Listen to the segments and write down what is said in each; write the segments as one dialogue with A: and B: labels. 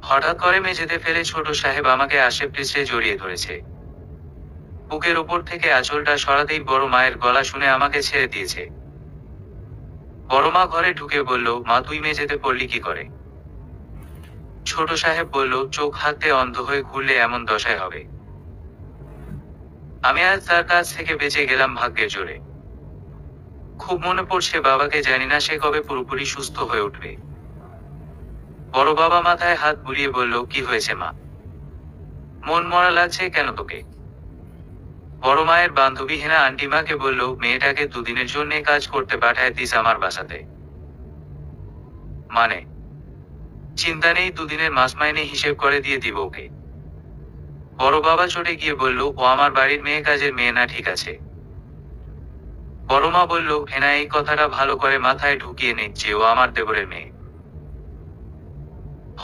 A: হঠাৎ করে মেঝেতে ফেলে ছোট সাহেব আমাকে আশে পিছড়ে জড়িয়ে ধরেছে। বুকের ওপর থেকে আঁচলটা সরাতেই বড় মায়ের গলা শুনে আমাকে ছেড়ে দিয়েছে। বড় মা ঘরে ঢুকে বলল, মা তুই মেঝেতে পড়লি কি করে? ছোট সাহেব বলল, চোখ হাতে অন্ধ হয়ে ঘুরলে এমন দশায় হবে। আমি আজ তার কাছ থেকে বেঁচে গেলাম ভাগ্যের জোরে। খুব মনে পড়ছে বাবাকে, জানি না সে কবে পুরোপুরি সুস্থ হয়ে উঠবে। বড় বাবা মাথায় হাত বুলিয়ে বলল, কি হয়েছে মা? মন মরা লাগছে কেন তোকে? বড় মায়ের বান্ধবী হেনা আন্টি মাকে বলল, মেয়েটাকে দুদিনের জন্য কাজ করতে পাঠায় দিস আমার বাসাতে। মানে? চিন্তা নেই, দুদিনের মাস মাইনে হিসেব করে দিয়ে দিব ওকে। বড় বাবা চটে গিয়ে বলল, ও আমার বাড়ির মেয়ে, কাজের মেয়ে না, ঠিক আছে? বড় মা বলল, হেনা এই কথাটা ভালো করে মাথায় ঢুকিয়ে নে যে ও আমার দেবরের মেয়ে।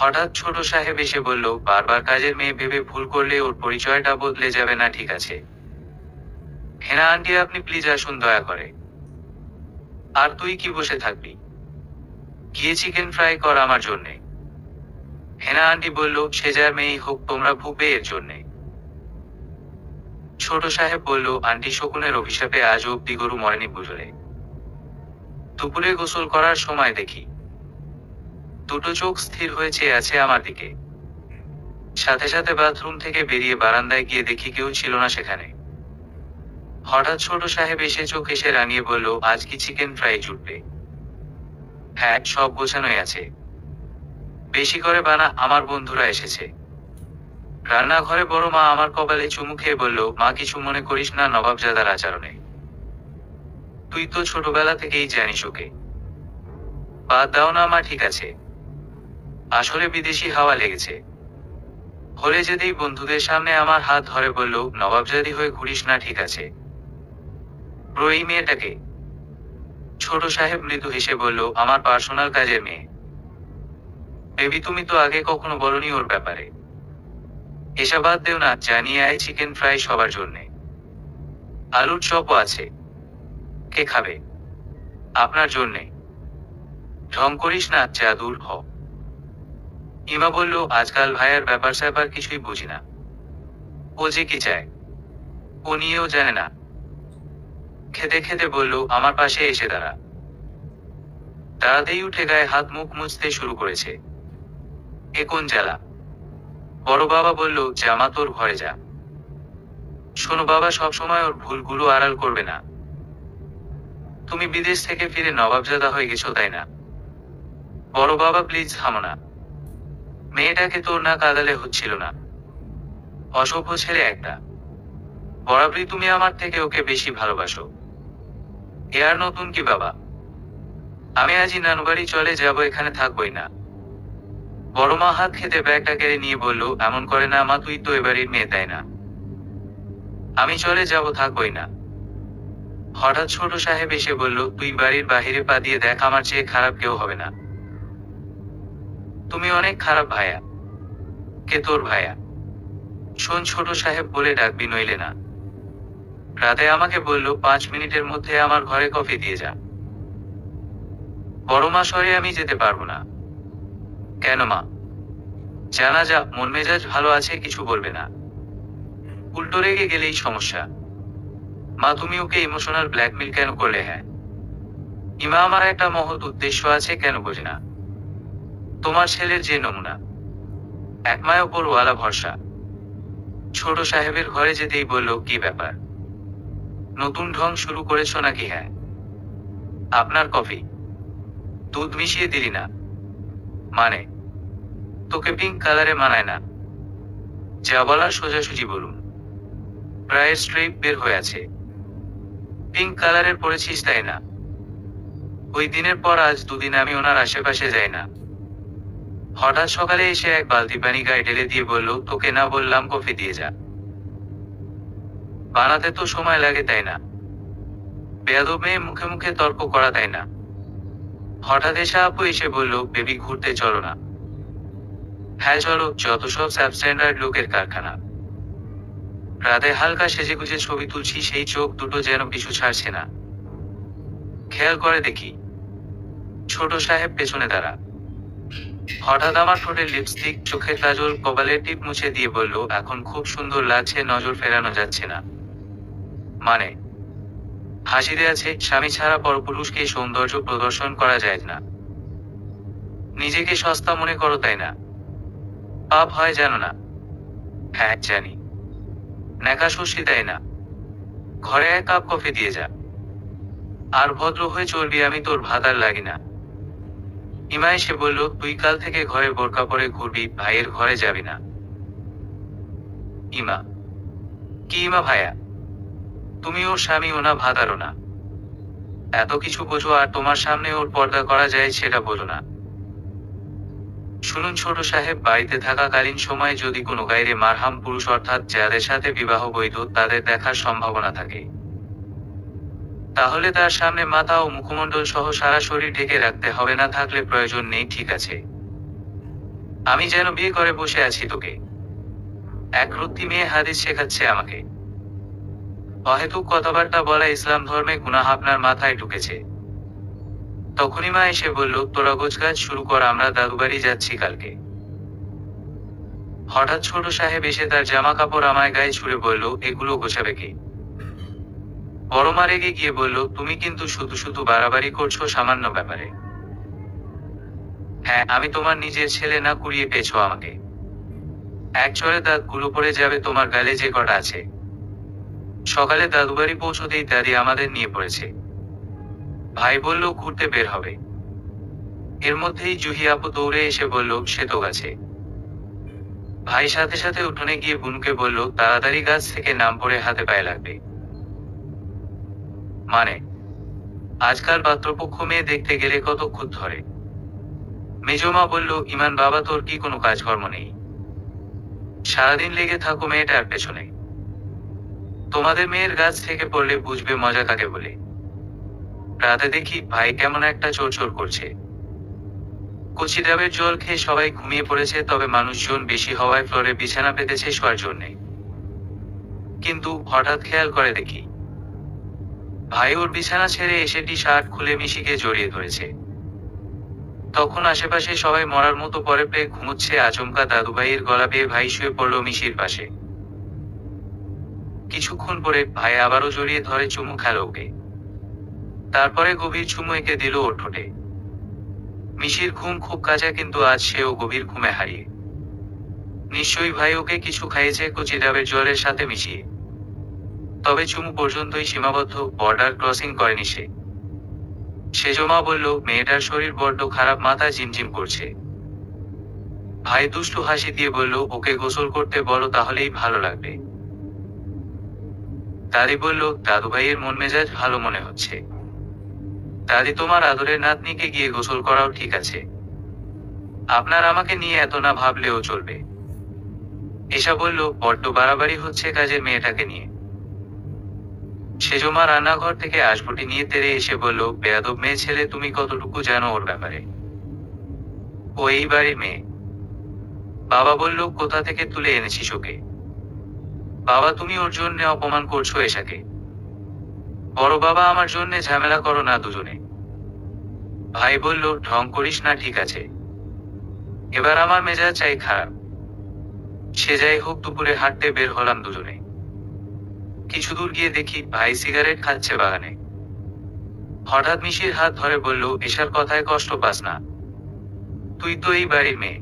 A: হঠাৎ ছোট সাহেব এসে বলল, বারবার কাজের মেয়ে ভেবে ভুল করলে ওর পরিচয়টা বদলে যাবে না, ঠিক আছে? হেনা আন্টি আপনি প্লিজ আসুন দয়া করে। আর তুই কি বসে থাকবি? গিয়ে চিকেন ফ্রাই কর আমার জন্যে। হেনা আন্টি বলল, সে যার মেয়েই হোক, তোমরা ভুগবে এর জন্যে। ছোট সাহেব বলল, আন্টি শকুনের অভিশাপে আজ অব্দি গরু মরেনি বুঝলে। দুপুরে গোসল করার সময় দেখি দুটো চোখ স্থির হয়ে চেয়ে আছে আমার দিকে। সাথে সাথে বাথরুম থেকে বেরিয়ে বারান্দায় গিয়ে দেখি কেউ ছিল না সেখানে। হঠাৎ ছোট সাহেব এসে চোখ এসে রাঙিয়ে বলল, আজ কি চিকেন ফ্রাই জুটবে? হ্যাঁ, সব গোছানোই আছে। বেশি করে বানা, আমার বন্ধুরা এসেছে। রান্নাঘরে বড় মা আমার কপালে চুমু খেয়ে বলল, মা কিছু মনে করিস না নবাবজাদার আচরণে। তুই তো ছোটবেলা থেকেই জানিস ওকে। বাদ দাও না মা, ঠিক আছে? আসলে বিদেশি হাওয়া লেগেছে। হলে যেতেই বন্ধুদের সামনে আমার হাত ধরে বলল, নবাবজাদি হয়ে ঘুরিস না, ঠিক আছে? এই মেয়েটাকে? ছোট সাহেব মৃদু হেসে বলল, আমার পার্সোনাল কাজের মেয়ে। বেবি তুমি তো আগে কখনো বলনি ওর ব্যাপারে। এসব বাদ দেও না, জানিয়ে আয় চিকেন ফ্রাই সবার জন্যে। আলুর চপও আছে। কে খাবে? আপনার জন্যে। ঢং করিস না, যা দূর হ। ইমা বলল, আজকাল ভাইয়ার ব্যাপার স্যাপার কিছুই বুঝি না। ও যে কি চায় ও নিয়েও জানে না। খেতে খেতে বলল, আমার পাশে এসে দাঁড়া। দাঁড়াতেই উঠে গায়ে হাত মুখ মুছতে শুরু করেছে। এ কোন জ্বালা? বড় বাবা বলল, জামা তোর ঘরে যা। শোনো বাবা, সবসময় ওর ভুলগুলো আড়াল করবে না। তুমি বিদেশ থেকে ফিরে নবাবজাদা হয়ে গেছো, তাই না? বড় বাবা প্লিজ থামো না। মেয়েটাকে তোর না কাঁদালে হচ্ছিল না। অসভ্য ছেলে একটা। বরাবরই তুমি আমার থেকে ওকে বেশি ভালোবাসো। এ আর নতুন কি বাবা? আমি আজই নানুবাড়ি চলে যাব, এখানে থাকবোই না। বড় মা হাত খেতে ব্যাগটা কেড়ে নিয়ে বলল, এমন করে না মা, তুই তো এবাড়ির মেয়ে, তাই না? আমি চলে যাব, থাকবোই না। হঠাৎ ছোট সাহেব এসে বলল, তুই বাড়ির বাহিরে পা দিয়ে দেখ, আমার চেয়ে খারাপ কেউ হবে না। তুমি অনেক খারাপ ভাইয়া। কে তোর ভাইয়া? শোন, ছোট সাহেব বলে ডাকবি, নইলে না। রাতে আমাকে বলল, 5 মিনিটের মধ্যে আমার ঘরে কফি দিয়ে যা। বড় মা সরে, আমি যেতে পারবো না। কেন মা? জানা যা, মন মেজাজ ভালো আছে, কিছু বলবে না। উল্টো রেগে গেলেই সমস্যা। মা তুমি ওকে ইমোশনাল ব্ল্যাকমেল কেন করলে? হ্যাঁ, ইমা আমার একটা মহৎ উদ্দেশ্য আছে, কেন বোঝে না? তোমার ছেলের যে নমুনা, একমায় ওপর ওয়ালা ভরসা। ছোট সাহেবের ঘরে যেতেই বলল, কি ব্যাপার? নতুন ঢং শুরু করেছ নাকি? হ্যাঁ। আপনার কফি দুধ মিশিয়ে দিলি না? মানে? তোকে পিঙ্ক কালারে মানায় না। যা বলার সোজাসুজি বলুন। প্রায় স্ট্রেপ বের হয়ে আছে। পিঙ্ক কালারের পরেছিস, তাই না? ওই দিনের পর আজ 2 দিন আমি ওনার আশেপাশে যাই না। হঠাৎ সকালে এসে এক বালতি পানি গায়ে ঢেলে দিয়ে বলল, তোকে না বললাম কফি দিয়ে যা? বানাতে তো সময় লাগে, তাই না? বেয়াদব মেয়ে, মুখে মুখে তর্ক করা, তাই না? হঠাৎ এসা আপু এসে বলল, বেবি ঘুরতে চলো না? হ্যাঁ চলো, যত সব সাবস্ট্যান্ডার্ড লোকের কারখানা। রাতে হালকা সেজেগুজে ছবি তুলছি, সেই চোখ দুটো যেন পিছু ছাড়ছে না। খেয়াল করে দেখি ছোট সাহেব পেছনে দাঁড়া। হঠাৎ আমার ঠোঁটের লিপস্টিক, চোখের কাজল, কপালের টিপ মুছে দিয়ে বলল, এখন খুব সুন্দর লাগছে, নজর ফেরানো যাচ্ছে না। মানে? হাসিতে আছে, স্বামী ছাড়া পরপুরুষকে সৌন্দর্য প্রদর্শন করা যায় না। নিজেকে সস্তা মনে করো তাই না? পাপ হয় জানো না? হ্যাঁ জানি। ন্যাকা ষষ্ঠী তাই না? ঘরে 1 কাপ কফি দিয়ে যা। আর ভদ্র হয়ে চলবি, আমি তোর ভাতার লাগি না। ইমা এসে বলল, তুই কাল থেকে ঘরে বোরকা পরে ঘুরবি, ভাইয়ের ঘরে যাবি না। ইমা? কি ইমা ভাইয়া? তুমি ওর স্বামী, ওনা ভাতারও না। এত কিছু বোঝো আর তোমার সামনে ওর পর্দা করা যায় সেটা বোঝো না। শুনুন ছোট সাহেব, বাড়িতে থাকাকালীন সময়ে যদি কোনো গাইরে মারহাম পুরুষ অর্থাৎ যাদের সাথে বিবাহ বৈধ তাদের দেখার সম্ভাবনা থাকে, তাহলে তার সামনে মাথা ও মুখমণ্ডল সহ সারা শরীর ঢেকে রাখতে হবে, না থাকলে প্রয়োজন নেই, ঠিক আছে? আমি যেন বিয়ে করে বসে আছি তোকে। এক রুত্তি মেয়ে হাদিস শেখাচ্ছে আমাকে। অহেতুক কথাবার্তা বলা ইসলাম ধর্মে গুনাহ আপনার মাথায় ঢুকেছে। তখনই মা এসে বলল, তোরা গোছগাছ শুরু কর, আমরা দাদুবাড়ি যাচ্ছি কালকে। হঠাৎ ছোট সাহেব এসে তার জামা কাপড় আমায় গায়ে ছুড়ে বলল, এগুলো গোছাবে কি? বড় মা রেগে গিয়ে বলল, তুমি কিন্তু শুধু শুধু বাড়াবাড়ি করছো সামান্য ব্যাপারে। হ্যাঁ, আমি তোমার নিজের ছেলে না, কুড়িয়ে পেয়েছো আমাকে। এক চড়ে দাঁতগুলো পড়ে যাবে তোমার গালে যে কটা আছে। সকালে দাদুবাড়ি পৌঁছতেই দাদি আমাদের নিয়ে পড়েছে। ভাই বলল ঘুরতে বের হবে। এর মধ্যেই জুহি আপু দৌড়ে এসে বলল, সে তো গাছে। ভাই সাথে সাথে উঠোনে গিয়ে বুনুকে বলল, তাড়াতাড়ি গাছ থেকে নাম পড়ে হাতে পায়ে লাগবে। মানে? আজকাল পাত্রপক্ষ মেয়ে দেখতে গেলে কতক্ষণ ধরে। মেজমা বলল, ইমান বাবা, তোর কি কোনো কাজকর্ম নেই? সারাদিন লেগে থাকো মেয়েটার পেছনে। তোমাদের মেয়ের গাছ থেকে পড়লে বুঝবে মজা কাকে বলে। রাতে দেখি ভাই কেমন একটা চোরচোর করছে। কচি ডাবের জল খেয়ে সবাই ঘুমিয়ে পড়েছে, তবে মানুষজন বেশি হওয়ায় ফ্লোরে বিছানা পেতেছে শোয়ার জন্যে। কিন্তু হঠাৎ খেয়াল করে দেখি ভাই ওর বিছানা ছেড়ে এসে টি শার্ট খুলে মিশিকে জড়িয়ে ধরেছে। তখন আশেপাশে সবাই মরার মতো পরে পেয়ে ঘুমোচ্ছে। আচমকা দাদুভাইয়ের গলা বেয়ে ভাই শুয়ে পড়ল মিশির পাশে। কিছুক্ষণ পরে ভাই আবারও জড়িয়ে ধরে চুমু খেল ওকে। তারপরে গভীর চুমু এঁকে দিল ওর ঠোঁটে। মিশির ঘুম খুব কাঁচা, কিন্তু আজ সেও গভীর ঘুমে হারিয়ে। নিশ্চয়ই ভাই ওকে কিছু খাইয়েছে কচি ডাবের জলের সাথে মিশিয়ে। তবে চুমু পর্যন্তই সীমাবদ্ধ, বর্ডার ক্রসিং করেনি সে। সেজমা বলল, মেয়েটার শরীর বড্ড খারাপ, মাথা ঝিমঝিম করছে। ভাই দুষ্টু হাসি দিয়ে বলল, ওকে গোসল করতে বলো, তাহলেই ভালো লাগবে। দাদি বলল, দাদুভাইয়ের মন মেজাজ ভালো মনে হচ্ছে। দাদি, তোমার আদরের নাতনিকে গিয়ে গোসল করাও ঠিক আছে। আপনার আমাকে নিয়ে এত না ভাবলেও চলবে। এসা বলল, বড্ড বাড়াবাড়ি হচ্ছে কাজের মেয়েটাকে নিয়ে। সেজমা রান্নাঘর থেকে আসবটি নিয়ে তেড়ে এসে বলল, বেয়াদব মেয়ে ছেলে, তুমি কতটুকু জানো ওর ব্যাপারে? ও এই বাড়ির মেয়ে। বাবা বলল, কোথা থেকে তুলে এনেছিস ওকে? বাবা, তুমি ওর জন্য অপমান করছো এশাকে। বড় বাবা, আমার জন্য ঝামেলা করো না দুজনে। ভাই বলল, ঢং করিস না, ঠিক আছে? এবার আমার মেজাজটাই খারাপ। সে যাই হোক, দুপুরে হাঁটতে বের হলাম দুজনে। কিছু দূর গিয়ে দেখি ভাই সিগারেট খাচ্ছে বাগানে। হঠাৎ মিশির হাত ধরে বলল, এশার কথায় কষ্ট পাস না, তুই তো এই বাড়ির মেয়ে।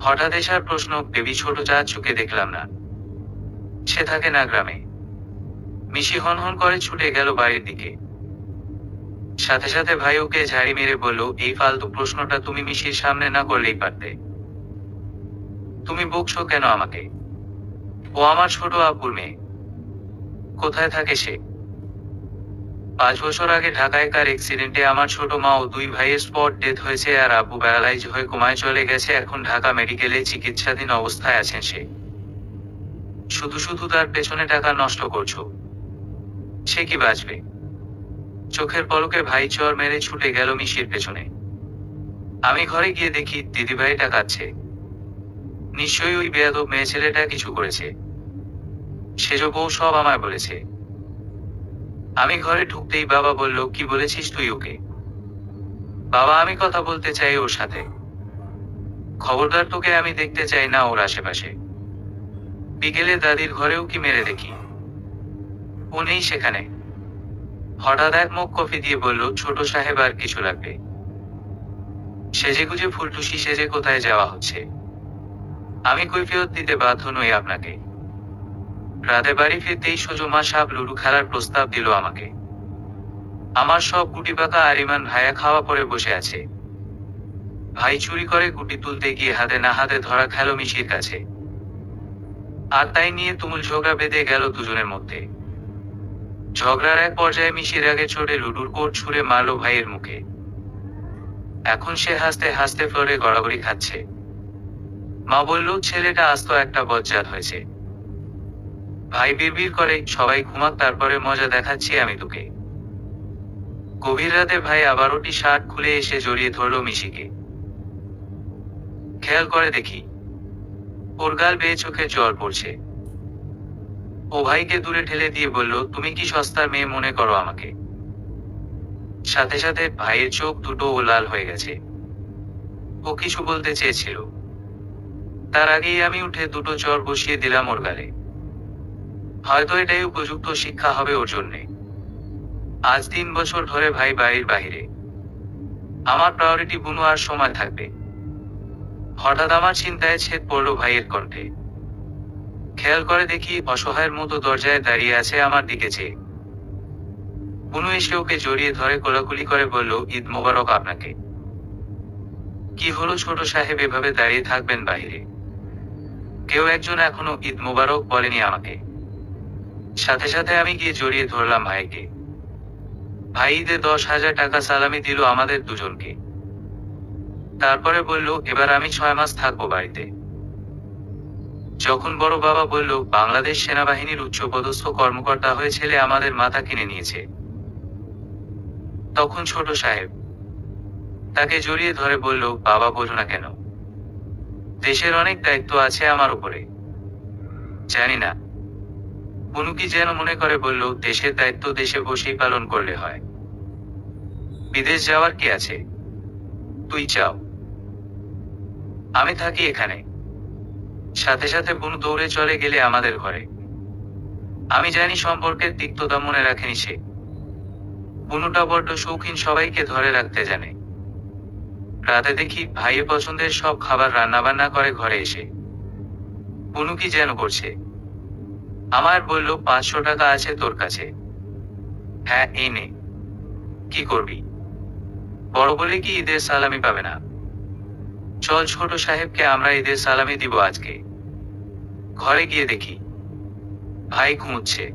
A: হঠাৎ এশার প্রশ্ন, বেবি ছোট চাঁদ চোখে দেখলাম না। সে থাকে না গ্রামে। মিশি হনহন করে ছুটে গেল বাড়ির দিকে। সাথে সাথে ভাই ওকে ঝাড়ি মেরে বলল, এই ফালতু প্রশ্নটা তুমি মিশির সামনে না করলেই পারতে। তুমি বকছো কেন আমাকে? ও আমার ছোট আপুর মেয়ে। কোথায় থাকে সে? 5 বছর আগে ঢাকায় কার অ্যাক্সিডেন্টে আমার ছোট মা ও 2 ভাইয়ের স্পট ডেথ হয়েছে, আর আব্বু প্যারালাইজ হয়ে কোমায় চলে গেছে। এখন ঢাকা মেডিকেলে চিকিৎসাধীন অবস্থায় আছেন সে। শুধু শুধু তার পেছনে টাকা নষ্ট করছো। সে কি বাঁচবে? চোখের পলকে ভাই চর মেরে ছুটে গেল মিশির পেছনে। আমি ঘরে গিয়ে দেখি দিদিভাইটা কাঁদছে। নিশ্চয়ই ওই বেয়াদব মেয়ে ছেলেটা কিছু করেছে। সেজ বউ সব আমায় বলেছে। আমি ঘরে ঢুকতেই বাবা বলল, কি বলেছিস তুই ওকে? বাবা, আমি কথা বলতে চাই ওর সাথে। খবরদার, তোকে আমি দেখতে চাই না ওর আশেপাশে। বিকেলে দাদির ঘরেও কি মেরে দেখি। ও নেই সেখানে। হঠাৎ এক মগ কফি দিয়ে বলল, ছোট সাহেব আর কিছু লাগবে? সেজেগুজে ফুলটুসি সেজে কোথায় যাওয়া হচ্ছে? আমি কৈফিয়ত দিতে বাধ্য নই আপনাকে। রাতে বাড়ি ফিরতেই সুজমা সাহেব লুডু খেলার প্রস্তাব দিল আমাকে। আমার সব গুটি পাকা আর ইমান ভাইয়া খাওয়া পরে বসে আছে। ভাই চুরি করে গুটি তুলতে গিয়ে হাতে না হাতে ধরা খেল মিশির কাছে। আর তাই নিয়ে তুমুল ঝগড়া বেঁধে গেল দুজনের মধ্যে। ঝগড়ার এক পর্যায়ে মিশির আগে চড়ে লুডুর কোট ছুঁড়ে মারল ভাইয়ের মুখে। এখন সে হাসতে হাসতে ফ্লোরে গড়াগড়ি খাচ্ছে। মা বলল, ছেলেটা আস্ত একটা বজ্জাত হয়েছে। ভাই বিড়বিড় করে, সবাই ঘুমাক, তারপরে মজা দেখাচ্ছি আমি তোকে। গভীর রাতে ভাই আবারও টি শার্ট খুলে এসে জড়িয়ে ধরল মিশিকে। খেয়াল করে দেখি ওর গাল বেয়ে চোখে জল পড়ছে। ও ভাইকে দূরে ঠেলে দিয়ে বলল, তুমি কি সস্তার মেয়ে মনে করো আমাকে? সাথে সাথে ভাইয়ের চোখ দুটো ও লাল হয়ে গেছে। ও কিছু বলতে চেয়েছিল, তার আগেই আমি উঠে দুটো চর বসিয়ে দিলাম ওর গালে। হয়তো এটাই উপযুক্ত শিক্ষা হবে ওর জন্যে। আজ 3 বছর ধরে ভাই বাড়ির বাহিরে। আমার প্রায়োরিটি বুনু আর সময় থাকবে। হঠাৎ আমার চিন্তায় ছেদ পড়ল ভাইয়ের কণ্ঠে। খেয়াল করে দেখি অসহায়ের মতো দরজায় দাঁড়িয়ে আছে আমার দিকে চেয়ে। বুনু এসে ওকে জড়িয়ে ধরে কোলাকুলি করে বলল, ঈদ মোবারক আপনাকে। কি হলো ছোট সাহেব, এভাবে দাঁড়িয়ে থাকবেন বাইরে? কেউ একজন এখনো ঈদ মোবারক বলেনি আমাকে। সাথে সাথে আমি গিয়ে জড়িয়ে ধরলাম ভাইকে। ভাই ঈদে 10,000 টাকা সালামি দিল আমাদের দুজনকে। তারপরে বলল, এবার আমি 6 মাস থাকবো বাড়িতে। যখন বড় বাবা বলল, বাংলাদেশ সেনাবাহিনীর উচ্চপদস্থ কর্মকর্তা হয়ে ছেলে আমাদের মাথা কিনে নিয়েছে, তখন ছোট সাহেব তাকে জড়িয়ে ধরে বলল, বাবা বোঝো না কেন? দেশের অনেক দায়িত্ব আছে আমার উপরে। জানি না। বুনু কি যেন মনে করে বলল, দেশের দায়িত্ব দেশে বসেই পালন করলে হয়। বিদেশ যাওয়ার কি আছে? তুই চাও আমি থাকি এখানে। সাথে সাথে বুনু দৌড়ে চলে গেলে আমাদের ঘরে। আমি জানি সম্পর্কের তিক্ততা মনে রাখেনি সে। বুনুটা বড্ড শৌখিন, সবাইকে ধরে রাখতে জানে। রাতে দেখি ভাইয়ের পছন্দের সব খাবার রান্না বান্না করে ঘরে এসে। বুনু কি যেন করছে। আমার বলল, 500 টাকা আছে তোর কাছে? হ্যাঁ, এই নে। কি করবি? বড় বলে কি ঈদের সালামি পাবে না? চল ছোট সাহেবকে আমরা ঈদের সালামি দিব আজকে। ঘরে গিয়ে দেখি ভাই ঘুমুচ্ছে।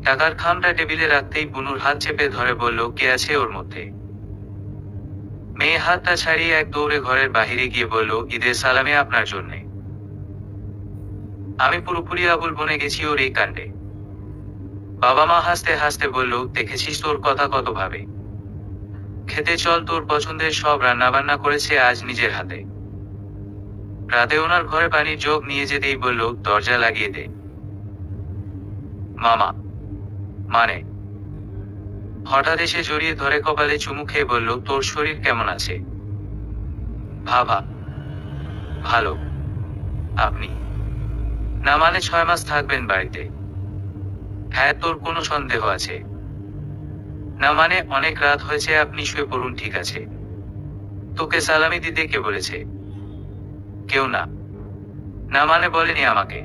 A: টাকার খামটা টেবিলে রাখতেই বুনুর হাত চেপে ধরে বলল, কে আছে ওর মধ্যে? মেয়ে হাতটা ছাড়িয়ে এক দৌড়ে ঘরের বাহিরে গিয়ে বলল, ঈদের সালামি আপনার জন্যে। আমি পুরোপুরি আবুল বনে গেছি ওর এই কাণ্ডে। বাবা মা হাসতে হাসতে বলল, দেখেছিস তোর কথা কত ভাবে। খেতে চল, তোর পছন্দের সব রান্না বান্না করেছে আজ নিজের হাতে। রাতে ওনার ঘরে পানির জগ নিয়ে যেতেই বলল, দরজা লাগিয়ে দে। মামা মানে? হঠাৎ এসে জড়িয়ে ধরে কপালে চুমু খেয়ে বলল, তোর শরীর কেমন আছে? ভাবা ভালো। আপনি? না মানে 6 মাস থাকবেন বাড়িতে? হ্যাঁ, তোর কোনো সন্দেহ আছে? না মানে অনেক রাত হয়েছে, আপনি শুয়ে পড়ুন। ঠিক আছে। তোকে সালামি দিতে কে বলেছে? কেউ না। না মানে বলেনি আমাকে।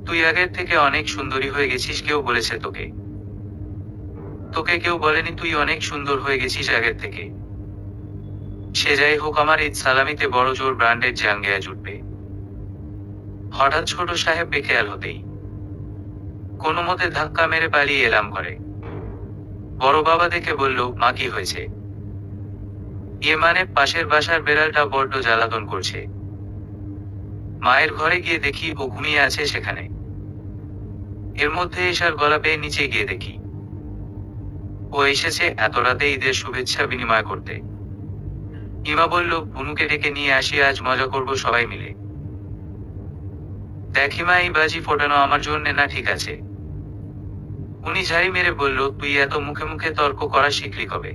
A: তুই আগের থেকে অনেক সুন্দরী হয়ে গেছিস, কেউ বলেছে তোকে? তোকে কেউ বলেনি তুই অনেক সুন্দর হয়ে গেছিস আগের থেকে। সে যাই হোক, আমার ঈদ সালামিতে বড় জোর ব্র্যান্ডের জাঙ্গিয়া জুটবে। হঠাৎ ছোট সাহেব বেখেয়াল হতেই কোনো মতে ধাক্কা মেরে পালিয়ে এলাম ঘরে। বড় বাবা দেখে বলল, মা কি হয়েছে? মানে পাশের বাসার বেড়ালটা বড্ড জ্বালাতন করছে। মায়ের ঘরে গিয়ে দেখি ও ঘুমিয়ে আছে সেখানে। এর মধ্যে এসার গলা পেয়ে নিচে গিয়ে দেখি ও এসেছে এত রাতে ঈদের শুভেচ্ছা বিনিময় করতে। ইমা বলল, বুনুকে ডেকে নিয়ে আসি, আজ মজা করব সবাই মিলে। দেখিমা, এই বাজি ফোটানো আমার জন্য না, ঠিক আছে? উনি ঝাড়ি মেরে বলল, তুই এত মুখে মুখে তর্ক করা শিখলি কবে?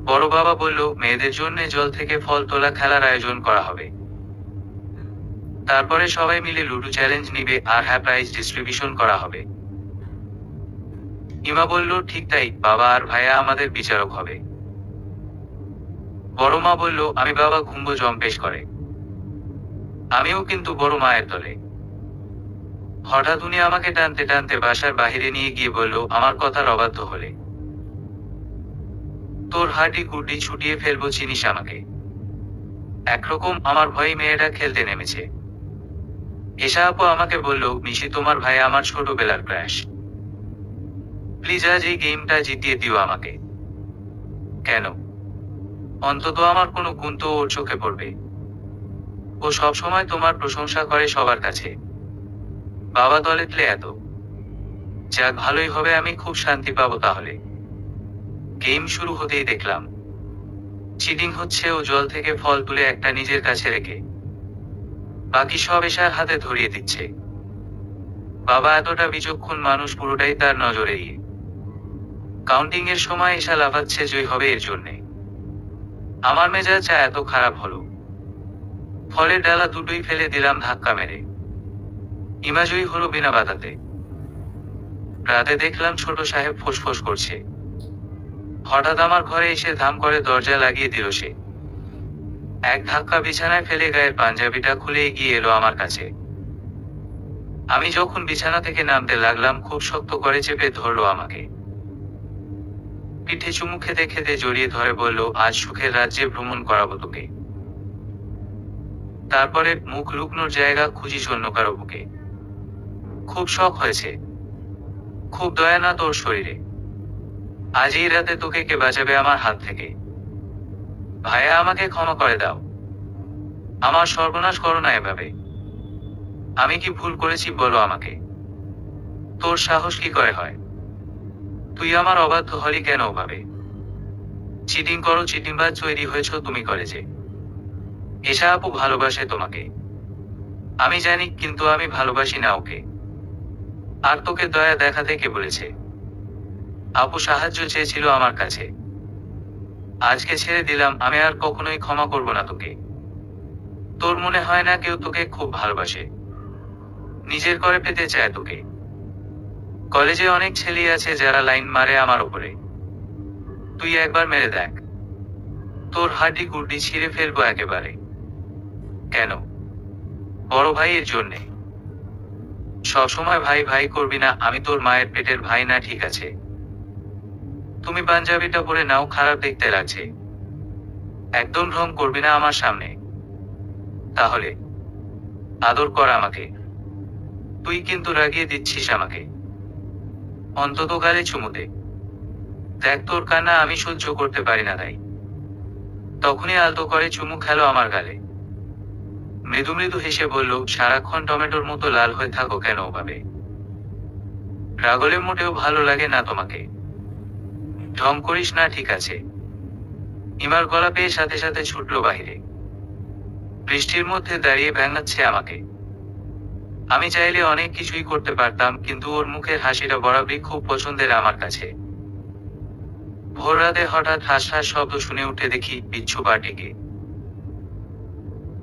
A: বড় বাবা বলল, মেয়েদের জন্য জল থেকে ফল তোলা খেলার আয়োজন করা হবে। তারপরে সবাই মিলে লুডো চ্যালেঞ্জ নিবে আর প্রাইজ ডিস্ট্রিবিউশন করা হবে। ইমা বলল, ঠিক তাই, বাবা আর ভাইয়া আমাদের বিচারক হবে। বড় মা বলল, আমি বাবা ঘুমবো জম্পেশ করে। আমিও কিন্তু বড় মায়ের দলে। হঠাৎ উনি আমাকে টানতে টানতে বাসার বাহিরে নিয়ে গিয়ে বলল, আমার কথার অবাধ্য হলে তোর হাড্ডি গুড্ডি ছুটিয়ে ফেলবো, চিনিস আমাকে। একরকম আমার ভয়ে মেয়েটা খেলতে নেমেছে। এসা আপু আমাকে বলল, মিশি তোমার ভাই আমার ছোটবেলার ক্র্যাশ। প্লিজ আজ এই গেমটা জিতিয়ে দিও আমাকে। কেন? অন্তত আমার কোনো গুণ তো ওর চোখে পড়বে। ও সবসময় তোমার প্রশংসা করে সবার কাছে। বাবা দলেতলে এত। যাক, ভালোই হবে, আমি খুব শান্তি পাবো তাহলে। গেম শুরু হতেই দেখলাম চিটিং হচ্ছে। ও জল থেকে ফল তুলে একটা নিজের কাছে রেখে বাকি সব এসার হাতে ধরিয়ে দিচ্ছে। বাবা এতটা বিচক্ষণ মানুষ, পুরোটাই তার নজরে। কাউন্টিং এর সময় এসা লাফাচ্ছে জয় হবে এর জন্যে। আমার মেজাজ এত খারাপ হলো, ফলের ডালা দুটোই ফেলে দিলাম ধাক্কা মেরে। ইমা জয়ী হলো বিনা বাধাতে। রাতে দেখলাম ছোট সাহেব ফোঁস করছে। হঠাৎ আমার ঘরে এসে ধাম করে দরজা লাগিয়ে দিল সে। এক ধাক্কা বিছানায় ফেলে গায়ের পাঞ্জাবিটা খুলে এগিয়ে এলো আমার কাছে। আমি যখন বিছানা থেকে নামতে লাগলাম, খুব শক্ত করে চেপে ধরলো আমাকে। পিঠে চুমু খেতে খেতে জড়িয়ে ধরে বলল, আজ সুখের রাজ্যে ভ্রমণ করাবো তোকে। তারপরে মুখ লুকনোর জায়গা খুঁজিস অন্য কারো বুকে। খুব শখ হয়েছে, খুব দয়া না তোর শরীরে। আজ এই রাতে তোকে কে বাঁচাবে আমার হাত থেকে? ভাইয়া আমাকে ক্ষমা করে দাও। আমার সর্বনাশ করো না এভাবে। আমি কি ভুল করেছি বলো আমাকে। তোর সাহস কি করে হয়? তুই আমার অবাধ্য হলি কেন ওভাবে? চিটিং করো, চিটিংবাজ তৈরি হয়েছ তুমি কলেজে। এসা আপু ভালোবাসে তোমাকে আমি জানি, কিন্তু আমি ভালোবাসি না ওকে। আর তোকে দয়া দেখাতে কে বলেছে? আপু সাহায্য চেয়েছিল আমার কাছে। আজকে ছেড়ে দিলাম, আমি আর কখনোই ক্ষমা করব না তোকে। তোর মনে হয় না কেউ তোকে খুব ভালোবাসে, নিজের করে পেতে চায় তোকে? কলেজে অনেক ছেলে আছে যারা লাইন মারে আমার উপরে। তুই একবার মেরে দেখ, তোর হাড্ডি গুড্ডি ছিঁড়ে ফেলবো একেবারে। কেন? বড় ভাইয়ের জন্যে। সবসময় ভাই ভাই করবি না, আমি তোর মায়ের পেটের ভাই না, ঠিক আছে? তুমি পাঞ্জাবিটা পরে নাও, খারাপ দেখতে লাগছে। একদম ঢং করবি না আমার সামনে। তাহলে আদর কর আমাকে। তুই কিন্তু রাগিয়ে দিচ্ছিস আমাকে। অন্তত গালে চুমু দে। দেখ, তোর কান্না আমি সহ্য করতে পারি না তাই। তখনই আলতো করে চুমু খেলো আমার গালে। মৃদু মৃদু হেসে বলল, সারাক্ষণ টমেটোর মতো লাল হয়ে থাকো কেন ওভাবে? রাগলে মোটেও ভালো লাগে না তোমাকে। ঢং করিস না, ঠিক আছে? ইমার গলা পেয়ে সাথে সাথে ছুটলো বাহিরে। বৃষ্টির মধ্যে দাঁড়িয়ে ভেঙাচ্ছে আমাকে। আমি চাইলে অনেক কিছুই করতে পারতাম, কিন্তু ওর মুখের হাসিটা বরাবরই খুব পছন্দের আমার কাছে। ভোর রাতে হঠাৎ হাস হাস শব্দ শুনে উঠে দেখি বিচ্ছু পাটিকে।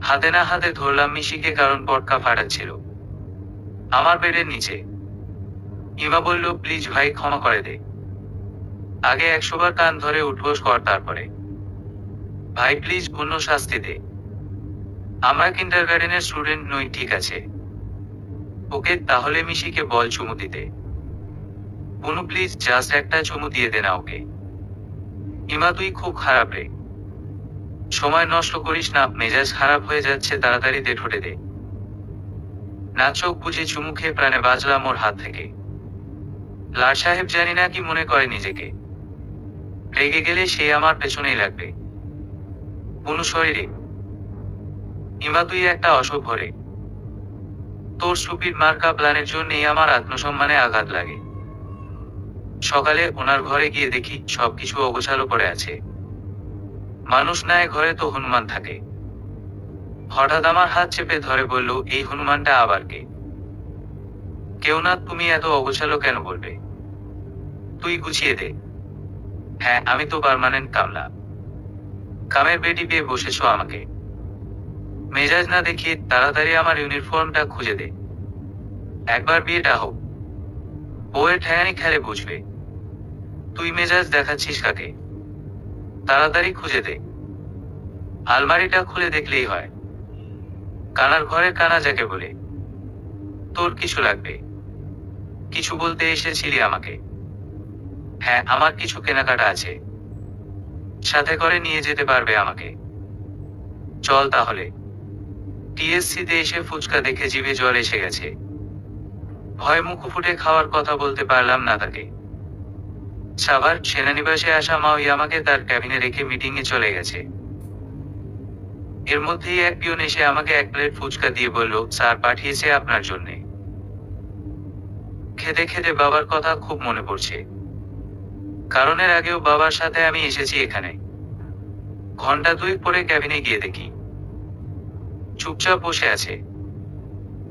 A: হাতে না হাতে ধরলাম মিশিকে, কারণ পটকা ফাটাচ্ছিল আমার বেডের নিচে। ইমা বলল, প্লিজ ভাই, ক্ষমা করে দে। আগে 100 বার কান ধরে উঠবোস কর, তারপরে ভাই প্লিজ অন্য শাস্তি দে। আমরা কিন্ডারগার্টেনের স্টুডেন্ট নই, ঠিক আছে? ওকে, তাহলে মিশিকে বল চুমু দিতে। অনু প্লিজ জাস্ট একটা চুমু দিয়ে দে না ওকে। ইমা তুই খুব খারাপ রে, সময় নষ্ট করিস না, মেজাজ খারাপ হয়ে যাচ্ছে, তাড়াতাড়ি দে, ঠোঁটে দে না। চোখ বুঝে চুমু খেয়ে প্রাণে বাঁচলাম ওর হাত থেকে। লাট সাহেব জানি না কি মনে করে নিজেকে। রেগে গেলে সে আমার পেছনেই লাগবে। অনু সরি রে। ইমা তুই একটা অসভ্য রে। তোর স্টুপিড মার্কা প্ল্যানের জন্যই আমার আত্মসম্মানে আঘাত লাগে। সকালে ওনার ঘরে গিয়ে দেখি সবকিছু অগোছালো পড়ে আছে। মানুষ নাই ঘরে তো হনুমান থাকে। হঠাৎ আমার হাত চেপে ধরে বলল, এই হনুমানটা আবার কে? কেউ না, তুমি এত অগোছালো কেন বলবে? তুই গুছিয়ে দে। হ্যাঁ, আমি তো পার্মানেন্ট কামলা। কামের বেটি পেয়ে বসেছো আমাকে। মেজাজ না দেখিয়ে তাড়াতাড়ি আমার ইউনিফর্মটা খুঁজে দে। একবার বিয়েটা হোক, বউয়ের ঠ্যাঙানি খেলে বুঝবে। তুই মেজাজ দেখাচ্ছিস কাকে? তাড়াতাড়ি খুঁজে দে। আলমারিটা খুলে দেখলেই হয়। কানার ঘরে কানা যাকে বলে। তোর কিছু লাগবে? কিছু বলতে এসেছিলি আমাকে? হ্যাঁ, আমার কিছু কেনাকাটা আছে। সাথে করে নিয়ে যেতে পারবে আমাকে? চল তাহলে। টিএসসিতে এসে ফুচকা দেখে জিভে জল এসে গেছে। ভয় মুখ ফুটে খাওয়ার কথা বলতে পারলাম না তাকে। সাভার সেনানিবাসে আসা মাওই আমাকে তার ক্যাবিনে রেখে মিটিং এ চলে গেছে। এর মধ্যেই এক পিয়ন এসে আমাকে 1 প্লেট ফুচকা দিয়ে বলল, স্যার পাঠিয়েছে আপনার জন্যে। খেতে খেতে বাবার কথা খুব মনে পড়ছে। কারণ এর আগেও বাবার সাথে আমি এসেছি এখানে। ঘন্টা 2 পরে ক্যাবিনে গিয়ে দেখি চুপচাপ বসে আছে।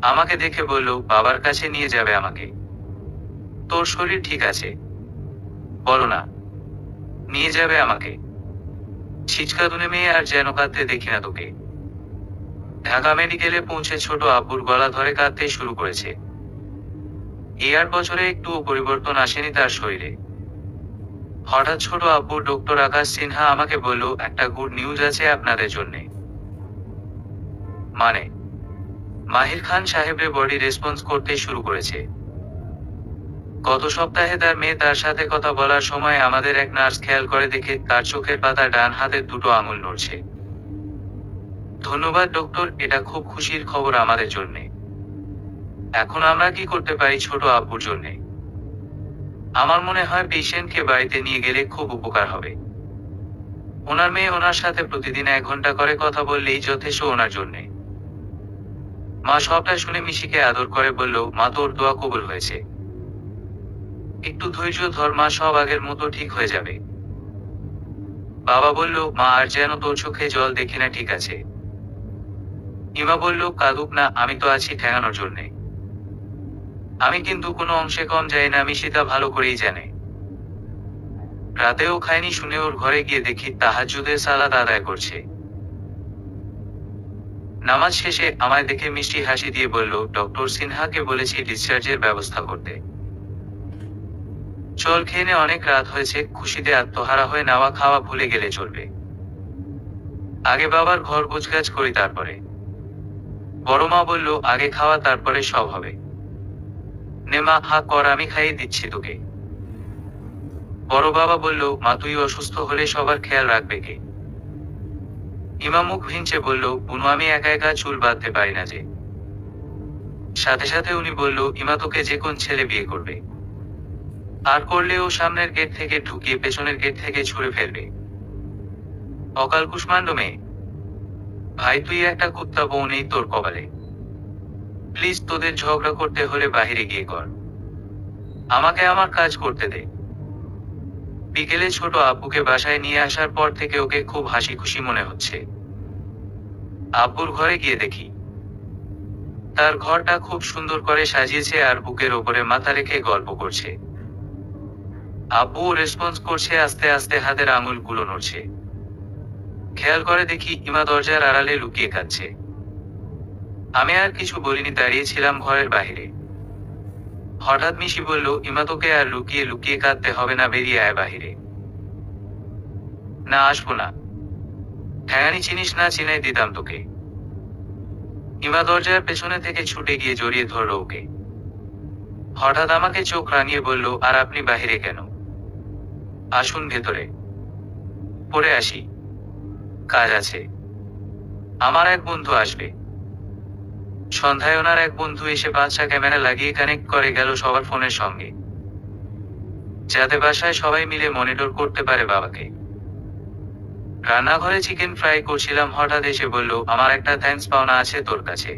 A: আমাকে দেখে বলল, বাবার কাছে নিয়ে যাবে আমাকে? তোর শরীর ঠিক আছে? বলো না। নিয়ে যাবে আমাকে? ছিচকাদুনে মেয়ে আর যেন কাঁদতে দেখি না তোকে। ঢাকা মেডিকেলে পৌঁছে ছোট আব্বুর গলা ধরে কাঁদতে শুরু করেছে। এই 8 বছরে একটুও পরিবর্তন আসেনি তার শরীরে। হঠাৎ ছোট আব্বু ডক্টর আকাশ সিনহা আমাকে বলল, একটা গুড নিউজ আছে আপনাদের জন্যে। মানে? মাহির খান সাহেবের বডি রেসপন্স করতে শুরু করেছে। গত সপ্তাহে তার মেয়ে তার সাথে কথা বলার সময় আমাদের এক নার্স খেয়াল করে দেখে তার চোখের পাতা ডান হাতের 2 আঙুল নড়ছে। ধন্যবাদ ডক্টর, এটা খুব খুশির খবর আমাদের জন্যে। এখন আমরা কি করতে পারি ছোট আব্বুর জন্যে? আমার মনে হয় পেশেন্টকে বাড়িতে নিয়ে গেলে খুব উপকার হবে। ওনার মেয়ে ওনার সাথে প্রতিদিন 1 ঘন্টা করে কথা বললেই যথেষ্ট ওনার জন্যে। মা সবটা শুনে মিশিকে আদর করে বলল, মা তোর দোয়া কবুল হয়েছে। একটু ধৈর্য ধর মা, সব আগের মতো ঠিক হয়ে যাবে। বাবা বলল, মা আর যেন তোর চোখে জল দেখি না, ঠিক আছে? ইমা বলল, কাঁদুক না, আমি তো আছি ঠেঙানোর জন্যে। আমি কিন্তু কোনো অংশে কম যাই না, মিশিতা ভালো করেই জানে। রাতেও খায়নি শুনে ওর ঘরে গিয়ে দেখি তাহাজ্জুদের সালাত আদায় করছে। নামাজ শেষে আমায় দেখে মিষ্টি হাসি দিয়ে বলল, ডক্টর সিনহাকে বলেছি ডিসচার্জের ব্যবস্থা করতে। চল খেয়ে নে, অনেক রাত হয়েছে। খুশিতে আত্মহারা হয়ে নাওয়া খাওয়া ভুলে গেলে চলবে। আগে বাবার ঘর গোছগাছ করি তারপরে। বড় মা বলল, আগে খাওয়া তারপরে সব হবে। নে মা, হা কর, আমি খাইয়ে দিচ্ছি তোকে। বড় বাবা বলল, মা তুই অসুস্থ হলে সবার খেয়াল রাখবে কে? ইমা মুখ ভিঞ্চে বলল, বুনু আমি একা একা চুল বাঁধতে পারি না যে। সাথে সাথে উনি বলল, ইমা তোকে যে কোন ছেলে বিয়ে করবে, আর করলে ও সামনের গেট থেকে ঢুকিয়ে পেছনের গেট থেকে ছুড়ে ফেলবে। অকাল কুষ্মাণ্ড মেয়ে। ভাই তুই একটা কুত্তা, বউ নেই তোর কপালে। প্লিজ, তোদের ঝগড়া করতে হলে বাহিরে গিয়ে কর, আমাকে আমার কাজ করতে দে। বিকেলে ছোট আব্বুকে বাসায় নিয়ে আসার পর থেকে ওকে খুব হাসি খুশি মনে হচ্ছে। আব্বুর ঘরে গিয়ে দেখি তার ঘরটা খুব সুন্দর করে সাজিয়েছে আর বুকের ওপরে মাথা রেখে গল্প করছে। আব্বু রেসপন্স করছে, আস্তে আস্তে হাতের আঙুলগুলো নড়ছে। খেয়াল করে দেখি ইমা দরজার আড়ালে লুকিয়ে কাঁদছে। আমি আর কিছু বলিনি, দাঁড়িয়েছিলাম ঘরের বাইরে। হঠাৎ মিশি বলল, ইমা তোকে আর লুকিয়ে লুকিয়ে কাঁদতে হবে না, বেরিয়ে আয় বাহিরে। না, আসবো না। ঠ্যাঙানি চিনিস না, চিনাই দিতাম তোকে। ইমা দরজার পেছনে থেকে ছুটে গিয়ে জড়িয়ে ধরল ওকে। হঠাৎ আমাকে চোখ রাঙিয়ে বলল, আর আপনি বাহিরে কেন? আসুন ভেতরে। পরে আসি, কাজ আছে। আমার এক বন্ধু আসবে। সন্ধ্যায় ওনার এক বন্ধু এসে 5টা ক্যামেরা লাগিয়ে কানেক্ট করে গেল সবার ফোনের সঙ্গে, যাতে বাসায় সবাই মিলে মনিটর করতে পারে বাবাকে। রান্নাঘরে চিকেন ফ্রাই করছিলাম, হঠাৎ এসে বলল, আমার একটা থ্যাঙ্কস পাওনা আছে তোর কাছে।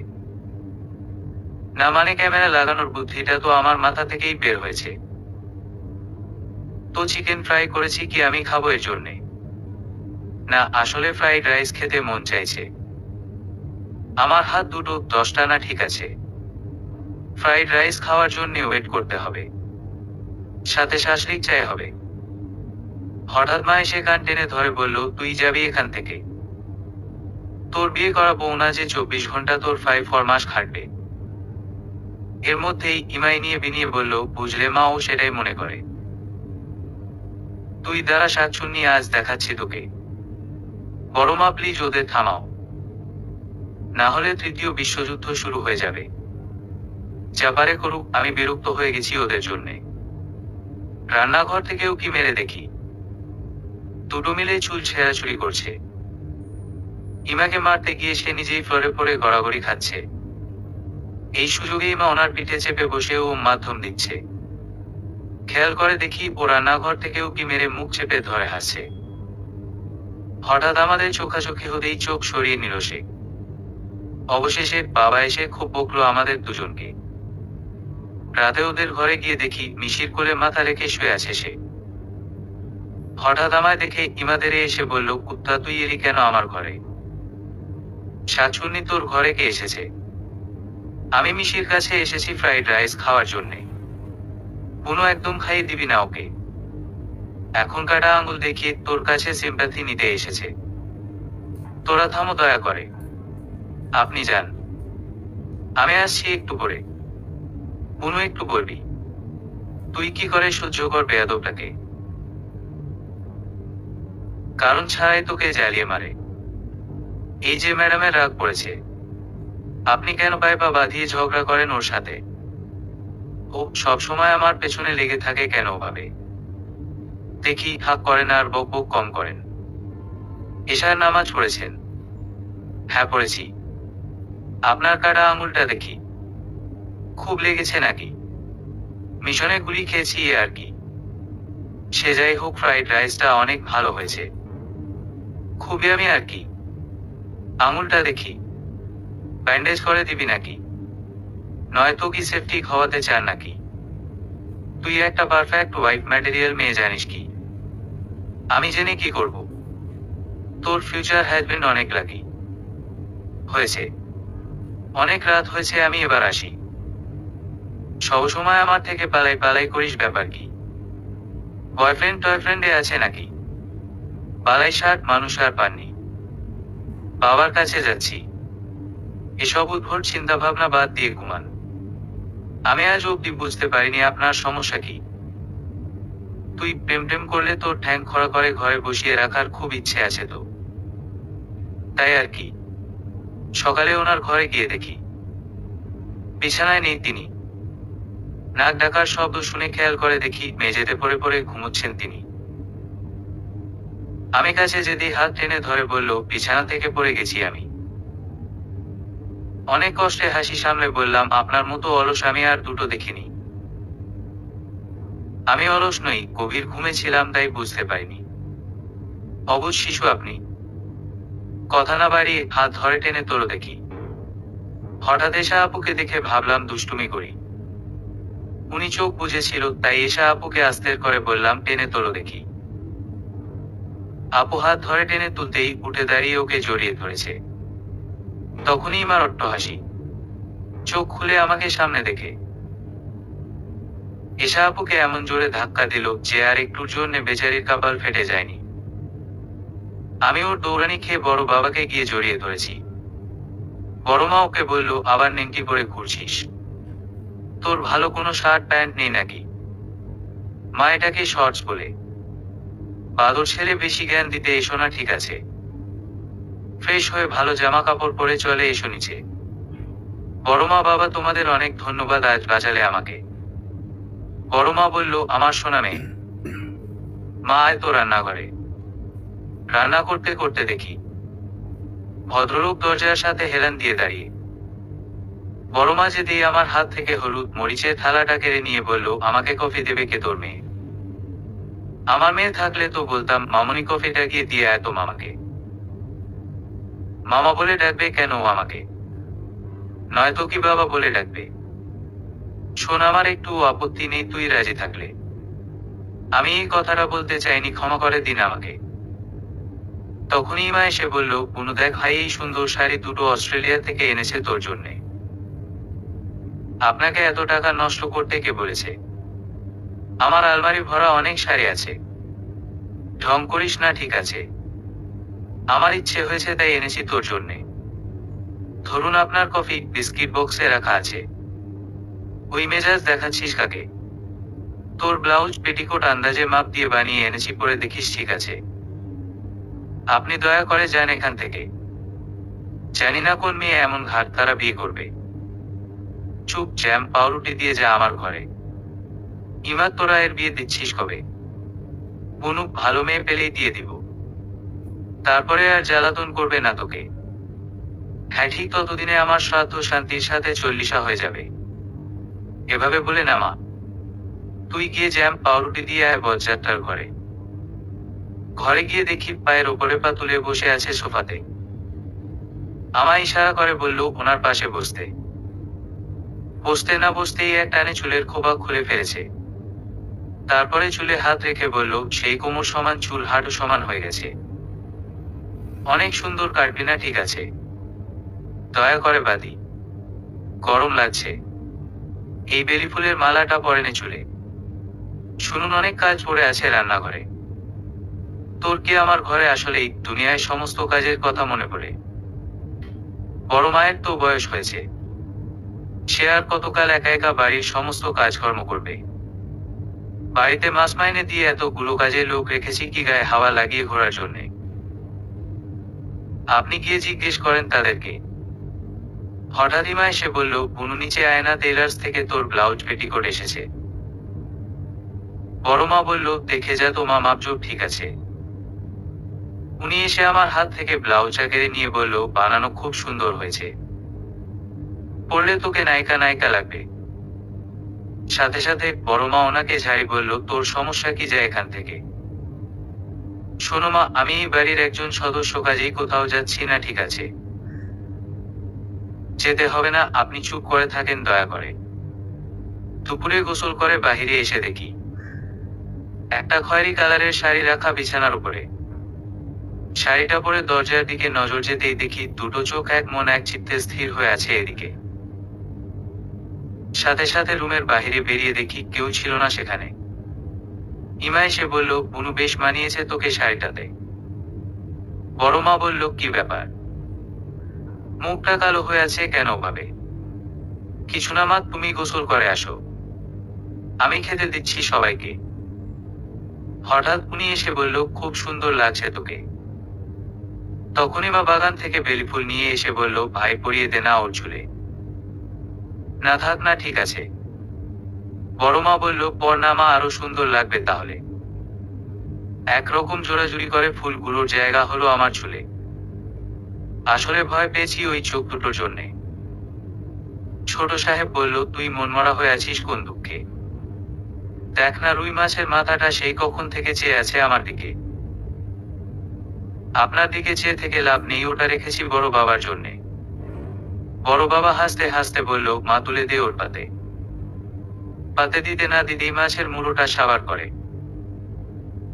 A: না মানে ক্যামেরা লাগানোর বুদ্ধিটা তো আমার মাথা থেকেই বের হয়েছে। তো চিকেন ফ্রাই করেছি কি আমি খাবো এর জন্যে? না, আসলে ফ্রাইড রাইস খেতে মন চাইছে। আমার হাত দুটো 10টা না, ঠিক আছে। ফ্রাইড রাইস খাওয়ার জন্য ওয়েট করতে হবে, সাথে শাসলিক চাই হবে। হঠাৎ মা এসে কান টেনে ধরে বলল, তুই যাবি এখান থেকে? তোর বিয়ে করা বউ না যে 24 ঘন্টা তোর 5 মাস খাটবে। এর মধ্যেই ইমাই নিয়ে বিনিয়ে বলল, বুঝলে মা, ও সেটাই মনে করে। তুই দাঁড়া শাকচুন্নি, আজ দেখাচ্ছি তোকে। বড় মা, প্লিজ ওদের থামাও, না হলে তৃতীয় বিশ্বযুদ্ধ শুরু হয়ে যাবে। যা পারে করুক, আমি বিরক্ত হয়ে গেছি ওদের জন্যে। রান্নাঘর থেকেও কি মেরে দেখি, দুটো মিলে চুল ছেঁড়াছুড়ি করছে। ইমাকে মারতে গিয়ে সে নিজেই ফ্লোরে পড়ে গড়াগড়ি খাচ্ছে। এই সুযোগে ইমা ওনার পিঠে চেপে বসে ও মাধ্যম দিচ্ছে। খেয়াল করে দেখি ও রান্নাঘর থেকেও কি মেরে মুখ চেপে ধরে হাসছে। হঠাৎ আমাদের চোখাচোখি হতেই চোখ সরিয়ে নিল সে। অবশেষে বাবা এসে খুব বকলো আমাদের দুজনকে। রাতে ওদের ঘরে গিয়ে দেখি মিশির কোলে মাথা রেখে শুয়ে আছে সে। হঠাৎ আমায় দেখে ইমাদের এসে বলল, কুত্তা, তুই এলি কেন আমার ঘরে? শাকচুন্নি, তোর ঘরে কে এসেছে? আমি মিশির কাছে এসেছি ফ্রাইড রাইস খাওয়ার জন্যে। কোনো একদম খাইয়ে দিবি না ওকে? এখন কাটা আঙুল দেখিয়ে তোর কাছে সিম্প্যাথি নিতে এসেছে। তোরা থামো দয়া করে, আপনি যান, আমি আসছি একটু পরে। কোনো একটু বলবি? তুই কি করে সহ্য কর বেয়াদবটাকে? কারণ ছাড়াই তোকে জ্বালিয়ে মারে। এই যে ম্যাডামের রাগ পড়েছে, আপনি কেন পায়ে পা বাঁধিয়ে ঝগড়া করেন ওর সাথে? ও সবসময় আমার পেছনে লেগে থাকে কেন ভাবে? দেখি হাক করেন আর বক বক কম করেন। এশার নামাজ পড়েছেন? হ্যাঁ পড়েছি। আপনার কাটা আঙুলটা দেখি, খুব লেগেছে নাকি? মিশনে গুলি খেয়েছি আর কি। সে যাই হোক, ফ্রাইড রাইসটা অনেক ভালো হয়েছে, খুবই আমি আর কি। আঙুলটা দেখি, ব্যান্ডেজ করে দিবি নাকি? নয়তো কি সেফটিক হওয়াতে চান নাকি? তুই একটা পারফেক্ট ওয়াইফ ম্যাটেরিয়াল মেয়ে, জানিস কি? আমি জেনে কি করব? তোর ফিউচার হাজবেন্ড অনেক লাকি। হয়েছে, অনেক রাত হয়েছে, আমি এবার আসি। সবসময় আমার থেকে পালাই পালাই করিস, ব্যাপার কি? বয়ফ্রেন্ড টয়ফ্রেন্ডে আছে নাকি? পালাই ষাট মানুষ আর পাননি। বাবার কাছে যাচ্ছি। এসব উদ্ভট চিন্তা ভাবনা বাদ দিয়ে ঘুমান। আমি আজ অব্দি বুঝতে পারিনি আপনার সমস্যা কি। তুই প্রেম টেম করলে তোর ঠ্যাং খড়া করে ঘরে বসিয়ে রাখার খুব ইচ্ছে আছে তো, তাই আর কি। সকালে ওনার ঘরে গিয়ে দেখি বিছানায় নেই তিনি। নাক ডাকার শব্দ শুনে খেয়াল করে দেখি মেঝেতে পড়ে পড়ে ঘুমোচ্ছেন তিনি। আমি কাছে যেতেই হাত টেনে ধরে বলল, বিছানা থেকে পড়ে গেছি আমি। অনেক কষ্টে হাসি সামলে বললাম, আপনার মতো অলস আমি আর দুটো দেখিনি। আমি অলস নই, গভীর ঘুমে ছিলাম তাই বুঝতে পারিনি। অবুঝ শিশু আপনি। কথা না বাড়িয়ে হাত ধরে টেনে তোলো দেখি। হঠাৎ এশা আপুকে দেখে ভাবলাম দুষ্টুমি করি। উনি চোখ বুঝেছিল, তাই এশা আপুকে আস্তের করে বললাম, টেনে তোলো দেখি। আপু হাত ধরে টেনে তুলতেই উঠে দাঁড়িয়ে ওকে জড়িয়ে ধরেছে। তখনই মার অট্ট হাসি। চোখ খুলে আমাকে সামনে দেখে এশা আপুকে এমন জোরে ধাক্কা দিল যে আর একটুর জন্য বেচারির কপাল ফেটে যায়নি। আমি ওর দৌড়ানি খেয়ে বড় বাবাকে গিয়ে জড়িয়ে ধরেছি। বড় মা ওকে বলল, আবার নেংটি পরে ঘুরছিস? তোর ভালো কোনো শার্ট প্যান্ট নেই নাকি? মা এটাকে শর্টস বলে। বাদর ছেলে, বেশি জ্ঞান দিতে এসো না, ঠিক আছে? ফ্রেশ হয়ে ভালো জামা কাপড় পরে চলে এসো নিচে। বড় মা, বাবা তোমাদের অনেক ধন্যবাদ আজ বাঁচালে আমাকে। বড় মা বলল, আমার সোনা মেয়ে। মা আয় তো রান্নাঘরে। রান্না করতে করতে দেখি ভদ্রলোক দরজার সাথে হেলান দিয়ে দাঁড়িয়ে। বড় মা যেতেই আমার হাত থেকে হলুদ মরিচের থালাটা কেড়ে নিয়ে বলল, আমাকে কফি দেবে কে তোর মেয়ে? আমার মেয়ে থাকলে তো বলতাম, মামনি কফিটা গিয়ে দিয়ে আয় তো মামাকে। মামা বলে ডাকবে কেন ও আমাকে? নয়তো কি বাবা বলে ডাকবে? শোন, আমার একটু আপত্তি নেই তুই রাজি থাকলে। আমি এই কথাটা বলতে চাইনি, ক্ষমা করে দিন আমাকে। তখনই মা এসে বলল, বুনু দেখ ভাই, এই সুন্দর শাড়ি দুটো অস্ট্রেলিয়া থেকে এনেছে তোর জন্যে। আপনাকে এত টাকা নষ্ট করতে কে বলেছে? আমার আলমারি ভরা অনেক শাড়ি আছে, ঢং করিস না, ঠিক আছে? আমার ইচ্ছে হয়েছে তাই এনেছি তোর জন্যে। ধরুন আপনার কফি, বিস্কিট বক্সে রাখা আছে। ওই মেজাজ দেখাচ্ছিস কাকে? তোর ব্লাউজ পেটিকোট আন্দাজে মাপ দিয়ে বানিয়ে এনেছি, পরে দেখিস, ঠিক আছে? আপনি দয়া করে যান এখান থেকে। জানি না কোন মেয়ে এমন ঘাট তারা বিয়ে করবে। চুপ, জ্যাম পাউরুটি দিয়ে যা আমার ঘরে। ইমা, তোরা এর বিয়ে দিচ্ছিস কবে? বুনু, ভালো মেয়ে পেলেই দিয়ে দিব। তারপরে আর জ্বালাতন করবে না তোকে। হ্যাঁ, ঠিক ততদিনে আমার শ্রাদ্ধ শান্তির সাথে 40 হয়ে যাবে। এভাবে বলে না মা। তুই গিয়ে জ্যাম পাউরুটি দিয়ে আয় বজ্জাতটার ঘরে। ঘরে গিয়ে দেখি পায়ের ওপরে পা তুলে বসে আছে সোফাতে। আমায় ইশারা করে বলল ওনার পাশে বসতে। বসতে না বসতেই এক টানে চুলের খোপা খুলে ফেলেছে। তারপরে চুলে হাত রেখে বলল, সেই কোমর সমান চুল হাঁটু সমান হয়ে গেছে। অনেক সুন্দর কাটবি না, ঠিক আছে? দয়া করে বাদি। গরম লাগছে। এই বেলি ফুলের মালাটা পরেনে চুলে। শুনুন, অনেক কাজ পড়ে আছে রান্নাঘরে। তোর কি আমার ঘরে আসলেই দুনিয়ায় সমস্ত কাজের কথা মনে পড়ে? বড় মায়ের তো বয়স হয়েছে। সে আর কতকাল একা একা বাড়ির সমস্ত কাজকর্ম করবে? বাড়িতে মাস মাইনে দিয়ে এতগুলো কাজের লোক রেখেছি কি গায়ে হাওয়া লাগিয়ে ঘোরার জন্যে? আপনি গিয়ে জিজ্ঞেস করেন তাদেরকে। হঠাৎ ইমা এসে বলল, বুনু, নিচে আয়না টেলার্স থেকে তোর ব্লাউজ পেটিকোট এসেছে। বড় মা বলল, দেখে যা তো মা, মাপজোপ ঠিক আছে। উনি এসে আমার হাত থেকে ব্লাউজটা কেড়ে নিয়ে বলল, বানানো খুব সুন্দর হয়েছে। পরলে তোকে নায়িকা নায়িকা লাগবে। সাথে সাথে বড় মা ওনাকে ঝাড়ি বলল, তোর সমস্যা কি যায় এখান থেকে? শোনো মা, আমি এই বাড়ির একজন সদস্য, কাজেই কোথাও যাচ্ছি না, ঠিক আছে? যেতে হবে না, আপনি চুপ করে থাকেন দয়া করে। দুপুরে গোসল করে বাহিরে এসে দেখি একটা খয়েরি কালারের শাড়ি রাখা বিছানার উপরে। শাড়িটা পরে দরজার দিকে নজর যেতেই দেখি দুটো চোখ এক মন এক চিত্তে স্থির হয়ে আছে এদিকে। সাথে সাথে রুমের বাহিরে বেরিয়ে দেখি কেউ ছিল না সেখানে। ইমা এসে বলল, বুনু, বেশ মানিয়েছে তোকে শাড়িটাতে। বড় মা বলল, কি ব্যাপার? মুখটা কালো হয়ে আছে কেন ভাবে? কিছু না মা, তুমি গোসল করে আসো, আমি খেতে দিচ্ছি সবাইকে। হঠাৎ উনি এসে বলল, খুব সুন্দর লাগছে তোকে। তখনই মা বাগান থেকে বেলি ফুল নিয়ে এসে বলল, ভাই, পরিয়ে দে না ওর চুলে। না থাক না, ঠিক আছে। বড় মা বলল, পর না মা, আরো সুন্দর লাগবে তাহলে। একরকম জোরাজুরি করে ফুলগুলোর জায়গা হলো আমার চুলে। আসলে ভয় পেয়েছি ওই চোখ দুটোর জন্যে। ছোট সাহেব বলল, তুই মনমরা হয়ে আছিস কোন দুঃখে? দেখ না, রুই মাছের মাথাটা সেই কখন থেকে চেয়ে আছে আমার দিকে। আপনার দিকে চেয়ে থেকে লাভ নেই, ওটা রেখেছি বড় বাবার জন্যে। বড় বাবা হাসতে হাসতে বলল, মা, তুলে দে ওর পাতে। পাতে দিতে না দিতেই মাছের মুড়োটা সাবার করে।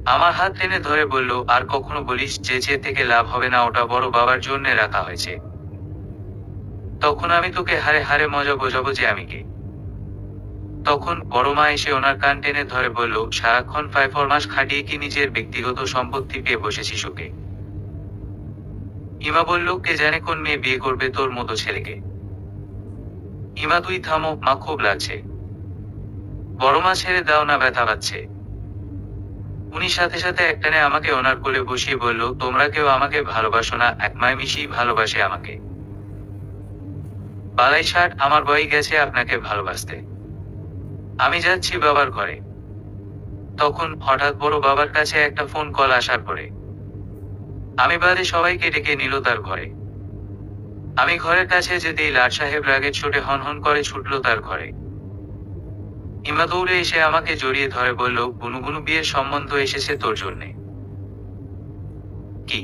A: আমার হাত টেনে ধরে বলল, আর কখনো বলিস যে চেয়ে থেকে লাভ হবে না, ওটা বড় বাবার জন্যে রাখা হয়েছে। তখন আমি তোকে হারে হারে মজা বোঝাবো যে আমি কে। তখন বড় মা এসে ওনার কান টেনে ধরে বলল, সারাক্ষণ 5 মাস খাটিয়ে কি নিজের ব্যক্তিগত সম্পত্তি পেয়ে বসেছিস ওকে? ইমা বলল, কে জানে কোন মেয়ে বিয়ে করবে তোর মতো ছেলেকে। ইমা, তুই থামো মা, খুব লাগছে। বড় মা, ছেড়ে দাও না, ব্যথা পাচ্ছে। উনি সাথে সাথে একটানে আমাকে ওনার কোলে বসিয়ে বলল, তোমরা কেউ আমাকে ভালোবাসো না, একমায় মিশি ভালোবাসে আমাকে। বালাই ষাট, আমার বই গেছে আপনাকে ভালোবাসতে। আমি যাচ্ছি বাবার ঘরে। তখন হঠাৎ বড় বাবার কাছে একটা ফোন কল আসার পরে আমি বাদে সবাইকে ডেকে নিল তার ঘরে। আমি ঘরের কাছে যেতেই লাট সাহেব রাগে ছোটে হনহন করে ছুটল তার ঘরে। ইমা দৌড়ে এসে আমাকে জড়িয়ে ধরে বলল, বুনু বুনু, বিয়ের সম্বন্ধ এসেছে তোর জন্যে। কি?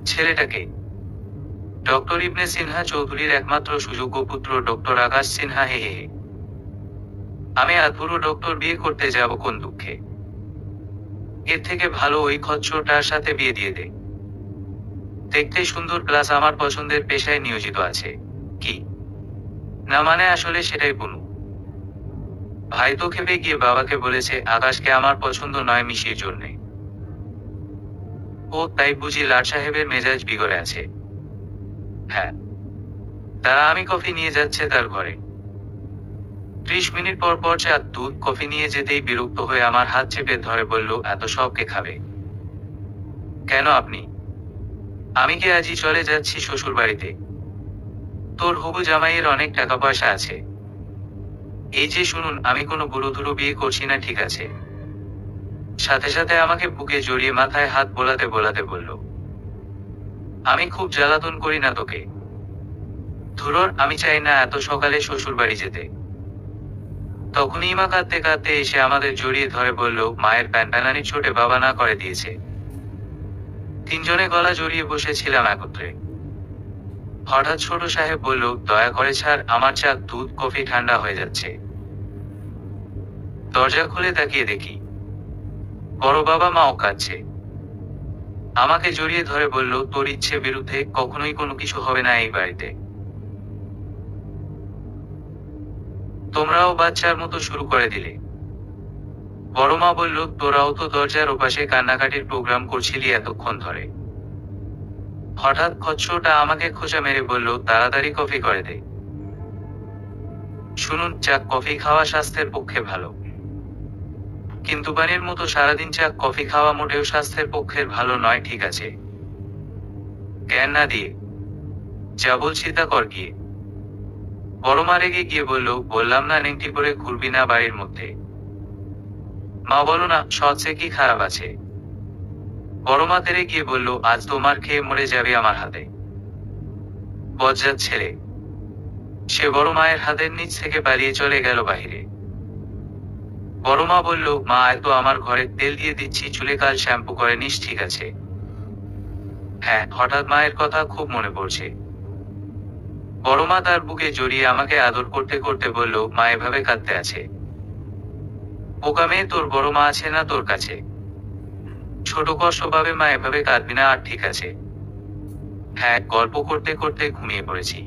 A: ছেলেটাকে? ডক্টর ইবনে সিনহা চৌধুরীর একমাত্র সুযোগ্য পুত্র ডক্টর আকাশ সিনহা। হে হে হে। আমি আধবুড়ো ডক্টর বিয়ে করতে যাব কোন দুঃখে? এর থেকে ভালো ওই খচ্চরটার সাথে বিয়ে দিয়ে দে। দেখতে সুন্দর, প্লাস আমার পছন্দের পেশায় নিয়োজিত আছে। কি? না মানে আসলে সেটাই বুনু। ভাই তো খেপে গিয়ে বাবাকে বলেছে আকাশকে আমার পছন্দ নয় মিশির জন্যে। ও তাই বুঝি লাট সাহেবের মেজাজ বিগড়ে আছে? হ্যাঁ, তারা আমি কফি নিয়ে যাচ্ছে তার ঘরে। 30 মিনিট পর পর চা দুধ কফি নিয়ে যেতেই বিরক্ত হয়ে আমার হাত চেপে ধরে বলল, এত সব কে খাবে? কেন আপনি? আমি কি আজই চলে যাচ্ছি শ্বশুর বাড়িতে? তোর হবু জামাইয়ের অনেক টাকা পয়সা আছে। এই যে শুনুন, আমি কোনো বুড়োধুড়ো বিয়ে করছি না, ঠিক আছে? সাথে সাথে আমাকে বুকে জড়িয়ে মাথায় হাত বোলাতে বোলাতে বলল, আমি খুব জ্বালাতন করি না তোকে? ধুরর, আমি চাই না এত সকালে শ্বশুর বাড়ি যেতে। তখনই মা কাঁদতে কাঁদতে এসে আমাদের জড়িয়ে ধরে বলল, মায়ের প্যানপ্যানানি ছোটে বাবা না করে দিয়েছে। তিনজনে গলা জড়িয়ে বসেছিলাম একত্রে। হঠাৎ ছোট সাহেব বলল, দয়া করে ছাড়, আমার চা দুধ কফি ঠান্ডা হয়ে যাচ্ছে। দরজা খুলে তাকিয়ে দেখি বড় বাবা মাও কাঁদছে। আমাকে জড়িয়ে ধরে বলল, তোর ইচ্ছে বিরুদ্ধে কখনোই কোনো কিছু হবে না এই বাড়িতে। তোমরাও বাচ্চার মতো শুরু করে দিলে। বড় মা বলল, তোরাও তো দরজার ওপাশে কান্নাকাটির প্রোগ্রাম করছিলি এতক্ষণ ধরে। হঠাৎ খচ্চরটা আমাকে খোঁচা মেরে বলল, তাড়াতাড়ি কফি করে দে। শুনুন, চা কফি খাওয়া স্বাস্থ্যের পক্ষে ভালো, কিন্তু বানের মতো সারাদিন চা কফি খাওয়া মোটেও স্বাস্থ্যের পক্ষের ভালো নয়, ঠিক আছে? জ্ঞান না দিয়ে যা বলছি তা কর গিয়ে। বড় মা রেগে গিয়ে বলল, বললাম না নেংটি করে ঘুরবি না বাড়ির মধ্যে। মা বলো না, সৎসে কি খারাপ আছে? বড় মা তেরে গিয়ে বলল, আজ তোমার খেয়ে মরে যাবে আমার হাতে। বজ্জাত ছেলে। সে বড় মায়ের হাতের নিচ থেকে পালিয়ে চলে গেল বাহিরে। বড় মা বলল, মা এত আমার ঘরে তেল দিয়ে দিচ্ছি, চুলে কাল শ্যাম্পু করে নিস, ঠিক আছে? হ্যাঁ, হঠাৎ মায়ের কথা খুব মনে পড়ছে। বড় মা তার বুকে জড়িয়ে আমাকে আদর করতে করতে বলল, মা এভাবে কাঁদতে আছে? বোকা মেয়ে, তোর বড় মা আছে না তোর কাছে? ছোট কষ্ট পাবে, মা এভাবে কাঁদবি না, আর ঠিক আছে? হ্যাঁ, গল্প করতে করতে ঘুমিয়ে পড়েছি।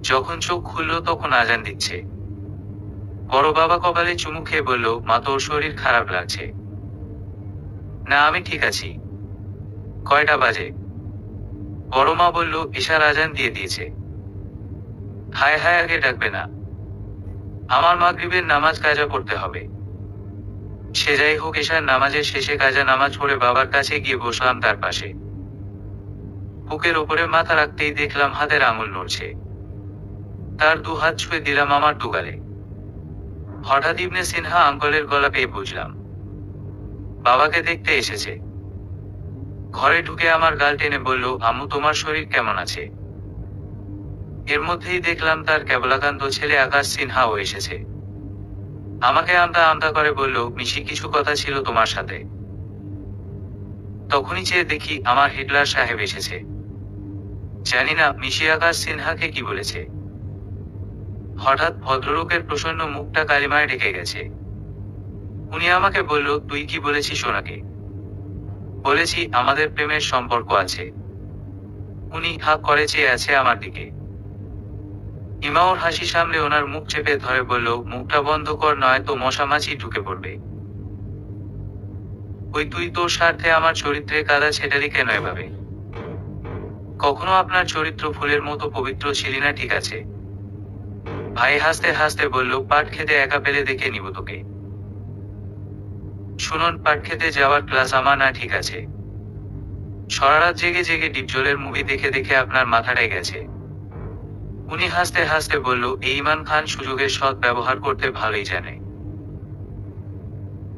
A: যখন চোখ খুলল তখন আজান দিচ্ছে। বড় বাবা কপালে চুমু খেয়ে বলল, মা তোর শরীর খারাপ লাগছে? না, আমি ঠিক আছি। কয়টা বাজে? বড় মা বলল, এশার আজান দিয়ে দিয়েছে। হায় হায়, আগে ডাকবে না? আমার মাগরিবের নামাজ কাজা পড়তে হবে। সে যাই হোক, এশার নামাজের শেষে কাজা নামাজ পড়ে বাবার কাছে গিয়ে বসলাম তার পাশে। বুকের ওপরে মাথা রাখতেই দেখলাম হাতের আঙুল নড়ছে। তার দু হাত ছুঁয়ে দিলাম আমার দুগালে। হঠাৎ ইবনে সিনহা আঙ্কলের গলা পেয়ে বুঝলাম বাবাকে দেখতে এসেছে। ঘরে ঢুকে আমার গাল টেনে বলল, আম্মু তোমার শরীর কেমন আছে? এর মধ্যেই দেখলাম তার কেবলাকান্ত ছেলে আকাশ সিনহাও এসেছে। আমাকে আমতা আমতা করে বলল, মিশি, কিছু কথা ছিল তোমার সাথে। তখনই চেয়ে দেখি আমার হিটলার সাহেব এসেছে। জানি না মিশি আকাশ সিনহাকে কি বলেছে। হঠাৎ ভদ্রলোকের প্রসন্ন মুখটা কালিমায় ঢেকে গেছে। উনি আমাকে বলল, তুই কি বলেছিস ওনাকে? বলেছি আমাদের প্রেমের সম্পর্ক আছে। উনি হাঁ করে চেয়ে আছে আমার দিকে। ইমাওর হাসি সামলে ওনার মুখ চেপে ধরে বলল, মুখটা বন্ধ কর, নয় তো মশা মাছি ঢুকে পড়বে। ওই তুই তোর স্বার্থে আমার চরিত্রে কাদা ছেটালি কেন এভাবে? কখনো আপনার চরিত্র ফুলের মতো পবিত্র ছিলি না, ঠিক আছে? ভাই হাসতে হাসতে বলল, পাট খেতে একা পেলে দেখে নিব তোকে। শুনুন, পাট খেতে যাওয়ার ক্লাস আমার না, ঠিক আছে? সারারাত জেগে জেগে ডিপজলের মুভি দেখে দেখে আপনার মাথাটাই গেছে। উনি হাসতে হাসতে বলল, এই ইমান খান সুযোগের সৎ ব্যবহার করতে ভালোই জানে।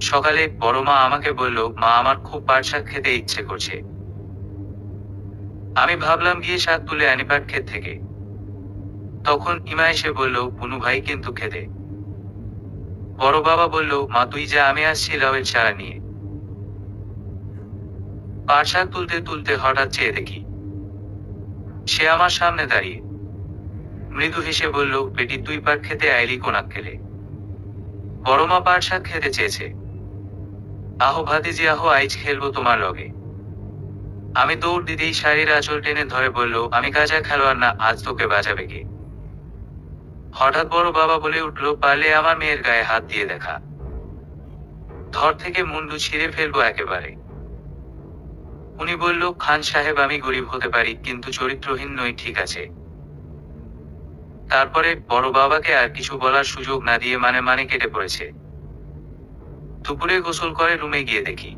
A: সকালে বড় মা আমাকে বলল, মা আমার খুব পাট শাক খেতে ইচ্ছে করছে। আমি ভাবলাম গিয়ে শাক তুলে আনি পাট ক্ষেত থেকে। তখন ইমা এসে বলল, বুনু ভাই কিন্তু খেতে। বড় বাবা বলল, মা তুই যা, আমি আসছি লাউয়ের চারা নিয়ে। পাট শাক তুলতে তুলতে হঠাৎ চেয়ে দেখি সে আমার সামনে দাঁড়িয়ে। মৃদু হেসে বলল, বেটি তুই পাট খেতে আইলি কোনাক খেলে? বড় মা পাট শাক খেতে চেয়েছে। আহো ভাতিজি আহো, আইজ খেলবো তোমার লগে। আমি দৌড় দিতেই শাড়ির আঁচল টেনে ধরে বলল, আমি কাজা খেলোয়াড় না, আজ তোকে বাজাবে কে? হঠাৎ বড় বাবা বলে উঠল, পারলে আমার মেয়ের গায়ে হাত দিয়ে দেখা। ধর থেকে মুন্ডু ছিঁড়ে ফেলবো একেবারে। উনি বলল, খান সাহেব আমি গরিব হতে পারি কিন্তু চরিত্রহীন নই, ঠিক আছে? তারপরে বড় বাবাকে আর কিছু বলার সুযোগ না দিয়ে মানে মানে কেটে পড়েছে। দুপুরে গোসল করে রুমে গিয়ে দেখি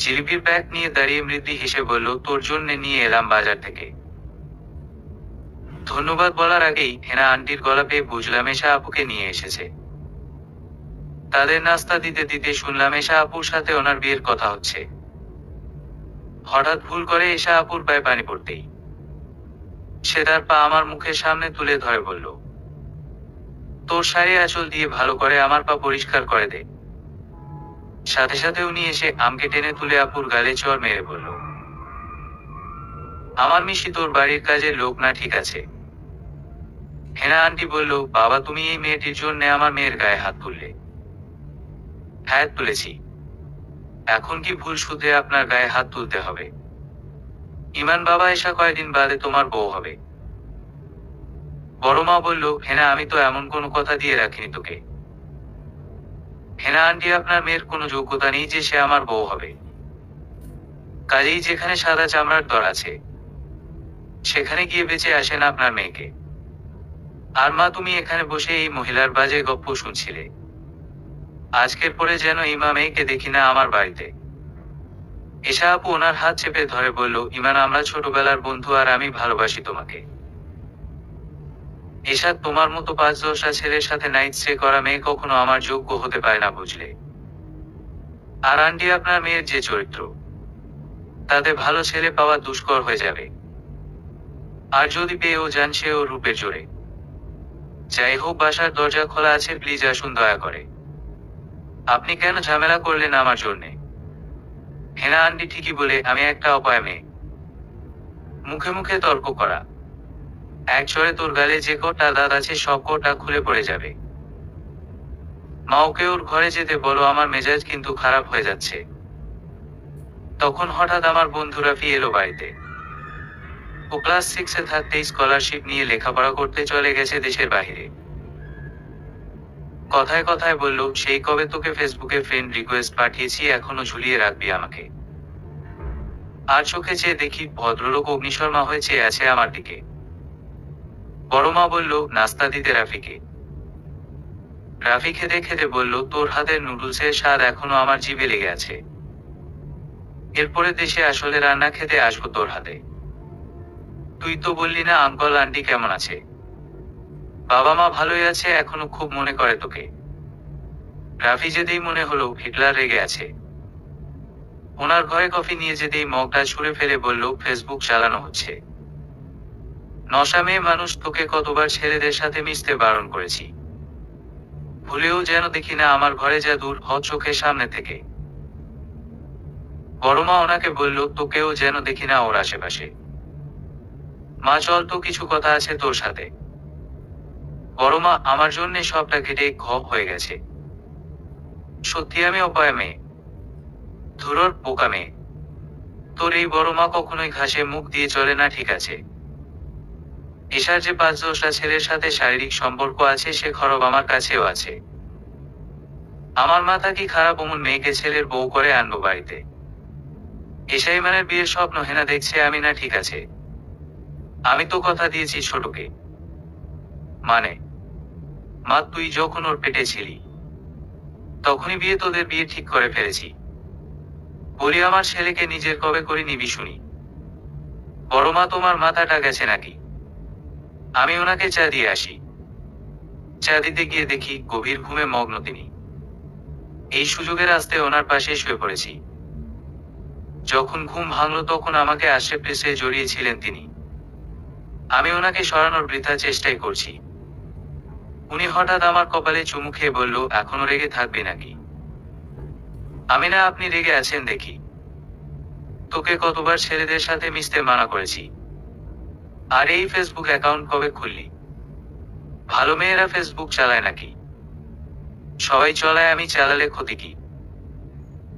A: জিলিপির প্যাক নিয়ে দাঁড়িয়ে মৃদু হেসে বলল, তোর জন্য নিয়ে এলাম বাজার থেকে। ধন্যবাদ বলার আগেই হেনা আন্টির গলা পেয়ে বুঝলাম এশা আপুকে নিয়ে এসেছে। তাদের নাস্তা দিতে দিতে শুনলাম এশা আপুর সাথে ওনার বিয়ের কথা হচ্ছে। হঠাৎ ভুল করে এশা আপুর পায়ে পানি পড়তেই সে তার পা আমার মুখের সামনে তুলে ধরে বলল, তোর শাড়ি আঁচল দিয়ে ভালো করে আমার পা পরিষ্কার করে দে। সাথে সাথে উনি এসে আমকে টেনে তুলে আপুর গালে চড় মেরে বলল, আমার মিশি তোর বাড়ির কাজের লোক না, ঠিক আছে? হেনা আন্টি বলল, বাবা তুমি এই মেয়েটির জন্য আমার মেয়ের গায়ে হাত তুললে? হ্যাঁ তুলেছি। এখন কি ভুল শুধরে আপনার গায়ে হাত তুলতে হবে? ইমান বাবা এসা কয়দিন বাদে তোমার বউ হবে। বড় মা বলল, হেনা আমি তো এমন কোনো কথা দিয়ে রাখিনি তোকে। হেনা আন্টি আপনার মেয়ের কোনো যোগ্যতা নেই যে সে আমার বউ হবে। কাজেই যেখানে সাদা চামড়ার দর আছে সেখানে গিয়ে বেঁচে আসেন আপনার মেয়েকে। আর মা তুমি এখানে বসে এই মহিলার বাজে গপ্প শুনছিলে। আজকের পরে যেন ইমা মেয়েকে দেখি না আমার বাড়িতে। এশা আপু ওনার হাত চেপে ধরে বলল, ইমান আমরা ছোটবেলার বন্ধু আর আমি ভালোবাসি তোমাকে। এশা তোমার মতো ৫-১০টা ছেলের সাথে নাইট স্টে করা মেয়ে কখনো আমার যোগ্য হতে পারে না, বুঝলে? আর আন্টি আপনার মেয়ের যে চরিত্র তাতে ভালো ছেলে পাওয়া দুষ্কর হয়ে যাবে। আর যদি পেয়েও যান সে ওর রূপের জোরে। যাই হোক বাসার দরজা খোলা আছে, প্লিজ আসুন দয়া করে। আপনি কেন ঝামেলা করলেন আমার জন্যে? হেনা আন্টি ঠিকই বলে, আমি একটা অপায় মেয়ে। মুখে মুখে তর্ক করা। এক চড়ে তোর গালে যে কটা দাঁত আছে সব কটা খুলে পড়ে যাবে। মা ওকে ওর ঘরে যেতে বলো, আমার মেজাজ কিন্তু খারাপ হয়ে যাচ্ছে। তখন হঠাৎ আমার বন্ধু রাফি এলো বাড়িতে। ও ক্লাস 6-এ থাকতেই স্কলারশিপ নিয়ে লেখাপড়া করতে চলে গেছে দেশের বাইরে। কথায় কথায় বলল, সেই কবে তোকে ফেসবুকে ফ্রেন্ড রিকোয়েস্ট পাঠিয়েছি, এখনো ঝুলিয়ে রাখবি আমাকে? আর চোখে চেয়ে দেখি ভদ্রলোক অগ্নিশর্মা হয়ে চেয়ে আছে আমার দিকে। বড় মা বলল, নাস্তা দিতে রাফিকে। রাফি খেতে খেতে বলল, তোর হাতের নুডলসের স্বাদ এখনো আমার জিভে লেগে আছে। এরপরে দেশে আসলে রান্না খেতে আসবো তোর হাতে। তুই তো বললি না আঙ্কল আন্টি কেমন আছে? বাবা মা ভালোই আছে, এখনো খুব মনে করে তোকে। রাফি যেতেই মনে হলো হিটলার রেগে আছে। ওনার ঘরে কফি নিয়ে যেতেই মগটা ছুঁড়ে ফেলে বলল, ফেসবুক চালানো হচ্ছে। নশা মেয়ে মানুষ, তোকে কতবার ছেলেদের সাথে মিশতে বারণ করেছি। ভুলেও যেন দেখি না আমার ঘরে যা, দূর হ চোখের সামনে থেকে। বড় মা ওনাকে বলল, তোকেও যেন দেখি না ওর আশেপাশে। মা চল তো, কিছু কথা আছে তোর সাথে। বড় মা আমার জন্য সবটা কেটে ঘ হয়ে গেছে। সত্যি আমি অপায় মেয়ে, ধুরোর বোকা মেয়ে। তোর এই বড় মা কখনোই ঘাসে মুখ দিয়ে চলে না, ঠিক আছে? এশার যে ৫-১০টা ছেলের সাথে শারীরিক সম্পর্ক আছে সে খবর আমার কাছেও আছে। আমার মাথা কি খারাপ অমন মেয়েকে ছেলের বউ করে আনবো বাড়িতে? এশা ইমানের বিয়ের স্বপ্ন হেনা দেখছে আমি না, ঠিক আছে? আমি তো কথা দিয়েছি ছোটকে। মানে মা তুই যখন ওর পেটে ছিলি তখনই বিয়ে, তোদের বিয়ে ঠিক করে ফেলেছি। বলি আমার ছেলেকে নিজের কবে করে নিবি শুনি? বড় মা তোমার মাথাটা গেছে নাকি? আমি ওনাকে চা দিয়ে আসি। চা দিতে গিয়ে দেখি গভীর ঘুমে মগ্ন তিনি। এই সুযোগের আস্তে ওনার পাশে শুয়ে পড়েছি। যখন ঘুম ভাঙল তখন আমাকে আশে পেশে জড়িয়েছিলেন তিনি। আমি ওনাকে সরানোর বৃথা চেষ্টাই করছি। উনি হঠাৎ আমার কপালে চুমু খেয়ে বলল, এখনো রেগে থাকবি নাকি? আমি না, আপনি রেগে আছেন দেখি। তোকে কতবার ছেলেদের সাথে মিশতে মানা করেছি। আর এই ফেসবুক অ্যাকাউন্ট কবে খুললি? ভালো মেয়েরা ফেসবুক চালায় নাকি? সবাই চলায়, আমি চালালে ক্ষতি কি?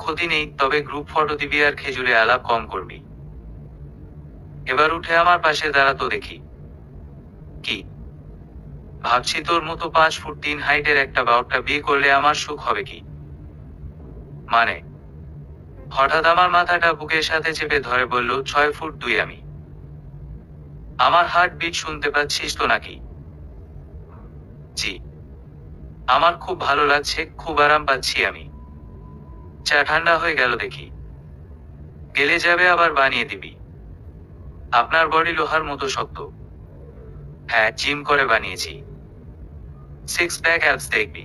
A: ক্ষতি নেই, তবে গ্রুপ ফটো দিবি আর খেজুরে আলাপ কম করবি। এবার উঠে আমার পাশে দাঁড়াতো দেখি। কি ভাবছি, তোর মতো 5 ফুট 3 হাইটের একটা বাউটটা বিয়ে করলে আমার সুখ হবে কি? মানে হঠাৎ আমার মাথাটা বুকের সাথে চেপে ধরে বলল, 6 ফুট 2 আমি। আমার হার্ট বিট শুনতে পাচ্ছিস তো নাকি? জি। আমার খুব ভালো লাগছে, খুব আরাম পাচ্ছি আমি। চা ঠান্ডা হয়ে গেল দেখি। গেলে যাবে আবার বানিয়ে দিবি। আপনার বডি লোহার মতো শক্ত। হ্যাঁ, জিম করে বানিয়েছি। 6 প্যাক অ্যাবস দেখবি।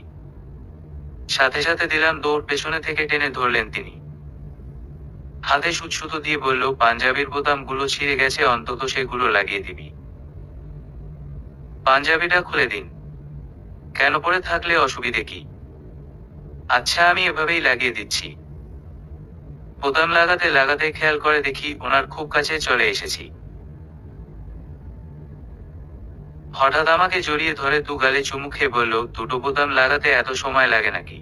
A: সাথে সাথে দিলাম দৌড়। পেছনে থেকে টেনে ধরলেন তিনি। হাতে সুতো দিয়ে বলল, পাঞ্জাবির বোতামগুলো ছিঁড়ে গেছে, অন্তত সেগুলো লাগিয়ে দিবি। পাঞ্জাবিটা খুলে দিন। কেন পরে থাকলে অসুবিধে কি? আচ্ছা, আমি এভাবেই লাগিয়ে দিচ্ছি। বোতাম লাগাতে লাগাতে খেয়াল করে দেখি ওনার খুব কাছে চলে এসেছি। হঠাৎ আমাকে জড়িয়ে ধরে দু গালে চুমু খেয়ে বলল, দুটো বোতাম লাগাতে এত সময় লাগে নাকি?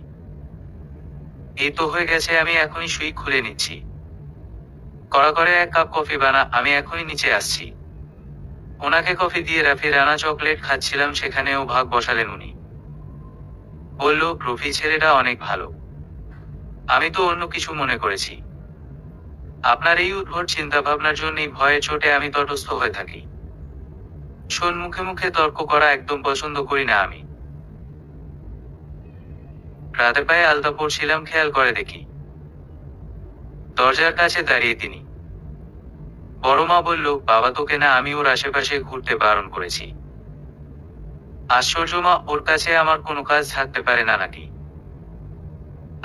A: এই তো হয়ে গেছে, আমি এখনই সুই খুলে নিচ্ছি। কড়া করে 1 কাপ কফি বানা, আমি এখনই নিচে আসছি। ওনাকে কফি দিয়ে রাফি রানা চকলেট খাচ্ছিলাম, সেখানেও ভাগ বসালেন উনি। বলল, রফি ছেলেটা অনেক ভালো। আমি তো অন্য কিছু মনে করেছি। আপনার এই উদ্ভট চিন্তা ভাবনার জন্যই ভয়ে চোটে আমি তটস্থ হয়ে থাকি। শোন, মুখে মুখে তর্ক করা একদম পছন্দ করি না আমি। রাতে পায়ে আলতা পড়ছিলাম, খেয়াল করে দেখি দরজার কাছে দাঁড়িয়ে তিনি। বড় মা বলল, বাবা তোকে না আমি ওর আশেপাশে ঘুরতে বারণ করেছি। আশ্চর্য মা, ওর কাছে আমার কোনো কাজ থাকতে পারে না নাকি?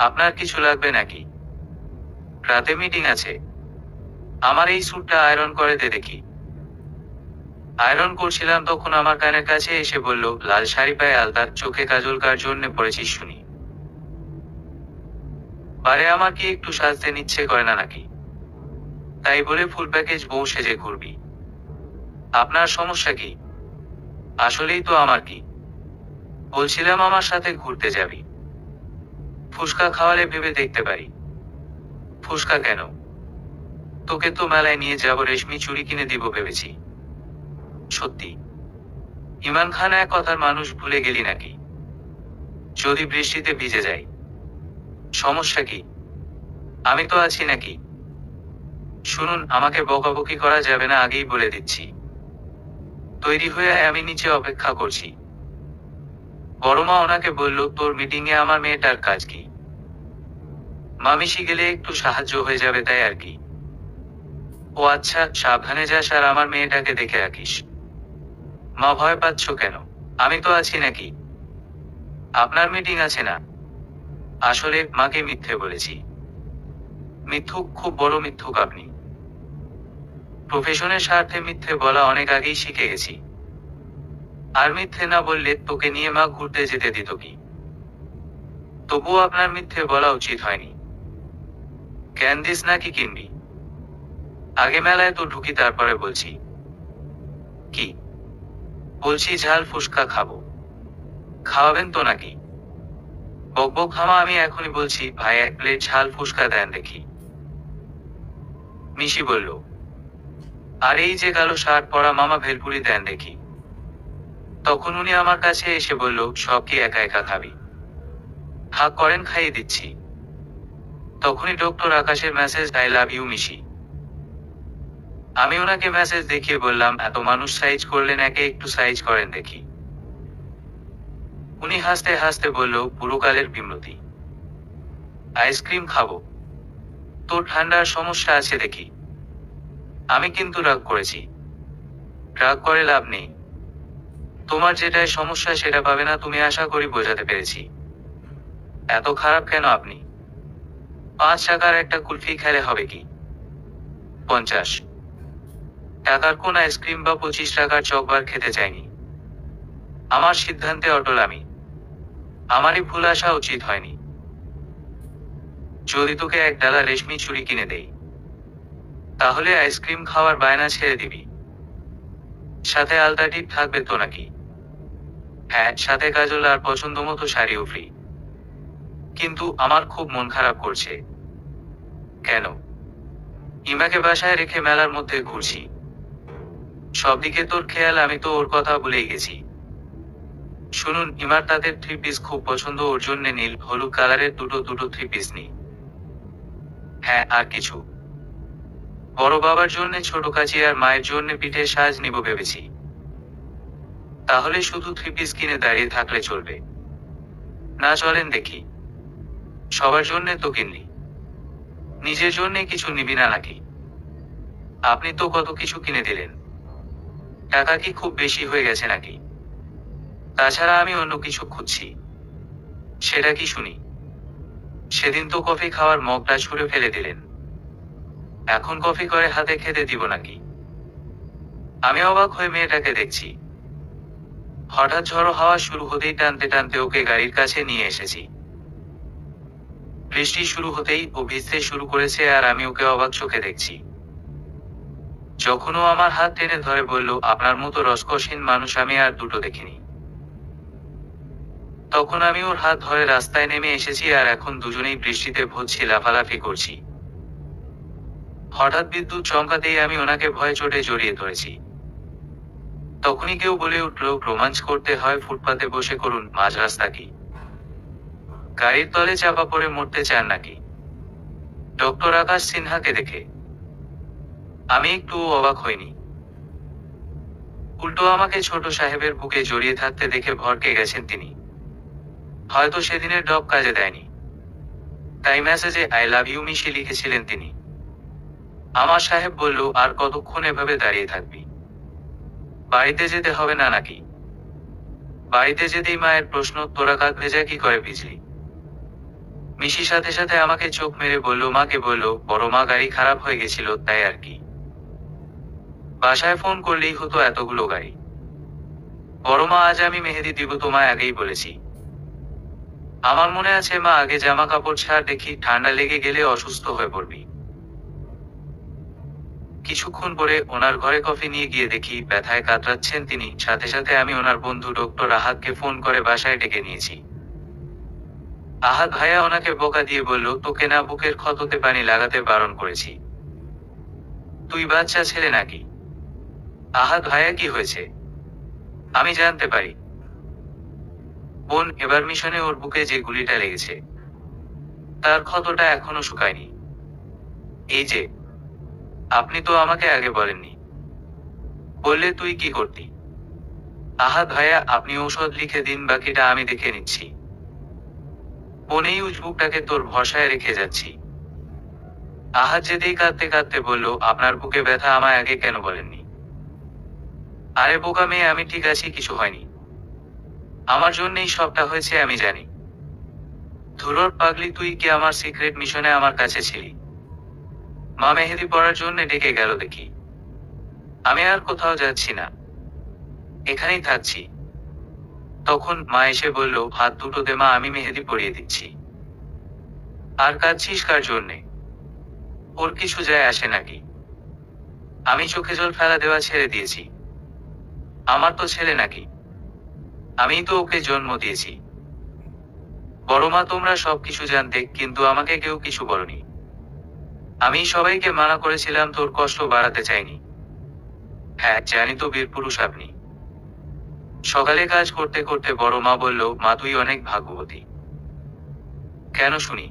A: আপনার কিছু লাগবে নাকি? রাতে মিটিং আছে। আমার এই স্যুটটা আয়রন করে দে দেখি। আয়রন করছিলাম তখন আমার কানের কাছে এসে বলল, লাল শাড়ি পায়ে আলতা, চোখে কাজল কার জন্য পড়েছিস শুনি? বারে আমার কি একটু সাজতে নিচ্ছে করে না নাকি? তাই বলে ফুল প্যাকেজ বউ সেজে ঘুরবি? আপনার সমস্যা কি? আসলেই তো আমার কি? বলছিলাম আমার সাথে ঘুরতে যাবি। ফুসকা খাওয়ালে ভেবে দেখতে পারি। ফুসকা কেন? তোকে তো মেলায় নিয়ে যাব, রেশমি চুড়ি কিনে দিব ভেবেছি। সত্যি? ইমান খান এক কথার মানুষ, ভুলে গেলি নাকি? যদি বৃষ্টিতে ভিজে যাই? সমস্যা কি? আমি তো আছি নাকি? শুনুন, আমাকে বকাবকি করা যাবে না, আগেই বলে দিচ্ছি। তৈরি হয়ে আয়, আমি নিচে অপেক্ষা করছি। বড় মা ওনাকে বলল, তোর মিটিং এ আমার মেয়েটার কাজ কি? মামিসি গেলে একটু সাহায্য হয়ে যাবে তাই আর কি। ও আচ্ছা, সাবধানে যাস আর আমার মেয়েটাকে দেখে রাখিস। মা, ভয় পাচ্ছ কেন? আমি তো আছি নাকি? আপনার মিটিং আছে না? আসলে মাকে মিথ্যে বলেছি। মিথ্যুক, খুব বড় মিথ্যুক আপনি। প্রফেশনের স্বার্থে মিথ্যে বলা অনেক আগেই শিখে গেছি। আর মিথ্যে না বললে তোকে নিয়ে মা ঘুরতে যেতে দিত কি? তবুও আপনার মিথ্যে বলা উচিত হয়নি। জ্ঞান দিস নাকি কিনবি? আগে মেলায় তো ঢুকি, তারপরে বলছি। কি বলছি? ঝাল ফুসকা খাবো। খাওয়াবেন তো নাকি? বকবক থামা, আমি এখনই বলছি। ভাই, 1 প্লেট ঝাল ফুসকা দেন দেখি। মিশি বলল। আর এই যে কালো শার্ট পরা মামা, ভেলপুরি দেন দেখি। তখন উনি আমার কাছে এসে বলল, সব কি একা একা খাবি? হাক করেন, খাইয়ে দিচ্ছি। তখনই ডক্টর আকাশের মেসেজ, আই লাভ ইউ মিশি। আমি ওনাকে মেসেজ দেখিয়ে বললাম, এত মানুষ সাইজ করলেন, একে একটু সাইজ করেন দেখি। উনি হাসতে হাসতে বলল, পুরোকালের বিমূর্তি। আইসক্রিম খাবো? তোর ঠান্ডার সমস্যা আছে দেখি। আমি কিন্তু রাগ করেছি। রাগ করে লাভ নেই। তোমার যেটাই সমস্যা সেটা পাবে না তুমি, আশা করি বোঝাতে পেরেছি। এত খারাপ কেন আপনি? 5 টাকার একটা কুলফি খেলে হবে কি? 50 টাকার কোন আইসক্রিম বা 25 টাকার চকবার খেতে চাইনি। আমার সিদ্ধান্তে অটল আমি। আমারই ভুল আসা উচিত হয়নি। যদি তোকে 1 ডালা রেশমি চুড়ি কিনে দেই, তাহলে আইসক্রিম খাওয়ার বায়না ছেড়ে দিবি? সাথে আলতা টিপ থাকবে তো নাকি? হ্যাঁ, সাথে কাজল আর পছন্দ মতো শাড়িও ফ্রি। কিন্তু আমার খুব মন খারাপ করছে। কেন? ইমাকে বাসায় রেখে মেলার মধ্যে ঘুরছি। সবদিকে তোর খেয়াল, আমি তো ওর কথা ভুলেই গেছি। শুনুন, ইমার তাদের 3 পিস খুব পছন্দ, ওর জন্য নীল হলুদ কালারের দুটো 3 পিস নিই। হ্যাঁ, আর কিছু। বড় বাবার জন্য ছোট কাচি আর মায়ের জন্য পিঠের সাজ নিব ভেবেছি। তাহলে শুধু থ্রি পিস কিনে দাঁড়িয়ে থাকলে চলবে না? চলেন দেখি। সবার জন্য তো কিনলি, নিজের জন্য কিছু নিবি না নাকি? আপনি তো কত কিছু কিনে দিলেন, টাকা কি খুব বেশি হয়ে গেছে নাকি? তাছাড়া আমি অন্য কিছু খুঁজছি। সেটা কি শুনি? সেদিন তো কফি খাওয়ার মগটা ছুঁড়ে ফেলে দিলেন, এখন কফি করে হাতে খেতে দিব নাকি? আমি অবাক হয়ে মেয়েটাকে দেখছি। হঠাৎ ঝড়ো হাওয়া শুরু হতেই টানতে টানতে ওকে গাড়ির কাছে নিয়ে এসেছি। বৃষ্টি শুরু হতেই ও ভিজতে শুরু করেছে আর আমি ওকে অবাক চোখে দেখছি। যখন ও আমার হাত টেনে ধরে বলল, আপনার মতো রসকসহীন মানুষ আমি আর দুটো দেখিনি, তখন আমি ওর হাত ধরে রাস্তায় নেমে এসেছি আর এখন দুজনেই বৃষ্টিতে ভিজছি, লাফালাফি করছি। হঠাৎ বিদ্যুৎ চমকাতেই আমি ওনাকে ভয়ে চোটে জড়িয়ে ধরেছি। তখনই কেউ বলে উঠল, রোমাঞ্চ করতে হয় ফুটপাতে বসে করুন, মাঝ রাস্তা কি গাড়ির তলে চাপা পড়ে মরতে চান নাকি? ডক্টর আকাশ সিনহাকে দেখে আমি একটু অবাক হইনি, উল্টো আমাকে ছোট সাহেবের বুকে জড়িয়ে থাকতে দেখে ভড়কে গেছেন তিনি। হয়তো সেদিনের ডব কাজে দেয়নি, তাই মেসেজে আই লাভ ইউ মিশে লিখেছিলেন তিনি। আমার সাহেব বলল, আর কতক্ষণ এভাবে দাঁড়িয়ে থাকবি? বাড়িতে যেতে হবে না নাকি? বাড়িতে যেতেই মায়ের প্রশ্ন, তোরা কাক ভেজা কি করে ভিজলি? মিশি সাথে সাথে আমাকে চোখ মেরে বলল, মাকে বলল বড় মা গাড়ি খারাপ হয়ে গেছিল তাই আর কি, বাসায় ফোন করলেই হতো এতগুলো গাড়ি। বড় মা, আজ আমি মেহেদি দিব তোমায় আগেই বলেছি। আমার মনে আছে মা, আগে জামা কাপড় ছাড় দেখি, ঠান্ডা লেগে গেলে অসুস্থ হয়ে পড়বি। কিছুক্ষণ পরে ওনার ঘরে কফি নিয়ে গিয়ে দেখি ব্যথায় কাতরাচ্ছেন তিনি। সাথে সাথে আমি ওনার বন্ধু ডক্টর আহাদকে ফোন করে বাসায় ডেকে নিয়েছি। আহাদ ভাইয়া ওনাকে বোকা দিয়ে বলল, তোকে না বুকের ক্ষততে পানি লাগাতে বারণ করেছি? তুই বাচ্চা ছেলে নাকি? আহাদ ভাইয়া কি হয়েছে আমি জানতে পারি? বোন, এবার মিশনে ওর বুকে যে গুলিটা লেগেছে তার ক্ষতটা এখনো শুকায়নি। এই যে, আপনি তো আমাকে আগে বলেননি, বললে তুই কি করতি? আহাদ ভাইয়া, আপনি ঔষধ লিখে দিন, বাকিটা আমি দেখে নিচ্ছি। বোন, এই উজবুকটাকে তোর ভরসায় রেখে যাচ্ছি। আহাদ যেতেই কাঁদতে কাঁদতে বলল, আপনার বুকে ব্যথা আমায় আগে কেন বলেননি? আরে বোকা মেয়ে, আমি ঠিক আছি, কিছু হয়নি। আমার জন্যই সবটা হয়েছে আমি জানি। ধুরর পাগলি, তুই কি আমার সিক্রেট মিশনে আমার কাছে ছিলি? মা মেহেদি পড়ার জন্য ডেকে গেল দেখি। আমি আর কোথাও যাচ্ছি না, এখানেই থাকছি। তখন মা এসে বলল, হাত দুটো দে মা, আমি মেহেদি পরিয়ে দিচ্ছি। আর কাঁদছিস কার জন্যে? ওর কিছু যায় আসে নাকি? আমি চোখে জল ফেলা দেওয়া ছেড়ে দিয়েছি। আমার তো ছেলে নাকি? আমিই তো ওকে জন্ম দিয়েছি। বড় মা, তোমরা সবকিছু জানতে, কিন্তু আমাকে কেউ কিছু বলনি। আমি সবাইকে মানা করেছিলাম, তোর কষ্ট বাড়াতে চাইনি। হ্যাঁ জানি তো, বীরপুরুষ আপনি। সকালে কাজ করতে করতে বড় মা বলল, মা তুই অনেক ভাগ্যবতী। কেন শুনি?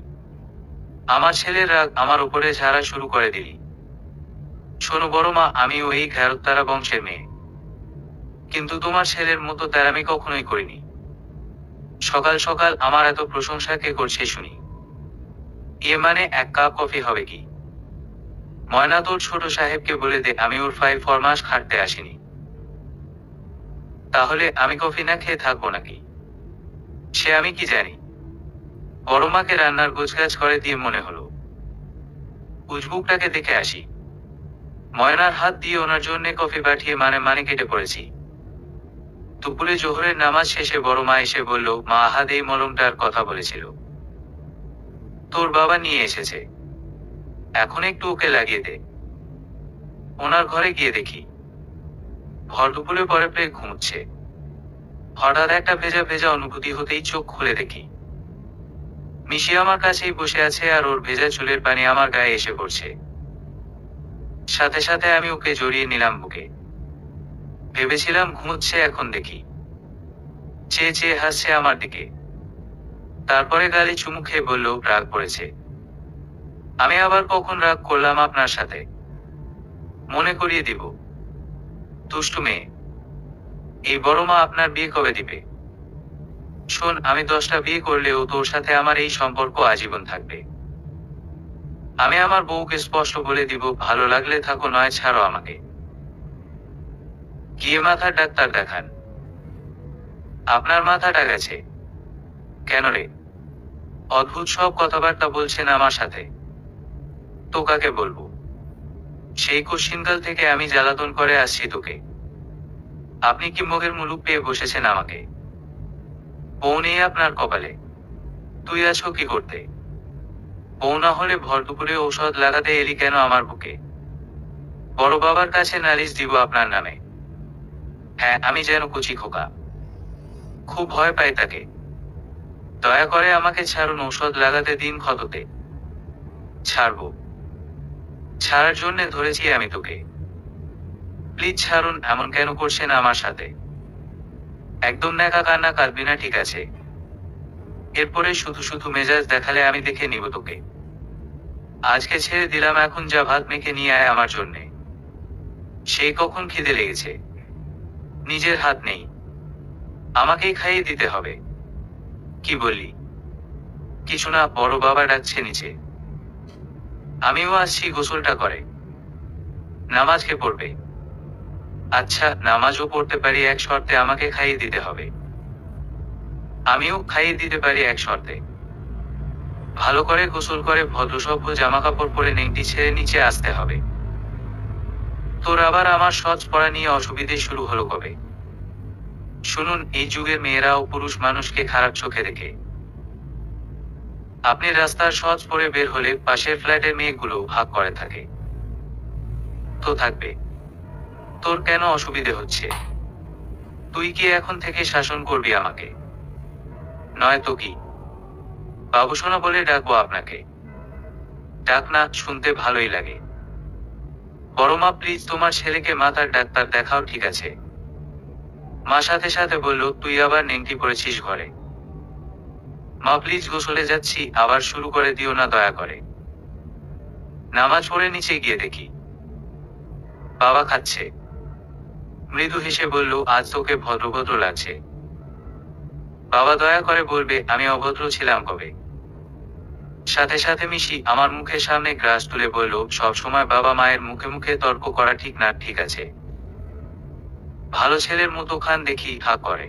A: আমার ছেলের রাগ আমার উপরে ঝাড়া শুরু করে দিলি। শোনো বড় মা, আমি ওই ঘেরতারা বংশের মেয়ে, কিন্তু তোমার ছেলের মতো তেরামি কখনোই করিনি। সকাল সকাল আমার এত প্রশংসা কে করছে শুনি? এ মানে এক কাপ কফি হবে কি? ময়না, তোর ছোট সাহেবকে বলে দে আমি ওর 5 মাস খাটতে আসিনি। তাহলে আমি কফি না খেয়ে থাকবো নাকি? সে আমি কি জানি। বড় মাকে রান্নার গোছগাছ করে দিয়ে মনে হলো উজবুকটাকে দেখে আসি। ময়নার হাত দিয়ে ওনার জন্য কফি পাঠিয়ে মানে কেটে পড়েছি। দুপুরে জোহরের নামাজ শেষে বড় মা এসে বলল, মা আহাদ এই মলমটার কথা বলেছিল, তোর বাবা নিয়ে এসেছে, এখন একটু ওকে লাগিয়ে দে। ওনার ঘরে গিয়ে দেখি ভর দুপুরে পরে পেয়ে ঘুমুচ্ছে। হঠাৎ একটা ভেজা ভেজা অনুভূতি হতেই চোখ খুলে দেখি মিশি আমার কাছেই বসে আছে আর ওর ভেজা চুলের পানি আমার গায়ে এসে পড়ছে। সাথে সাথে আমি ওকে জড়িয়ে নিলাম বুকে। ভেবেছিলাম ঘুমোচ্ছে, এখন দেখি চেয়ে চেয়ে হাসছে আমার দিকে। তারপরে গালে চুমু খেয়ে বলল, রাগ পড়েছে? আমি আবার কখন রাগ করলাম আপনার সাথে? মনে করিয়ে দিব। দুষ্টু মেয়ে। এই বড় মা আপনার বিয়ে কবে দিবে? শোন, আমি 10টা বিয়ে করলেও তোর সাথে আমার এই সম্পর্ক আজীবন থাকবে। আমি আমার বউকে স্পষ্ট বলে দিব, ভালো লাগলে থাকো, নয় ছাড়ো আমাকে। গিয়ে মাথার ডাক্তার দেখান। আপনার মাথাটা গেছে কেন রে? অদ্ভুত সব কথাবার্তা বলছেন আমার সাথে। তো কাকে বলবো? সেই কোশ্চিনকাল থেকে আমি জ্বালাতন করে আসছি তোকে। আপনি কি মুখের মুলুক পেয়ে বসেছেন আমাকে? বউ নেই আপনার কপালে। তুই আছো কি করতে? বউ না হলে ভর দুপুরে ঔষধ লাগাতে এলি কেন আমার বুকে? বড় বাবার কাছে নালিশ দিব আপনার নামে। হ্যাঁ, আমি যেন কচি খোকা। খুব ভয় পাই তাকে। দয়া করে আমাকে ছাড়ুন, ঔষধ লাগাতে দিন ক্ষততে। ছাড়বো? ছাড়ার জন্যে ধরেছি আমি তোকে। প্লিজ ছাড়ুন, এমন কেন করছেন আমার সাথে? একদম ন্যাকা কান্না কাঁদবি না, ঠিক আছে? এরপরে শুধু শুধু মেজাজ দেখালে আমি দেখে নিব তোকে। আজকে ছেড়ে দিলাম, এখন যা ভাত মেখে নিয়ে আয় আমার জন্যে। সেই কখন খিদে লেগেছে। নিজের হাত নেই, আমাকেই খাইয়ে দিতে হবে। কি বললি? কিছু না, বড় বাবা ডাকছে নিচে। আমিও আসছি, গোসলটা করে নামাজকে পড়বে। আচ্ছা, নামাজও পড়তে পারি এক শর্তে, আমাকে খাইয়ে দিতে হবে। আমিও খাইয়ে দিতে পারি এক শর্তে। ভালো করে গোসল করে ভদ্রসভ্য জামা কাপড় পরে নেংটি ছেড়ে নিচে আসতে হবে। তোর আবার আমার সজ পড়া নিয়ে অসুবিধে শুরু হলো কবে? শুনুন, এই যুগের মেয়েরাও পুরুষ মানুষকে খারাপ চোখে দেখে। আপনি রাস্তার সজ পরে বের হলে পাশের ফ্ল্যাটের মেয়েগুলো ভাগ করে থাকে। তো থাকবে। তোর কেন অসুবিধে হচ্ছে? তুই কি এখন থেকে শাসন করবি আমাকে? নয় তো কি? বাবুসোনা বলে ডাকবো আপনাকে? ডাক না, শুনতে ভালোই লাগে। বড় মা, প্লিজ তোমার ছেলেকে মাথার ডাক্তার দেখাও, ঠিক আছে? মা সাথে সাথে বলল, তুই আবার নেংটি পড়েছিস ঘরে? মা প্লিজ, গোসলে যাচ্ছি, আবার শুরু করে দিও না দয়া করে। নামাজ পড়ে নিচে গিয়ে দেখি বাবা খাচ্ছে। মৃদু হেসে বলল, আজ তোকে ভদ্র লাগছে। বাবা দয়া করে বলবে আমি অভদ্র ছিলাম কবে? সাথে সাথে মিশি আমার মুখের সামনে গ্রাস তুলে বলল, সব সময় বাবা মায়ের মুখে মুখে তর্ক করা ঠিক না, ঠিক আছে? ভালো ছেলের মতো খান দেখি, হা করে।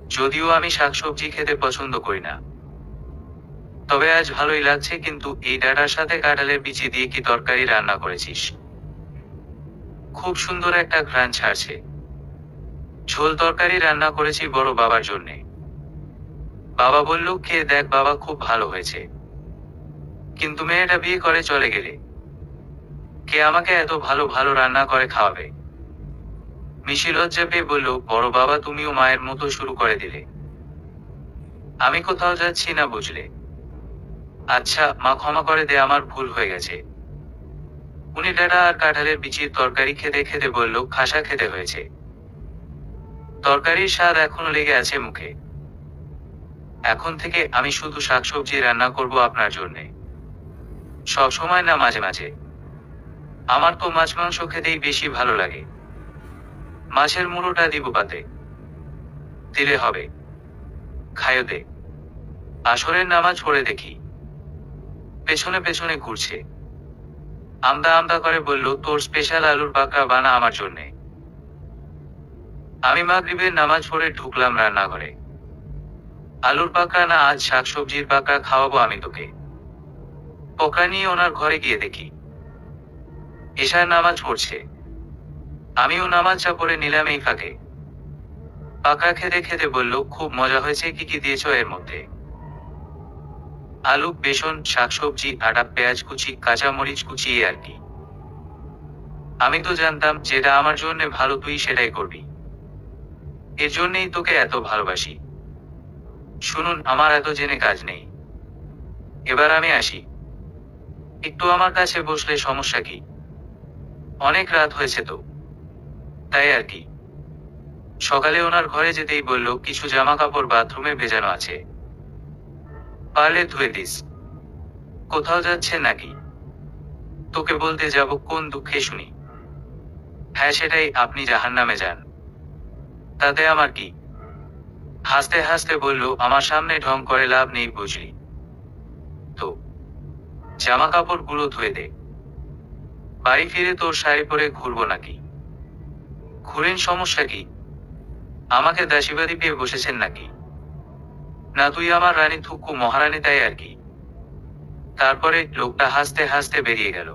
A: যদিও আমি শাকসবজি খেতে পছন্দ করি না, তবে আজ ভালোই লাগছে। কিন্তু এই ডাঁটার সাথে কাঁঠালের বিচি দিয়ে কি তরকারি রান্না করেছিস? খুব সুন্দর একটা ঘ্রাণ ছাড়ছে। ঝোল তরকারি রান্না করেছি বড় বাবার জন্যে। বাবা বলল, খেয়ে দেখ বাবা, খুব ভালো হয়েছে। কিন্তু মেয়েটা বিয়ে করে চলে গেলে কে আমাকে এত ভালো ভালো রান্না করে খাওয়াবে? মিশি লজ্জা পেয়ে বলল, বড় বাবা তুমিও মায়ের মতো শুরু করে দিলে। আমি কোথাও যাচ্ছি না, বুঝলে? আচ্ছা মা, ক্ষমা করে দে, আমার ভুল হয়ে গেছে। উনি ডাঁটা আর কাঁঠালের বিচির তরকারি খেতে খেতে বলল, খাসা খেতে হয়েছে। তরকারির স্বাদ এখনো লেগে আছে মুখে। এখন থেকে আমি শুধু শাকসবজি রান্না করব আপনার জন্যে। সব সময় না, মাঝে মাঝে। আমার তো মাছ মাংস খেতেই বেশি ভালো লাগে। মাছের মুড়োটা দিব পাতে। দিলে হবে। খাইও দে। আসরের নামাজ পড়ে দেখি পেছনে পেছনে ঘুরছে। আমদা আমদা করে বলল, তোর স্পেশাল আলুর পাকড়া বানা আমার জন্যে। আমি মাগরিবের নামাজ পড়ে ঢুকলাম রান্নাঘরে। আলুর পাকড়া না, আজ শাকসবজির পাকড়া খাওয়াবো আমি তোকে। পকড়া নিয়ে ওনার ঘরে গিয়ে দেখি এশার নামাজ পড়ছে। আমিও নামাজটা পড়ে নিলাম এই ফাঁকে। পাকড়া খেতে খেতে বলল, খুব মজা হয়েছে, কি কি দিয়েছ এর মধ্যে? আলু, বেসন, শাকসবজি, আটা, পেঁয়াজ কুচি, কাঁচা মরিচ কুচি, আর কি। আমি তো জানতাম যেটা আমার জন্য ভালো তুই সেটাই করবি। এর জন্যই তোকে এত ভালোবাসি। শুনুন, আমার এত জেনে কাজ নেই। এবার আমি আসি। একটু আমার কাছে বসলে সমস্যা কি? অনেক রাত হয়েছে তো, তাই আর কি। সকালে ওনার ঘরে যেতেই বলল, কিছু জামা কাপড় বাথরুমে ভেজানো আছে, পারলে ধুয়ে দিস। কোথাও যাচ্ছেন নাকি? তোকে বলতে যাব কোন দুঃখে শুনি? হ্যাঁ সেটাই, আপনি জাহান্নামে যান। তাতে আমার কি? হাসতে হাসতে বলল, আমার সামনে ঢং করে লাভ নেই বুঝলি তো, জামা কাপড়গুলো ধুয়ে দে। বাড়ি ফিরে তোর শাড়ি পরে ঘুরবো নাকি? ঘুরেন, সমস্যা কি? আমাকে দাসীবাদী পেয়ে বসেছেন নাকি? না তুই আমার রানী, থুকু মহারানী, তাই আর কি। তারপরে লোকটা হাসতে হাসতে বেরিয়ে গেল।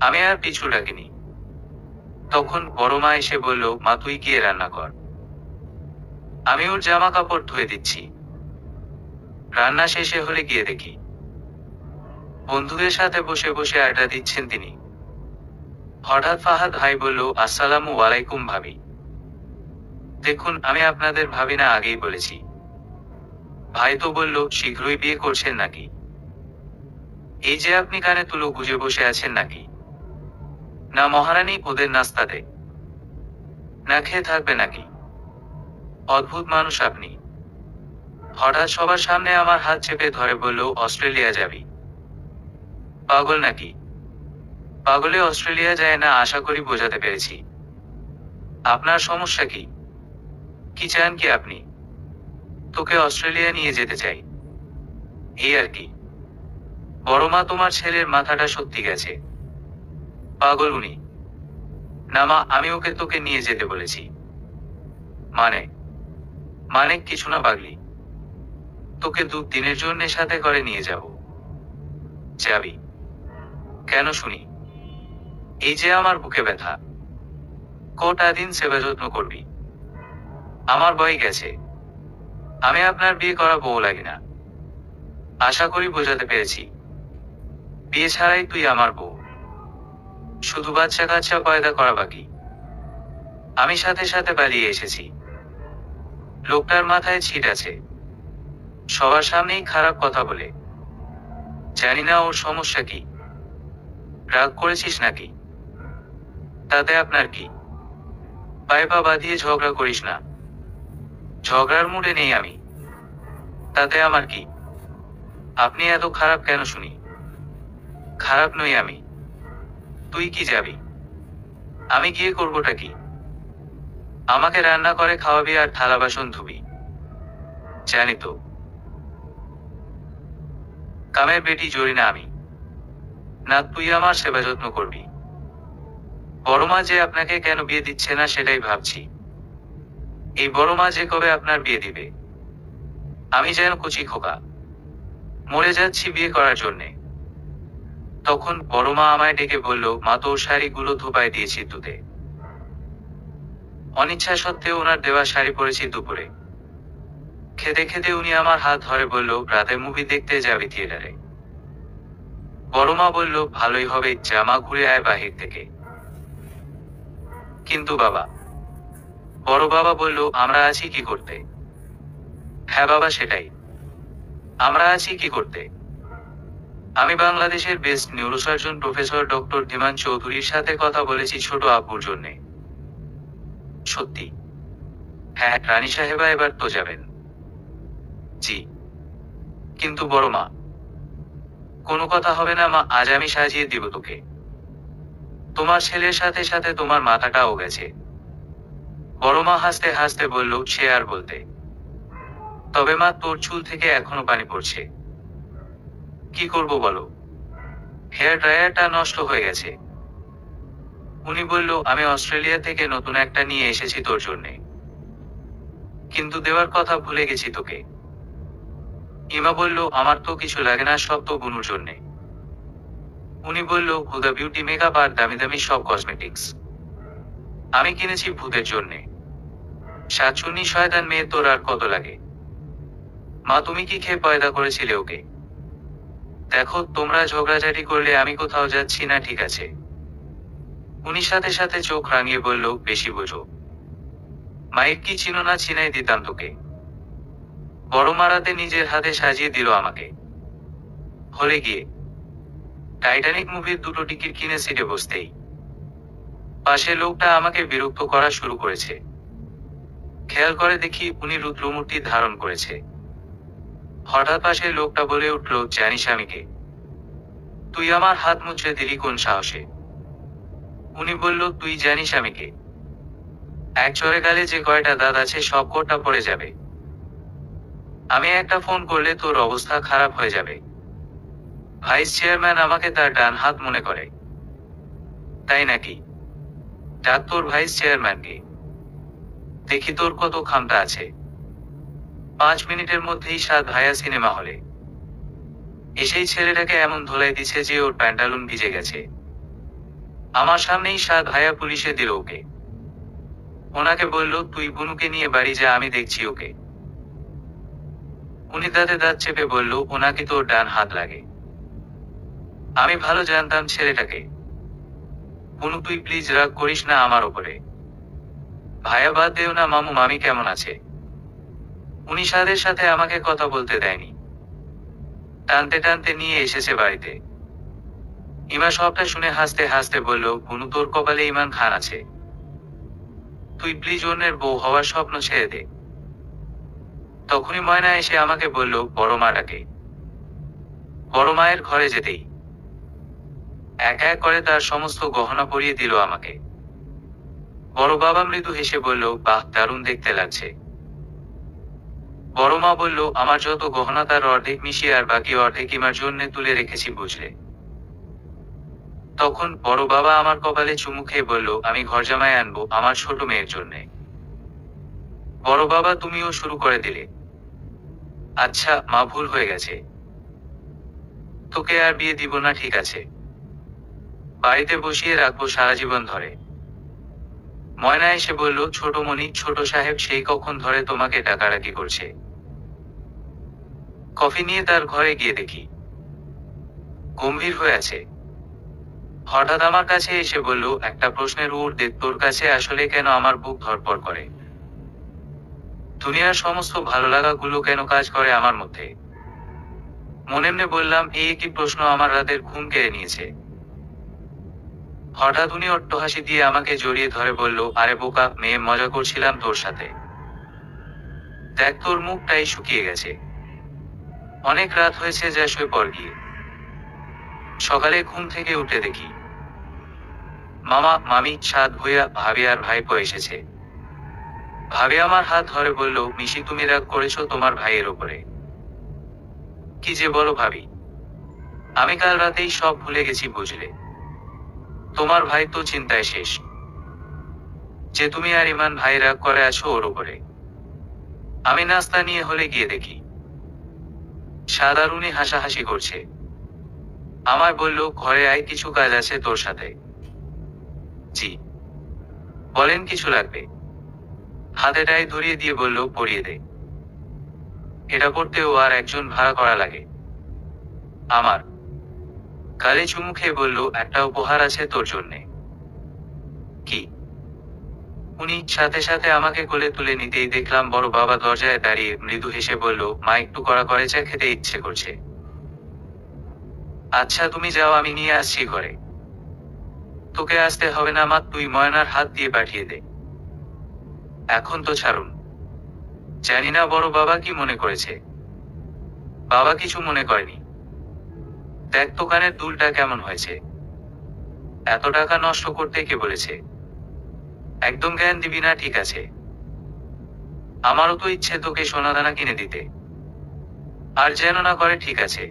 A: আমি আর পিছু ডাকিনি। তখন বড় মা এসে বলল, মা তুই গিয়ে রান্না কর, আমি ওর জামা কাপড় ধুয়ে দিচ্ছি। রান্না শেষে হলে গিয়ে দেখি বন্ধুদের সাথে বসে বসে আড্ডা দিচ্ছেন তিনি। হঠাৎ ফাহাদ ভাই বলল, আসসালামু আলাইকুম ভাবি। দেখুন আমি আপনাদের ভাবি না, আগেই বলেছি। ভাই তো বলল, শীঘ্রই বিয়ে করছেন নাকি? এই যে আপনি কানে তুলো গুজে বসে আছেন নাকি? না মহারানী, ওদের নাস্তাতে না খেয়ে থাকবে নাকি? অদ্ভুত মানুষ আপনি। হঠাৎ সবার সামনে আমার হাত চেপে ধরে বলল, অস্ট্রেলিয়া যাবি? পাগল নাকি? পাগলে অস্ট্রেলিয়া যায় না, আশা করি বোঝাতে পেরেছি। আপনার সমস্যা কি? কি চান কি আপনি? তোকে অস্ট্রেলিয়া নিয়ে যেতে চাই, এই আর কি। বড় মা, তোমার ছেলের মাথাটা সত্যি গেছে। পাগল উনি। না মা, আমি ওকে তোকে নিয়ে যেতে বলেছি। মানে? মানে কিছু না পাগলি, তোকে 2 দিনের জন্য সাথে করে নিয়ে যাব। যাবি? কেন শুনি? এই যে আমার বুকে ব্যথা, কটা দিন সেবা যত্ন করবি। আমার বই গেছে, আমি আপনার বিয়ে করা বউ লাগি না। আশা করি বোঝাতে পেরেছি। বিয়ে ছাড়াই তুই আমার বউ, শুধু বাচ্চা কাচ্চা পয়দা করা বাকি। আমি সাথে সাথে পালিয়ে এসেছি। লোকটার মাথায় ছিট আছে, সবার সামনেই খারাপ কথা বলে। জানি না ওর সমস্যা কি। রাগ করেছিস নাকি? তাতে আপনার কি? পায়ে পা বাঁধিয়ে ঝগড়া করিস না। ঝগড়ার মুডে নেই আমি। তাতে আমার কি? আপনি এত খারাপ কেন শুনি? খারাপ নই আমি। তুই কি যাবি? আমি গিয়ে করবোটা কি? আমাকে রান্না করে খাওয়াবি আর থালা বাসন ধুবি। জানি তো, কামের বেটি জড়ি না আমি। না তুই আমার সেবা যত্ন করবি। বড় মা যে আপনাকে কেন বিয়ে দিচ্ছে না সেটাই ভাবছি। এই বড় মা যে কবে আপনার বিয়ে দিবে। আমি যেন কচি খোকা, মরে যাচ্ছি বিয়ে করার জন্যে। তখন বড় মা আমায় ডেকে বলল, মা তোর শাড়িগুলো ধোপায় দিয়েছি দুধে। অনিচ্ছা সত্ত্বেও ওনার দেওয়া শাড়ি পরেছি দুপুরে। খেতে খেতে উনি আমার হাত ধরে বলল, রাতে মুভি দেখতে যাবি থিয়েটারে। বড় মা বলল, ভালোই হবে, জামা ঘুরে আয় বাহির থেকে। কিন্তু বাবা। বড় বাবা বলল, আমরা আছি কি করতে? হ্যাঁ বাবা সেটাই, আমরা আছি কি করতে। আমি বাংলাদেশের বেস্ট নিউরোসার্জন প্রফেসর ডক্টর ধীমান চৌধুরীর সাথে কথা বলেছি ছোট আব্বুর জন্যে। সত্যি? হ্যাঁ রানী সাহেবা, এবার তো যাবেন। জি। কিন্তু বড় মা। কোনো কথা হবে না মা, আজ আমি সাজিয়ে দিব তোকে। তোমার ছেলের সাথে সাথে তোমার মাথাটাও গেছে। বড় মা হাসতে হাসতে বলল, সে আর বলতে। তবে মা তোর চুল থেকে এখনো পানি পড়ছে। কি করব বলো? হেয়ার ড্রায়ারটা নষ্ট হয়ে গেছে। উনি বলল, আমি অস্ট্রেলিয়া থেকে নতুন একটা নিয়ে এসেছি তোর জন্যে, কিন্তু দেওয়ার কথা ভুলে গেছি তোকে। ইমা বলল, আমার তো কিছু লাগে না, সব তো বুনুর জন্যে। উনি বলল, হুদা বিউটি মেকআপ আর দামি দামি সব কসমেটিক্স আমি কিনেছি ভূতের জন্যে। সাতচুন্নি শয়তান মেয়ে, তোর আর কত লাগে? মা তুমি কি খেয়ে পয়দা করেছিলে ওকে? দেখো তোমরা ঝগড়াঝাটি করলে আমি কোথাও যাচ্ছি না, ঠিক আছে? উনি সাথে সাথে চোখ রাঙিয়ে বলল, বেশি বোঝো। মাইক কি চিনো না, চিনাই দিতাম তোকে। বড় মারাতে নিজের হাতে সাজিয়ে দিল আমাকে। হলে গিয়ে টাইটানিক মুভির 2টো টিকিট কিনে সিটে বসতেই পাশে লোকটা আমাকে বিরক্ত করা শুরু করেছে। খেয়াল করে দেখি উনি রুদ্রমূর্তি ধারণ করেছে। হঠাৎ পাশে লোকটা বলে উঠল, জানিস আমি কে? তুই আমার হাত মুচড়ে দিলি কোন সাহসে? উনি বলল, তুই জানিস আমি কে? এক চড়ে গালে যে কয়টা দাঁত আছে সব কটা পড়ে যাবে। আমি একটা ফোন করলে তোর অবস্থা খারাপ হয়ে যাবে। ভাইস চেয়ারম্যান আমাকে তার ডান হাত মনে করে। তাই নাকি? ডাক তোর ভাইস চেয়ারম্যানকে, দেখি তোর কত ক্ষমতা আছে। 5 মিনিটের মধ্যেই সাত ভাইয়া সিনেমা হলে এসেই ছেলেটাকে এমন ধোলাই দিছে যে ওর প্যান্টালুন ভিজে গেছে। আমার সামনেই সাত ভাইয়া পুলিশে দিল ওকে। ওনাকে বলল, তুই বুনুকে নিয়ে বাড়ি যা, আমি দেখছি ওকে। উনি দাঁতে দাঁত চেপে বলল, ওনাকে তোর ডান হাত লাগে। আমি ভালো জানতাম ছেলেটাকে। বুনু, তুই প্লিজ রাগ করিস না আমার ওপরে। ভাইয়া বাদ দেও না, মামু মামি কেমন আছে? উনি সাদের সাথে আমাকে কথা বলতে দেয়নি, টানতে টানতে নিয়ে এসেছে বাড়িতে। ইমা সবটা শুনে হাসতে হাসতে বলল, বুনু, তোর কপালে ইমান খান আছে। তুই প্লিজ অন্যের বউ হওয়ার স্বপ্ন ছেড়ে দে। তখনই ময়না এসে আমাকে বলল, বড় মা ডাকে। বড় মায়ের ঘরে যেতেই এক এক করে তার সমস্ত গহনা পরিয়ে দিল আমাকে। বড় বাবা মৃদু হেসে বলল, বাহ, দারুণ দেখতে লাগছে। বড় মা বলল, আমার যত গহনা তার অর্ধেক মিশিয়ে আর বাকি অর্ধেক ইমার জন্য তুলে রেখেছি, বুঝলে। তখন বড় বাবা আমার কপালে চুমু খেয়ে বলল, আমি ঘর জামাই আনবো আমার ছোট মেয়ের জন্যে। বড় বাবা, তুমিও শুরু করে দিলে। আচ্ছা মা, ভুল হয়ে গেছে। তোকে আর বিয়ে দিব না, ঠিক আছে? বাড়িতে বসিয়ে রাখবো সারা জীবন ধরে। ময়না এসে বলল, ছোট মনি, ছোট সাহেব সেই কখন ধরে তোমাকে ডাকাডাকি করছে। কফি নিয়ে তার ঘরে গিয়ে দেখি গম্ভীর হয়ে আছে। হঠাৎ আমার কাছে এসে বলল, একটা প্রশ্নের উত্তর দে, তোর কাছে আসলে কেন আমার বুক ধড়ফড় করে? দুনিয়ার সমস্ত ভালো লাগাগুলো কেন কাজ করে আমার মধ্যে? মনে মনে বললাম, এই একই প্রশ্ন আমার রাতের ঘুম কেড়ে নিয়েছে। হঠাৎ উনি অট্টহাসি দিয়ে আমাকে জড়িয়ে ধরে বলল, আরে বোকা মেয়ে, মজা করছিলাম তোর সাথে। দেখ, তোর মুখটাই শুকিয়ে গেছে। অনেক রাত হয়েছে, যা শুয়ে পড় গিয়ে। সকালে ঘুম থেকে উঠে দেখি মামা, মামি, সাত ভুইয়া, ভাবি আর ভাইপো এসেছে। ভাবি আমার হাত ধরে বলল, মিশি, তুমি রাগ করেছো তোমার ভাইয়ের ওপরে। কি যে বলো ভাবি, আমি কাল রাতেই সব ভুলে গেছি, বুঝলে। তোমার ভাই তো চিন্তায় শেষ যে তুমি আর ইমান ভাই রাগ করে আছো ওর ওপরে। আমি নাস্তা নিয়ে হলে গিয়ে দেখি সাদারুনি হাসাহাসি করছে। আমায় বলল, ঘরে আয়, কিছু কাজ আছে তোর সাথে। জি বলেন, কিছু লাগবে? হাতে টাই ধরিয়ে দিয়ে বলল, পরিয়ে দে। এটা করতেও আর একজন ভাড়া করা লাগে আমার। গালে চুমু খেয়ে বলল, একটা উপহার আছে তোর জন্যে। কি? উনি সাথে সাথে আমাকে কোলে তুলে নিতেই দেখলাম বড় বাবা দরজায় দাঁড়িয়ে মৃদু হেসে বলল, মা, একটু কড়া করে চা খেতে ইচ্ছে করছে। আচ্ছা তুমি যাও, আমি নিয়ে আসছি ঘরে। তোকে আসতে হবে না মা, তুই ময়নার হাত দিয়ে পাঠিয়ে দে। এখন তো ছাড়ুন। জানি না বড় বাবা কি মনে করেছে। বাবা কিছু মনে করেনি। দেখ দোকানের দুলটা কেমন হয়েছে। এত টাকা নষ্ট করতে কে বলেছে? একদম জ্ঞান দিবি না, ঠিক আছে? আমারও তো ইচ্ছে তোকে সোনাদানা কিনে দিতে, আর যেন না করে, ঠিক আছে?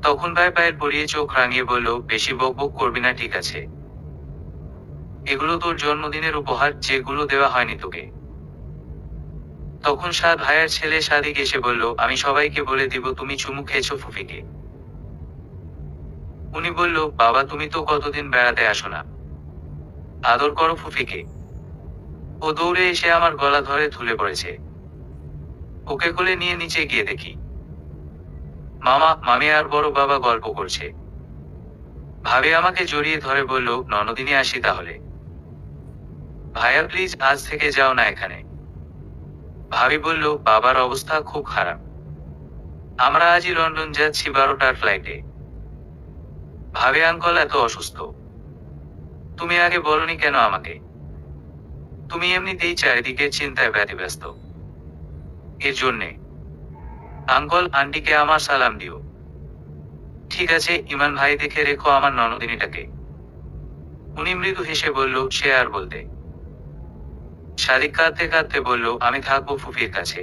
A: তখন ভাই পায়ের পরিয়ে চোখ রাঙিয়ে বলল, বেশি বক বক করবি না, ঠিক আছে? এগুলো তোর জন্মদিনের উপহার, যেগুলো দেওয়া হয়নি তোকে। তখন সাত ভাইয়ের ছেলে সাদিক এসে বলল, আমি সবাইকে বলে দিব তুমি চুমু খেয়েছো ফুফিকে। উনি বলল, বাবা তুমি তো কতদিন বেড়াতে আসো না, আদর করো ফুফিকে। ও দৌড়ে এসে আমার গলা ধরে ঝুলে পড়েছে। ওকে কোলে নিয়ে নিচে গিয়ে দেখি মামা, মামি আর বড় বাবা গল্প করছে। ভাবি আমাকে জড়িয়ে ধরে বলল, ননদিনী আসি তাহলে। ভাইয়া প্লিজ আজ থেকে যাও না এখানে। ভাবি বলল, বাবার অবস্থা খুব খারাপ, আমরা আজই লন্ডন যাচ্ছি 12টার ফ্লাইটে। ভাবি, আঙ্কল এত অসুস্থ, তুমি আগে বলনি কেন আমাকে? তুমি এমনিতেই চারিদিকে চিন্তায় ব্যতিব্যস্ত, এর জন্যে। আঙ্কল আন্টিকে আমার সালাম দিও। ঠিক আছে ইমান ভাই, দেখে রেখো আমার ননদিনীটাকে। উনি মৃদু হেসে বলল, সে আর বলতে। সাদিক কাঁদতে কাঁদতে বলল, আমি থাকবো ফুফির কাছে।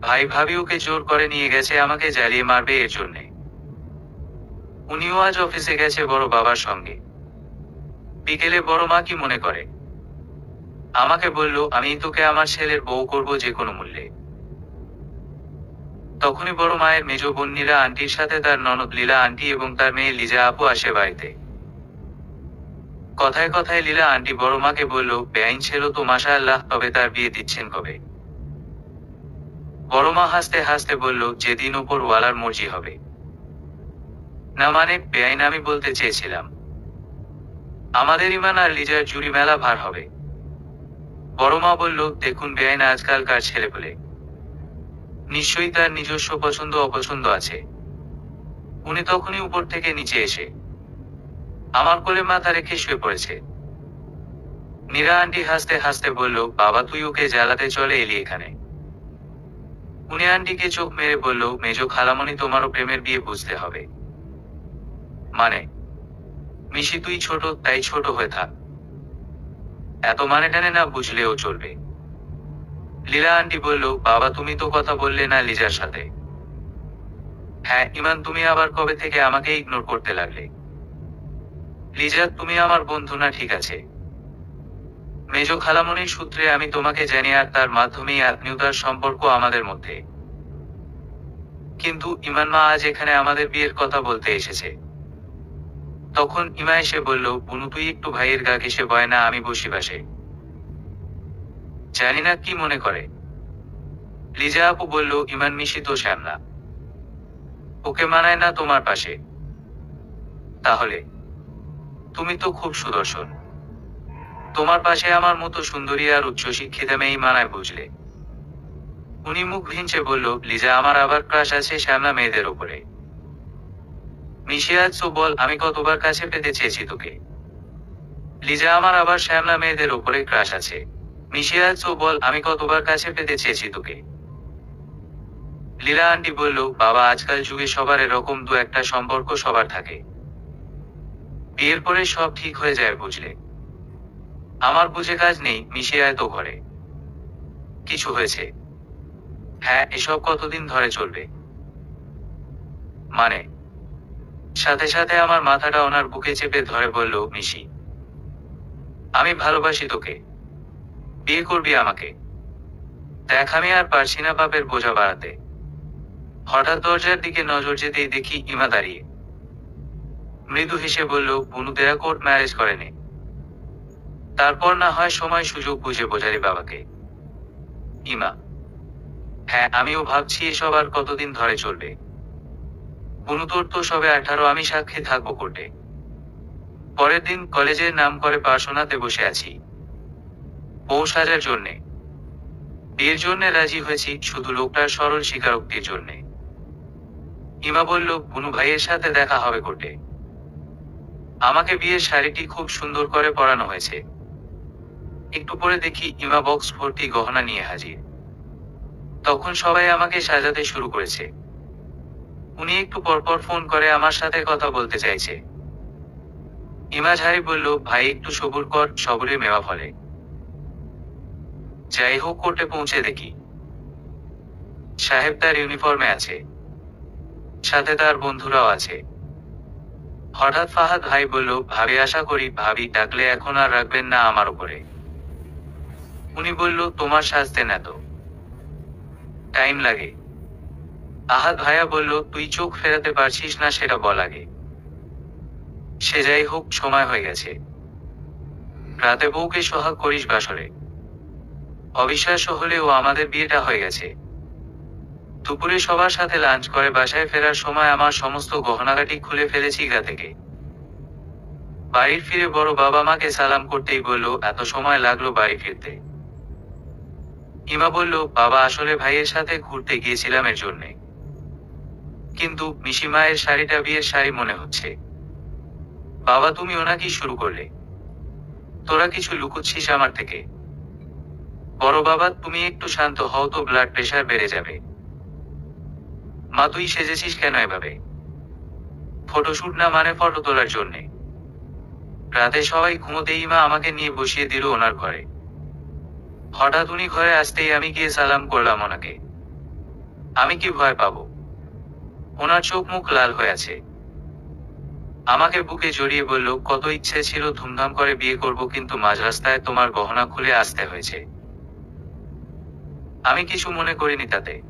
A: ভাই ভাবি ওকে জোর করে নিয়ে গেছে আমাকে জ্বালিয়ে মারবে এর জন্যে। উনিও আজ অফিসে গেছে বড় বাবার সঙ্গে। বিকেলে বড় মা কি মনে করে আমাকে বলল, আমি তোকে আমার ছেলের বউ করব যে কোনো মূল্যে। তখনই বড় মায়ের মেজ বোন নীরা আন্টির সাথে তার ননদ লীলা আন্টি এবং তার মেয়ে লিজা আপু আসে বাড়িতে। কথায় কথায় লীলা আন্টি বড় মাকে বলল, বেআইন ছিল তো মাশাআল্লাহ, তবে তার বিয়ে দিচ্ছেন কবে? বড় মা হাসতে হাসতে বলল, যেদিন ওপরওয়ালার মর্জি হবে। না মানে বেআইন, আমি বলতে চেয়েছিলাম আমাদের ইমান আর লিজার জুড়ি মেলা ভার হবে। বড় মা বলল, দেখুন বেআইন, আজকালকার ছেলেপুলে নিশ্চয়ই তার নিজস্ব পছন্দ অপছন্দ আছে। উনি তখনই উপর থেকে নিচে এসে আমার কোলে মাথা রেখে শুয়ে পড়েছে। নীরা আন্টি হাসতে হাসতে বলল, বাবা তুই ওকে জ্বালাতে চলে এলি এখানে। উনি আন্টিকে চোখ মেরে বলল, মেজো খালামণি, তোমারও প্রেমের বিয়ে বুঝতে হবে। মানে মিশি, তুই ছোট, তাই ছোট হয়ে থাক। এত মানে টানে না বুঝলেও চলবে। লীলা আন্টি বলল, বাবা তুমি তো কথা বললে না লিজার সাথে। হ্যাঁ ইমান, তুমি আবার কবে থেকে আমাকে ইগনোর করতে লাগলে? লিজা তুমি আমার বন্ধু না, ঠিক আছে? মেজো খালামণির সূত্রে আমি তোমাকে জানি, আর তার মাধ্যমেই আত্মীয়তার সম্পর্ক আমাদের মধ্যে। কিন্তু ইমান মা আজ এখানে আমাদের বিয়ের কথা বলতে এসেছে। তখন ইমা এসে বলল, বুনু তুই একটু ভাইয়ের গা ঘেসে বয় না, আমি বসি পাশে। জানি না কি মনে করে। লিজা আপু বলল, ইমান মিশি তো শ্যামলা, ওকে মানায় না তোমার পাশে। তাহলে তুমি তো খুব সুদর্শন, তোমার পাশে আমার মতো সুন্দরী আর উচ্চশিক্ষিতা মেয়েই মানায়, বুঝলে? উনি মুখ ভিঞ্চে বলল, লিজা আমার আবার ক্রাশ আছে শ্যামলা মেয়েদের ওপরে। মিশি আজ তো বল, আমি কতবার কাছে পেতে চেয়েছি তোকে। লিজা আমার আবার শ্যামলা মেয়েদের ওপরে ক্রাশ আছে। মিশি আজ তো বল, আমি কতবার কাছে পেতে চেয়েছি তোকে। লীলা আন্টি বলল, বাবা আজকাল যুগে সবার এরকম দু একটা সম্পর্ক সবার থাকে, বিয়ের পরে সব ঠিক হয়ে যায়, বুঝলে? আমার বুঝে কাজ নেই, মিশে আয় তো ঘরে। কিছু হয়েছে? হ্যাঁ, এসব কতদিন ধরে চলবে? মানে সাথে সাথে আমার মাথাটা ওনার বুকে চেপে ধরে বলল, মিশি আমি ভালোবাসি তোকে, বিয়ে করবি আমাকে। দেখ আমি আর পারছি না পাপের বোঝা বাড়াতে। হঠাৎ দরজার দিকে নজর যেতেই দেখি ইমা দাঁড়িয়ে। মৃদু হেসে বলল, বুনু দেয়া কোর্ট ম্যারেজ করেনি, তারপর না হয় সময় সুযোগ বুঝে বোঝারি বাবাকে। ইমা: হ্যাঁ আমিও ভাবছি এসব আর কতদিন ধরে চলবে। বুনু তোর তো সবে 18, আমি সাক্ষী থাকবো কোর্টে। পরের দিন কলেজের নাম করে পার্সোনাতে বসে আছি বউ সাজার জন্যে। বিয়ের জন্য রাজি হয়েছি শুধু লোকটার সরল স্বীকারোক্তির জন্যে। ইমা বলল, বুনু ভাইয়ের সাথে দেখা হবে কোর্টে। আমাকে বিয়ের শাড়িটি খুব সুন্দর করে পরানো হয়েছে। একটু পরে দেখি ইমা বক্স ভর্তি গহনা নিয়ে হাজির। তখন সবাই আমাকে সাজাতে শুরু করেছে। উনি একটু পরপর ফোন করে আমার সাথে কথা বলতে চাইছে। ইমা ঝাড়ি বলল, ভাই একটু সবুর কর, সবুরে মেওয়া ফলে। যাই হোক কোর্টে পৌঁছে দেখি সাহেব তার ইউনিফর্মে আছে, সাথে তার বন্ধুরাও আছে। হঠাৎ ফাহাদ ভাই বলল, ভাবি আশা করি ভাবি ডাকলে এখন আর রাখবেন না আমার উপরে। উনি বলল, তোমার সাজতে না তো টাইম লাগে। আহাদ ভাইয়া বলল, তুই চোখ ফেরাতে পারছিস না সেটা বল আগে। সে যাই হোক, সময় হয়ে গেছে। রাতে বউকে সোহাগ করিস বাসরে। অবিশ্বাস্য হলেও আমাদের বিয়েটা হয়ে গেছে। দুপুরে সবার সাথে লাঞ্চ করে বাসায় ফেরার সময় আমার সমস্ত গহনাগাটি খুলে ফেলেছি গা থেকে। বাড়ির ফিরে বড় বাবা মাকে সালাম করতেই বলল, এত সময় লাগলো বাড়ি ফিরতে? ইমা বলল, বাবা আসলে ভাইয়ের সাথে ঘুরতে গিয়েছিলাম এর জন্যে। কিন্তু মিশি মায়ের শাড়িটা বিয়ের শাড়ি মনে হচ্ছে। বাবা তুমি ওনাকি শুরু করলে? তোরা কিছু লুকোচ্ছিস আমার থেকে? বড় বাবা তুমি একটু শান্ত হও তো, ব্লাড প্রেশার বেড়ে যাবে। মা তুই সেজেছিস কেন এভাবে? ফটোশুট না মানে ফটো তোলার জন্যে। রাতে সবাই ঘুমোতেই মা আমাকে নিয়ে বসিয়ে দিল ওনার ঘরে। হঠাৎ উনি ঘরে আসতেই আমি গিয়ে সালাম করলাম ওনাকে। আমি কি ভয় পাবো? ওনার চোখ মুখ লাল হয়ে আছে। আমাকে বুকে জড়িয়ে বলল, কত ইচ্ছে ছিল ধুমধাম করে বিয়ে করব, কিন্তু মাঝ রাস্তায় তোমার গহনা খুলে আসতে হয়েছে। আমি কিছু মনে করিনি তাতে।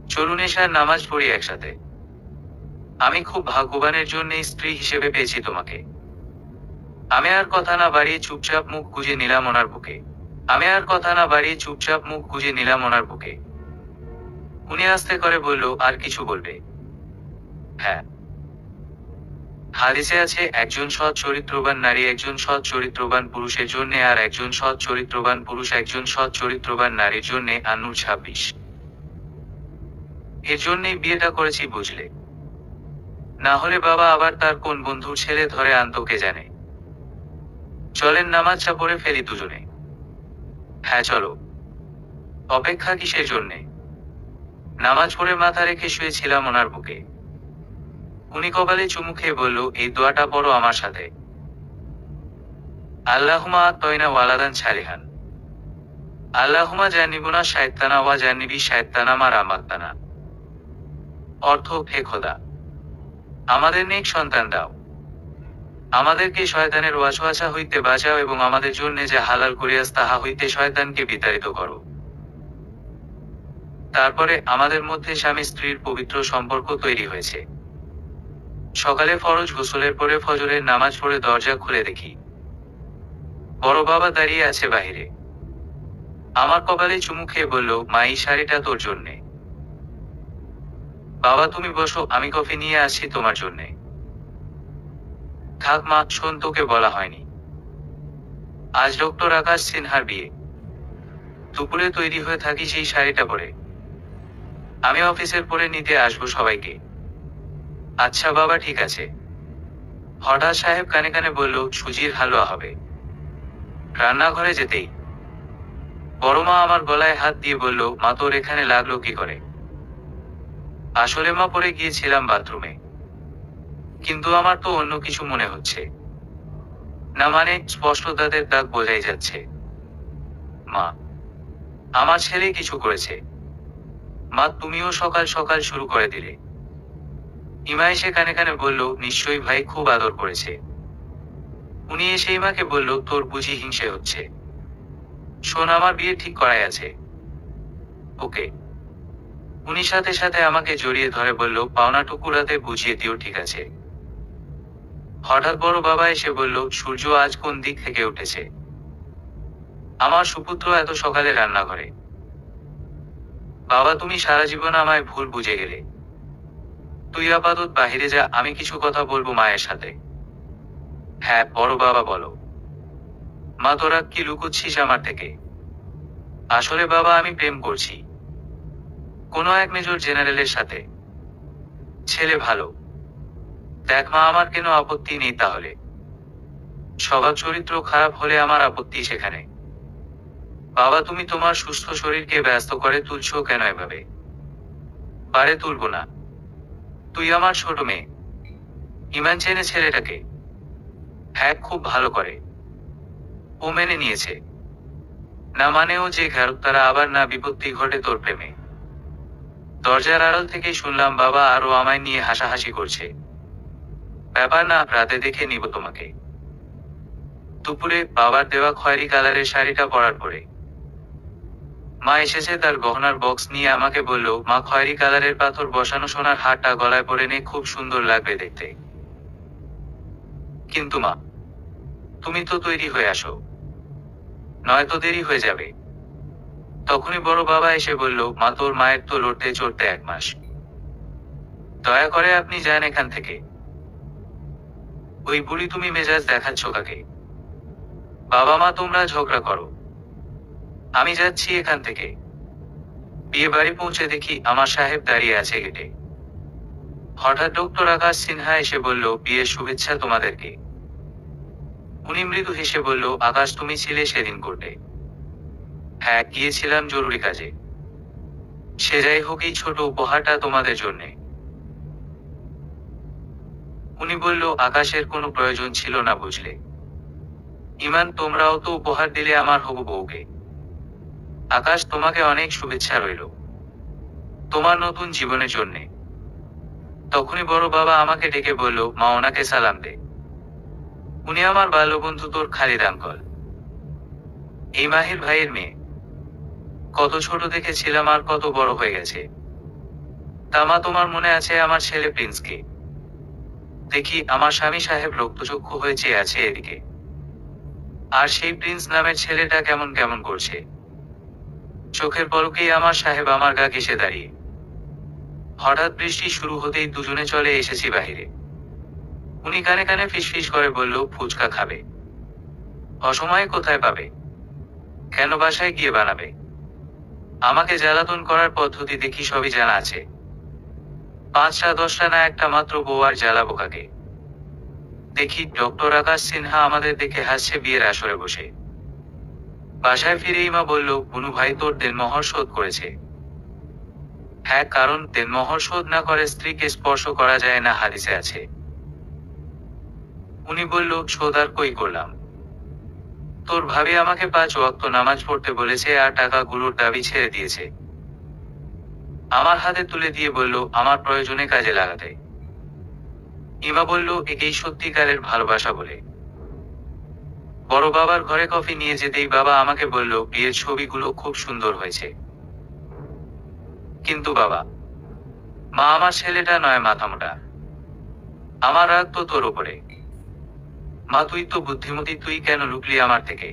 A: চলুন এশার নামাজ পড়ি একসাথে। আমি খুব ভাগ্যবানের জন্যই স্ত্রী হিসেবে পেয়েছি তোমাকে। আমি আর কথা না বাড়িয়ে চুপচাপ মুখ গুজে নিলাম ওনার বুকে। উনি আস্তে করে বলল, আর কিছু বলবে? হ্যাঁ। হাদিসে আছে, একজন সৎ চরিত্রবান নারী একজন সৎ চরিত্রবান পুরুষের জন্য, আর একজন সৎ চরিত্রবান পুরুষ একজন সৎ চরিত্রবান নারীর জন্য। আন-নূর 26। এর জন্যই বিয়েটা করেছি বুঝলে। না হলে বাবা আবার তার কোন বন্ধুর ছেলে ধরে আনতো কে জানে। চলেন নামাজটা পড়ে ফেলি দুজনে। হ্যাঁ চলো। অপেক্ষা কিসের জন্যে? নামাজ পড়ে মাথা রেখে শুয়েছিলাম ওনার বুকে। উনি কপালে চুমু খেয়ে বলল, এই দোয়াটা পড়ো আমার সাথে। আল্লাহুমা আত-তয়না ওয়ালাদান সালিহান। আল্লাহুমা জান্নিবুনা শায়তানা ওয়া জান্নিবি শায়তানা মা রামাক্তানা। অর্থ, হে খোদা, আমাদের নেক সন্তান দাও, আমাদেরকে শয়তানের ওয়াসওয়াসা হইতে বাঁচাও, এবং আমাদের জন্য যা হালাল করিয়াছ তাহা হইতে শয়তানকে বিতাড়িত করো। তারপরে আমাদের মধ্যে স্বামী স্ত্রীর পবিত্র সম্পর্ক তৈরি হয়েছে। সকালে ফরজ গোসলের পরে ফজরের নামাজ পড়ে দরজা খুলে দেখি বড় বাবা দাঁড়িয়ে আছে বাহিরে। আমার কপালে চুমু খেয়ে বলল, মা এই শাড়িটা তোর জন্যে। বাবা তুমি বসো, আমি কফি নিয়ে আসছি তোমার জন্যে। থাক মা, শোন, তোকে বলা হয়নি, আজ ডক্টর আকাশ সিনহার বিয়ে। দুপুরে তৈরি হয়ে থাকি সেই শাড়িটা পরে। আমি অফিসের পরে নিতে আসবো সবাইকে। আচ্ছা বাবা, ঠিক আছে। হঠাৎ সাহেব কানে কানে বলল, সুজির হালুয়া হবে। রান্নাঘরে যেতেই বড় মা আমার গলায় হাত দিয়ে বলল, মা তোর এখানে লাগলো কি করে? আসলে মা পড়ে গিয়েছিলাম বাথরুমে। কিন্তু আমার তো অন্য কিছু মনে হচ্ছে। না মানে, স্পষ্ট দাঁতের দাগ বোঝাই যাচ্ছে। মা, আমার ছেলে কিছু করেছে। মা, তুমিও সকাল সকাল শুরু করে দিলে। ইমা এসে কানে কানে বলল, নিশ্চয়ই ভাই খুব আদর করেছে। উনি এসে ইমাকে বলল, তোর বুঝি হিংসে হচ্ছে? শোন, আমার বিয়ে ঠিক করাই আছে। ওকে। উনি সাথে সাথে আমাকে জড়িয়ে ধরে বলল, পাওনাটুকু রাতে বুঝিয়ে দিও, ঠিক আছে? হঠাৎ বড় বাবা এসে বলল, সূর্য আজ কোন দিক থেকে উঠেছে? আমার সুপুত্র এত সকালে রান্নাঘরে। বাবা, তুমি সারা জীবন আমায় ভুল বুঝে গেলে। তুই আপাতত বাহিরে যা, আমি কিছু কথা বলবো মায়ের সাথে। হ্যাঁ বড় বাবা, বলো। মা, তোরা কি লুকোচ্ছিস আমার থেকে? আসলে বাবা, আমি প্রেম করছি কোনো এক মেজর জেনারেলের সাথে। ছেলে ভালো। দেখ মা, আমার কেন আপত্তি নেই, তাহলে স্বভাব চরিত্র খারাপ হলে আমার আপত্তি সেখানে। বাবা, তুমি তোমার সুস্থ শরীরকে ব্যস্ত করে তুলছো কেন এভাবে? পারে তুলবো না। তুই আমার ছোট মেয়ে। ইমান চেনে ছেলেটাকে। হ্যাঁ, খুব ভালো করে। ও মেনে নিয়েছে। না মানে ও যে ঘাড়তারা, আবার না বিপত্তি ঘটে তোর প্রেমে। দরজার আড়াল থেকেই শুনলাম বাবা আরো আমায় নিয়ে হাসাহাসি করছে। ব্যাপার না, রাতে দেখে নিব তোমাকে। দুপুরে বাবার দেওয়া খয়েরি কালারের শাড়িটা পরার পরে মা এসেছে তার গহনার বক্স নিয়ে আমাকে বলল, মা, খয়েরি কালারের পাথর বসানো সোনার হারটা গলায় পরে নে, খুব সুন্দর লাগবে দেখতে। কিন্তু মা, তুমি তো তৈরি হয়ে আসো, নয়তো দেরি হয়ে যাবে। তখনই বড় বাবা এসে বলল, মা, তোর মায়ের তো লড়তে চড়তে 1 মাস। দয়া করে আপনি যান এখান থেকে। ওই বুড়ি তুমি মেজাজ দেখাচ্ছ কাকে? বাবা মা তোমরা ঝগড়া করো, আমি যাচ্ছি এখান থেকে। বিয়ে বাড়ি পৌঁছে দেখি আমার সাহেব দাঁড়িয়ে আছে গেটে। হঠাৎ ডক্টর আকাশ সিনহা এসে বলল, বিয়ের শুভেচ্ছা তোমাদেরকে। উনি মৃদু হেসে বলল, আকাশ, তুমি ছিলে সেদিন কোর্টে? হ্যাঁ, গিয়েছিলাম জরুরি কাজে। সে যাই হোক, এই ছোট উপহারটা তোমাদের জন্যে। উনি বলল, আকাশের কোনো প্রয়োজন ছিল না বুঝলে। ইমান, তোমরাও তো উপহার দিলে আমার হবু বউকে। আকাশ, তোমাকে অনেক শুভেচ্ছা রইল তোমার নতুন জীবনের জন্যে। তখনই বড় বাবা আমাকে ডেকে বলল, মা, ওনাকে সালাম দে। উনি আমার বাল্যবন্ধু তোর খালিদ আঙ্কল, এই মাহির ভাইয়ের মেয়ে। কত ছোট দেখেছিলাম আর কত বড় হয়ে গেছে। তা মা, তোমার মনে আছে আমার ছেলে প্রিন্সকে? দেখি আমার স্বামী সাহেব রক্তচক্ষু হয়ে চেয়ে আছে এদিকে। আর সেই প্রিন্স নামের ছেলেটা কেমন কেমন করছে। চোখের পলকেই আমার সাহেব আমার গা ঘেঁষে দাঁড়িয়ে। হঠাৎ বৃষ্টি শুরু হতেই দুজনে চলে এসেছি বাহিরে। উনি কানে কানে ফিসফিস করে বলল, ফুচকা খাবে? অসময়ে কোথায় পাবে? কেন, বাসায় গিয়ে বানাবে। আমাকে জ্বালাতন করার পদ্ধতি দেখি সবই জানা আছে। 5টা 10টা না, একটা মাত্র বউ, আর জ্বালাবো কাকে? দেখি ডক্টর আকাশ সিনহা আমাদের দেখে হাসছে বিয়ের আসরে বসে। বাসায় ফিরেই মা বলল, বুনু ভাই তোর দেনমোহর শোধ করেছে। হ্যাঁ, কারণ দেনমোহর শোধ না করে স্ত্রীকে স্পর্শ করা যায় না, হাদিসে আছে। উনি বলল, শোধ আর কই করলাম। তোর ভাবি আমাকে 5 ওয়াক্ত নামাজ পড়তে বলেছে আর টাকাগুলোর দাবি ছেড়ে দিয়েছে। আমার হাতে তুলে দিয়ে বলল, আমার প্রয়োজনে কাজে লাগাতে। ইমা বলল, একেই সত্যিকারের ভালোবাসা বলে। বড় বাবার ঘরে কফি নিয়ে যেতেই বাবা আমাকে বলল, বিয়ের ছবিগুলো খুব সুন্দর হয়েছে। কিন্তু বাবা, মা, আমার ছেলেটা নয় মাথামোটা। আমার রাগ তো তোর উপরে। মা, তুই তো বুদ্ধিমতী, তুই কেন লুকলি আমার থেকে?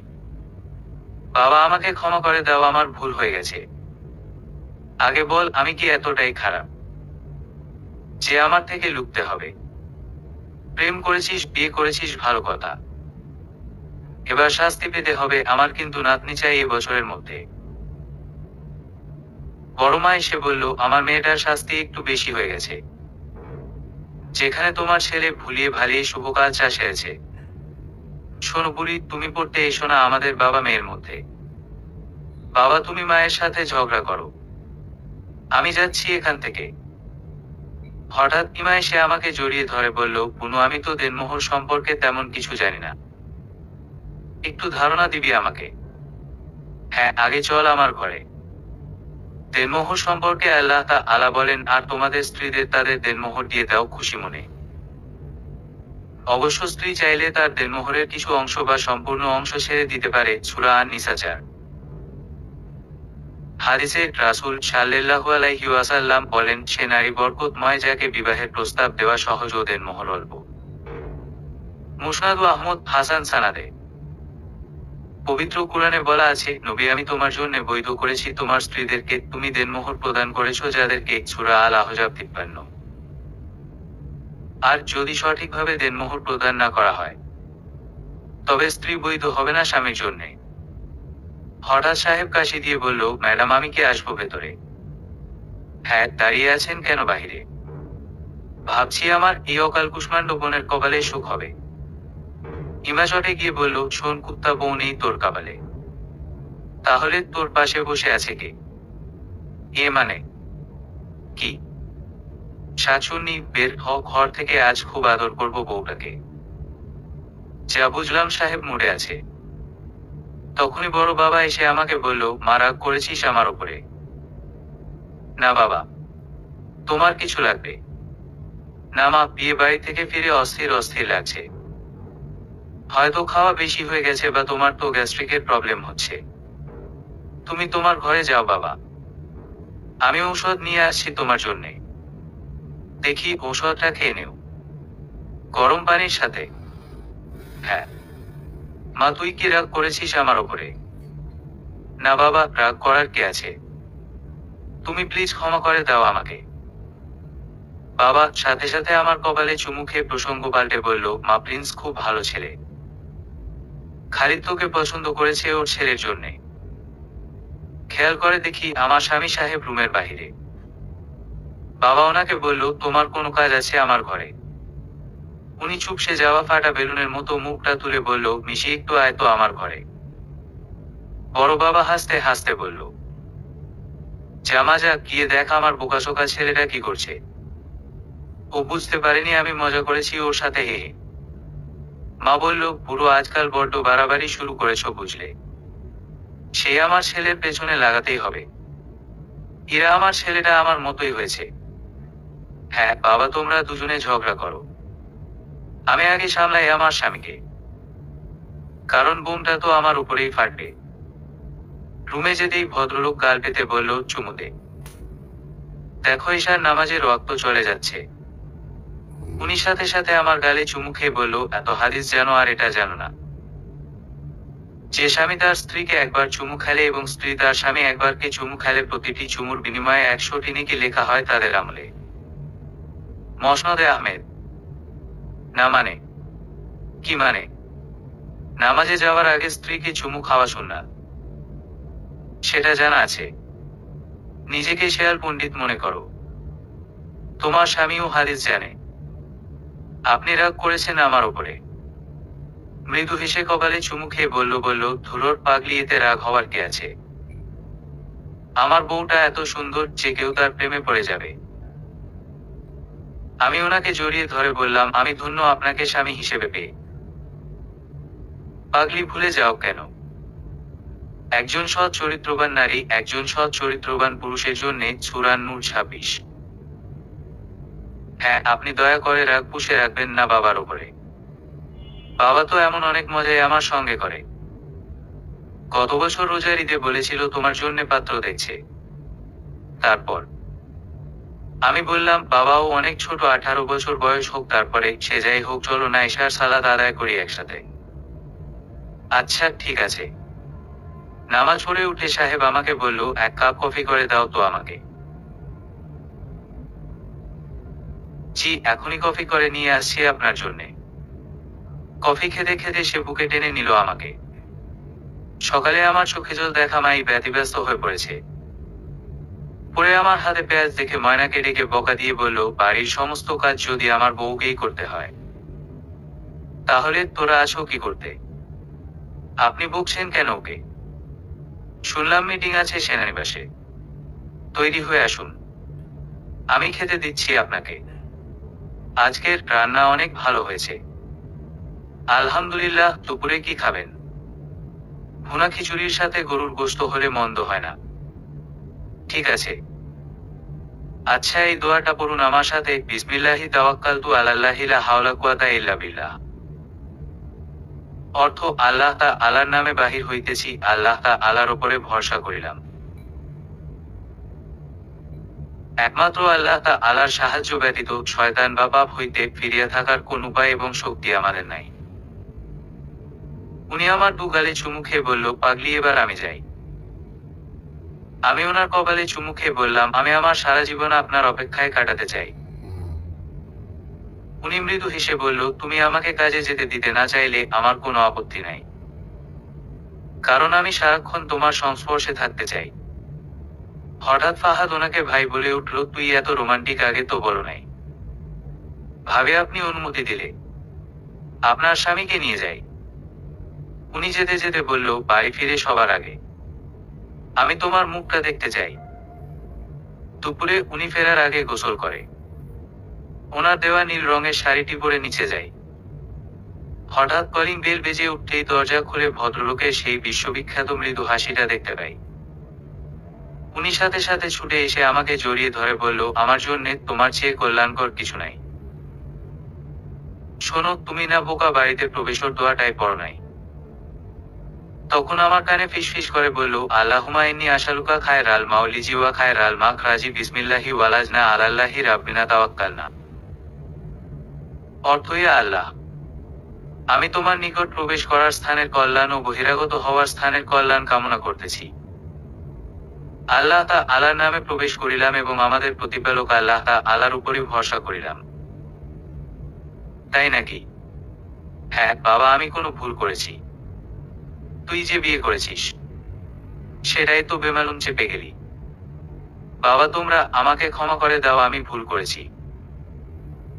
A: বাবা, আমাকে ক্ষমা করে দাও, আমার ভুল হয়ে গেছে। আগে বল, আমি কি এতটাই খারাপ যে আমার থেকে লুকতে হবে? প্রেম করেছিস, বিয়ে করেছিস, ভালো কথা। এবার শাস্তি পেতে হবে। আমার কিন্তু নাতনি চাই এ বছরের মধ্যে। বড় মা এসে বলল, আমার মেয়েটার শাস্তি একটু বেশি হয়ে গেছে। যেখানে তোমার ছেলে ভুলিয়ে ভালিয়ে শুভ কাজ সেরেছে। শোনো বুড়ি, তুমি পড়তে এসো না আমাদের বাবা মেয়ের মধ্যে। বাবা, তুমি মায়ের সাথে ঝগড়া করো, আমি যাচ্ছি এখান থেকে। হঠাৎ ইমা এসে আমাকে জড়িয়ে ধরে বলল, বুনু, আমি তো দেনমোহর সম্পর্কে তেমন কিছু জানি না, একটু ধারণা দিবি আমাকে? হ্যাঁ, আগে চল আমার ঘরে। দেনমোহর সম্পর্কে আল্লাহ তাআলা বলেন, আর তোমাদের স্ত্রীদের তাদের দেনমোহর দিয়ে দাও খুশি মনে। অবশ্য স্ত্রী চাইলে তার দেনমোহরের কিছু অংশ বা সম্পূর্ণ অংশ ছেড়ে দিতে পারে। সূরা আন-নিসা 4। হাদিসে রাসূল সাল্লাল্লাহু আলাইহি ওয়াসাল্লাম বলেন, সে নারী বরকতময় যাকে বিবাহের প্রস্তাব দেওয়া সহজ ও দেনমোহর অল্প। মুসনাদ আহমদ, হাসান সানাদে। পবিত্র কুরআনে বলা আছে, নবী, আমি তোমার জন্য বৈধ করেছি তোমার স্ত্রীদেরকে, তুমি দেনমোহর প্রদান করেছো যাদেরকে। সূরা আল আহজাব 53। আর যদি সঠিকভাবে দেনমোহর প্রদান না করা হয়, তবে স্ত্রী বৈধ হবে না স্বামীর জন্যে। হঠাৎ সাহেব কাশি দিয়ে বলল, ম্যাডাম, আমি কি আসবো ভেতরে? হ্যাঁ, দাঁড়িয়ে আছেন কেন বাহিরে? ভাবছি আমার এই অকাল কুষ্মাণ্ড বোনের কপালে সুখ হবে। ইমা চটে গিয়ে বলল, শোন কুত্তা, বউ নেই তোর কপালে। তাহলে তোর পাশে বসে আছে কে? এ মানে কি? শাশুড়ি, বের হ ঘর থেকে, আজ খুব আদর করব বউটাকে। যা বুঝলাম সাহেব মুড়ে আছে। তখনই বড় বাবা এসে আমাকে বলল, মা, রাগ করেছিস আমার উপরে? না বাবা, তোমার কিছু লাগবে না। মা, বিয়ে বাড়ি থেকে ফিরে অস্থির অস্থির লাগছে। হয়তো খাওয়া বেশি হয়ে গেছে, বা তোমার তো গ্যাস্ট্রিকের প্রবলেম হচ্ছে। তুমি তোমার ঘরে যাও বাবা, আমি ঔষধ নিয়ে আসছি তোমার জন্যে। দেখি ঔষধটা খেয়ে নেও, গরম পানির সাথে। হ্যাঁ। মা, তুই কি রাগ করেছিস আমার ওপরে? না বাবা, রাগ করার কি আছে? তুমি প্লিজ ক্ষমা করে দাও আমাকে। বাবা সাথে সাথে আমার কপালে চুমু খেয়ে প্রসঙ্গ পাল্টে বলল, মা, প্রিন্স খুব ভালো ছেলে। খালিদ তোকে পছন্দ করেছে ওর ছেলের জন্যে। খেয়াল করে দেখি আমার স্বামী সাহেব রুমের বাহিরে। বাবা ওনাকে বলল, তোমার কোনো কাজ আছে আমার ঘরে? উনি চুপসে যাওয়া ফাটা বেলুনের মতো মুখটা তুলে বলল, মিশি, একটু আয় তো আমার ঘরে। বড় বাবা হাসতে হাসতে বলল, জামা যা, গিয়ে দেখ আমার বোকাশোকা ছেলেটা কি করছে। ও বুঝতে পারেনি আমি মজা করেছি ওর সাথে, হে হে। মা বলল, বুড়ো আজকাল বড্ড বাড়াবাড়ি শুরু করেছ বুঝলে। সে আমার ছেলের পেছনে লাগাতেই হবে। এরা আমার ছেলেটা আমার মতোই হয়েছে। হ্যাঁ বাবা, তোমরা দুজনে ঝগড়া করো, আমি আগে সামলাই আমার স্বামীকে, কারণ বোমটা তো আমার উপরেই ফাটবে। রুমে যেতেই ভদ্রলোক গাল পেতে বলল, চুমু দে। দেখো ঈশার নামাজের রক্ত চলে যাচ্ছে। উনি সাথে সাথে আমার গালে চুমু খেয়ে বলল, এত হাদিস জানো আর এটা জানো না, যে স্বামী তার স্ত্রীকে একবার চুমু খেলে এবং স্ত্রী তার স্বামী একবারকে চুমু খেলে, প্রতিটি চুমুর বিনিময়ে 100টি নেকি লেখা হয় তাদের আমলে। মসনদে আহমেদ। না মানে? কি মানে? নামাজে যাওয়ার আগে স্ত্রীকে চুমু খাওয়া সুন্নাত, সেটা জানা আছে। নিজেকে শেয়াল পণ্ডিত মনে করো, তোমার স্বামীও হাদিস জানে। আপনি রাগ করেছেন আমার ওপরে? মৃদু হেসে কপালে চুমু খেয়ে বলল, ধুলোর পাগলি, এতে রাগ হওয়ার কি আছে? আমার বউটা এত সুন্দর যে কেউ তার প্রেমে পড়ে যাবে। আমি ওনাকে জড়িয়ে ধরে বললাম, আমি ধন্য আপনাকে স্বামী হিসেবে পেয়ে। পাগলি, ভুলে যাও কেন? একজন সৎ চরিত্রবান নারী, একজন সৎ চরিত্রবান পুরুষের জন্য সূরা নূর 26। হ্যাঁ, আপনি দয়া করে রাগ পুষে রাখবেন না বাবার ওপরে। বাবা তো এমন অনেক মজাই আমার সঙ্গে করে। গত বছর রোজার ঈদে বলেছিল তোমার জন্য পাত্র দেখছে। তারপর আমি বললাম, বাবাও অনেক ছোট, 18 বছর বয়স হোক, তারপরে সে যাই হোক, চলো না ঈশার সালাত আদায় করি একসাথে। আচ্ছা ঠিক আছে। নামাজ পড়ে উঠে সাহেব আমাকে বলল, 1 কাপ কফি করে দাও তো আমাকে। জি, এখনই কফি করে নিয়ে আসছি আপনার জন্যে। কফি খেতে খেতে সে বুকে টেনে নিল আমাকে। সকালে আমার চোখে জল দেখা মাই ব্যতিব্যস্ত হয়ে পড়েছে। পরে আমার হাতে পেঁয়াজ দেখে ময়নাকে ডেকে বকা দিয়ে বলল, বাড়ির সমস্ত কাজ যদি আমার বউকেই করতে হয়, তাহলে তোরা আছো কি করতে? আপনি বকছেন কেন ওকে? শুনলাম মিটিং আছে সেনানিবাসে, তৈরি হয়ে আসুন, আমি খেতে দিচ্ছি আপনাকে। আজকের রান্না অনেক ভালো হয়েছে, আলহামদুলিল্লাহ। দুপুরে কি খাবেন? ভুনা খিচুড়ির সাথে গরুর গোশত হলে মন্দ হয় না। ঠিক আছে। আচ্ছা, এই দোয়াটা পড়ুন আমার সাথে, বিসমিল্লাহি তাওয়াক্কালতু আলাল্লাহি লা হাওলা কুওয়াতা ইল্লা বিল্লাহ। অর্থ, আল্লাহ আলার নামে বাহির হইতেছি, আল্লাহ আলার উপরে ভরসা করিলাম। একমাত্র আল্লাহ আলার সাহায্য ব্যতীত শয়তান বা পাপ হইতে ফিরিয়া থাকার কোন উপায় এবং শক্তি আমাদের নাই। উনি আমার দু গালে চুমু খেয়ে বলল, পাগলি, এবার আমি যাই। আমি ওনার কপালে চুমু খেয়ে বললাম, আমি আমার সারা জীবন আপনার অপেক্ষায় কাটাতে চাই। উনি মৃদু হেসে বলল, তুমি আমাকে কাজে যেতে দিতে না চাইলে আমার কোনো আপত্তি নাই, কারণ আমি সারাক্ষণ তোমার সংস্পর্শে থাকতে চাই। হঠাৎ ফাহাদ ওনাকে ভাই বলে উঠল, তুই এত রোমান্টিক আগে তো বলো নাই। ভাবে আপনি অনুমতি দিলে আপনার স্বামীকে নিয়ে যাই। উনি যেতে যেতে বলল, বাড়ি ফিরে সবার আগে আমি তোমার মুখটা দেখতে চাই। দুপুরে উনি ফেরার আগে গোসল করে ওনার দেওয়া নীল রঙের শাড়িটি পরে নিচে যায়। হঠাৎ কলিং বেল বেজে উঠতেই দরজা খুলে ভদ্রলোকের সেই বিশ্ববিখ্যাত মৃদু হাসিটা দেখতে পাই। উনি সাথে সাথে ছুটে এসে আমাকে জড়িয়ে ধরে বলল, আমার জন্যে তোমার চেয়ে কল্যাণকর কিছু নাই। শোনো, তুমি না বোকা বাড়িতে প্রবেশের দোয়াটাই পড়ো নাই? তখন আমার কানে ফিসফিস করে বলল, আল্লাহুম্মা ইন্নী আশআলুকা খায়রাল মাউলিজি ওয়া খায়রাল মাখরাজি বিসমিল্লাহি ওয়ালাজনা আলাল্লাহি রাব্বিনা তাওয়াক্কালনা। অর্থ, ইয়া আল্লাহ, আমি তোমার নিকট প্রবেশ করার স্থানের কল্যাণ ও বহিরাগত হওয়ার স্থানের কল্যাণ কামনা করতেছি। আল্লাহ আলার নামে প্রবেশ করিলাম এবং আমাদের প্রতিপালক আল্লাহ আলার উপরই ভরসা করিলাম। তাই নাকি? হ্যাঁ বাবা, আমি কোনো ভুল করেছি? তুই যে বিয়ে করেছিস সেটাই তো বেমালুম চেপে গেলি। বাবা, তোমরা আমাকে ক্ষমা করে দাও, আমি ভুল করেছি।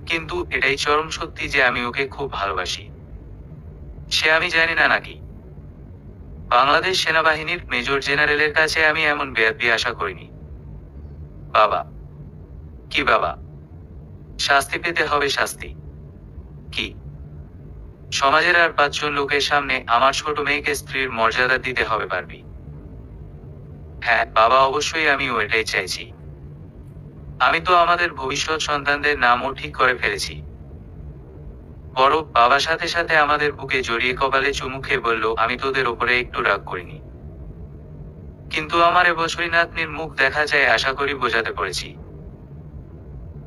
A: কিন্তু এটাই চরম সত্যি যে আমি ওকে খুব ভালোবাসি। সে আমি জানি না নাকি? বাংলাদেশ সেনাবাহিনীর মেজর জেনারেলের কাছে আমি এমন বেয়াদবি আশা করিনি। বাবা, কি বাবা? শাস্তি পেতে হবে শাস্তি? কি? সমাজের আর 5 জন লোকের সামনে আমার ছোট মেয়েকে স্ত্রীর মর্যাদা দিতে হবে পারবি? হ্যাঁ বাবা, অবশ্যই আমিও এটাই চাইছি। আমি তো আমাদের ভবিষ্যৎ সন্তানদের নামও ঠিক করে ফেলেছি। বড় বাবার সাথে সাথে আমাদের বুকে জড়িয়ে কপালে চুমু খেয়ে বলল, আমি তোদের ওপরে একটু রাগ করিনি। কিন্তু আমার এবছরই নাতনির মুখ দেখা যায়, আশা করি বোঝাতে পেরেছি।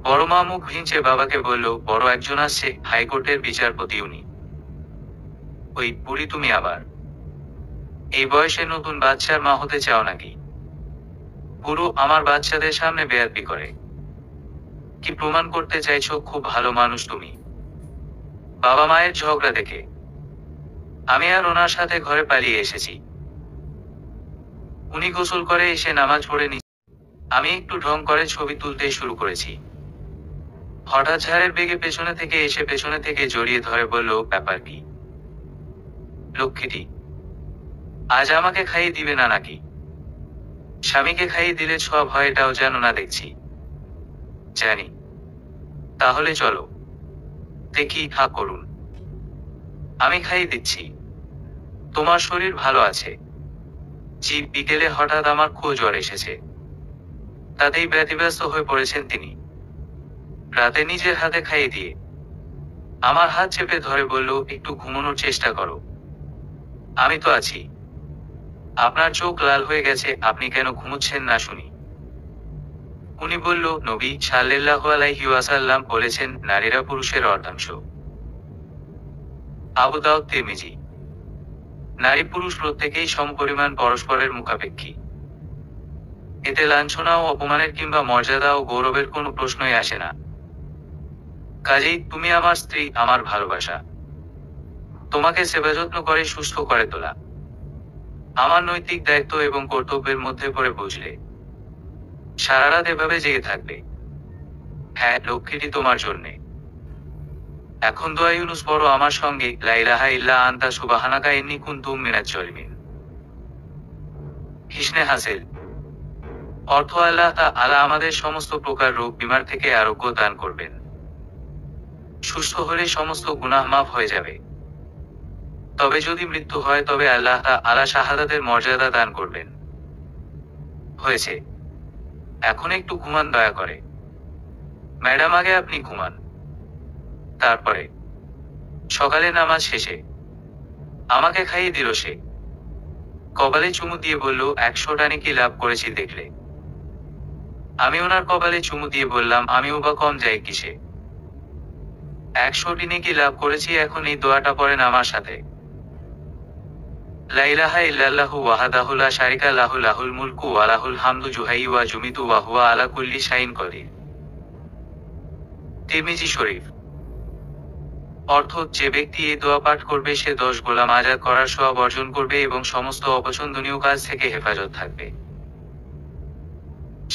A: বড় মা মুখ ভিঞ্চে বাবাকে বলল, বড় একজন আসছে, হাইকোর্টের বিচারপতি উনি। ওই বুড়ি তুমি আবার এই বয়সে নতুন বাচ্চার মা হতে চাও নাকি? বুড়ো আমার বাচ্চাদের সামনে বেয়াদবি করে। কি প্রমাণ করতে চাইছো খুব ভালো মানুষ তুমি? বাবা মায়ের ঝগড়া দেখে আমি আর ওনার সাথে ঘরে পালিয়ে এসেছি। উনি গোসল করে এসে নামাজ পড়ে নি। আমি একটু ঢং করে ছবি তুলতে শুরু করেছি। হঠাৎ ঝাড়ের বেগে পেছনে থেকে এসে পেছনে থেকে জড়িয়ে ধরে বলল, ব্যাপার কি লক্ষ্মীটি? আজ আমাকে খাইয়ে দিবে না নাকি? স্বামীকে খাইয়ে দিলে সব হয়, এটাও জানো না দেখছি। জানি। তাহলে চলো দেখি, হা করুন, আমি খাইয়ে দিচ্ছি। তোমার শরীর ভালো আছে? জি, বিকেলে হঠাৎ আমার খুব জ্বর এসেছে। তাতেই ব্যতিব্যস্ত হয়ে পড়েছেন তিনি। রাতে নিজের হাতে খাইয়ে দিয়ে আমার হাত চেপে ধরে বলল, একটু ঘুমানোর চেষ্টা করো, আমি তো আছি। আপনার চোখ লাল হয়ে গেছে, আপনি কেন ঘুমোচ্ছেন না শুনি? উনি বলল, নবী সাল্লাল্লাহু আলাইহি ওয়াসাল্লাম বলেছেন, নারীরা পুরুষের অর্ধাংশ। আবু দাউদ তিরমিজি। নারী পুরুষ প্রত্যেকেই সমপরিমাণ পরস্পরের মুখাপেক্ষী। এতে লাঞ্ছনা ও অপমানের কিংবা মর্যাদা ও গৌরবের কোনো প্রশ্নই আসে না। কাজেই তুমি আমার স্ত্রী, আমার ভালোবাসা। তোমাকে সেবা যত্ন করে সুস্থ করে তোলা আমার নৈতিক দায়িত্ব এবং কর্তব্যের মধ্যে পড়ে, বুঝলে? সারা রাত এভাবে জেগে থাকবে। হ্যাঁ লক্ষ্মীটি তোমার জন্যে। এখন দোয়া ইউনুস পড়ো আমার সঙ্গে, লা ইলাহা ইল্লা আনতা সুবহানাকা ইন্নী কুনতু মিনাজ জালিমিন। হিসনে হাসিল। অর্থ, আল্লাহ তাআলা আমাদের সমস্ত প্রকার রোগ বিমার থেকে আরোগ্য দান করবেন। সুস্থ হলে সমস্ত গুনাহ মাফ হয়ে যাবে। তবে যদি মৃত্যু হয়, তবে আল্লাহ তাআলা শাহাদাতের মর্যাদা দান করবেন। হয়েছে, এখন একটু ঘুমান দয়া করে। ম্যাডাম, আগে আপনি ঘুমান, তারপরে। সকালে নামাজ শেষে আমাকে খাইয়ে দিল সে। কপালে চুমু দিয়ে বলল, 100টা নেকি লাভ করেছি দেখলে? আমি ওনার কপালে চুমু দিয়ে বললাম, আমিও বা কম যাই কিসে? 100টি নেকি লাভ করেছি। এখন এই দোয়াটা পড়েন আমার সাথে। লা ইলাহা ইল্লাল্লাহু ওয়াহদাহু লা শারিকা লাহু লাহুল মুলকু ওয়া লাহুল হামদু যুহাইয়ু ওয়া যুমিতু ওয়া হুয়া আলা কুল্লি শাইইন কদির। তিরমিজি শরীফ। অর্থ, যে ব্যক্তি এই দোয়া পাঠ করবে সে 10 গোলাম আজাদ করার সওয়াব অর্জন করবে এবং সমস্ত অপছন্দনীয় কাজ থেকে হেফাজত থাকবে।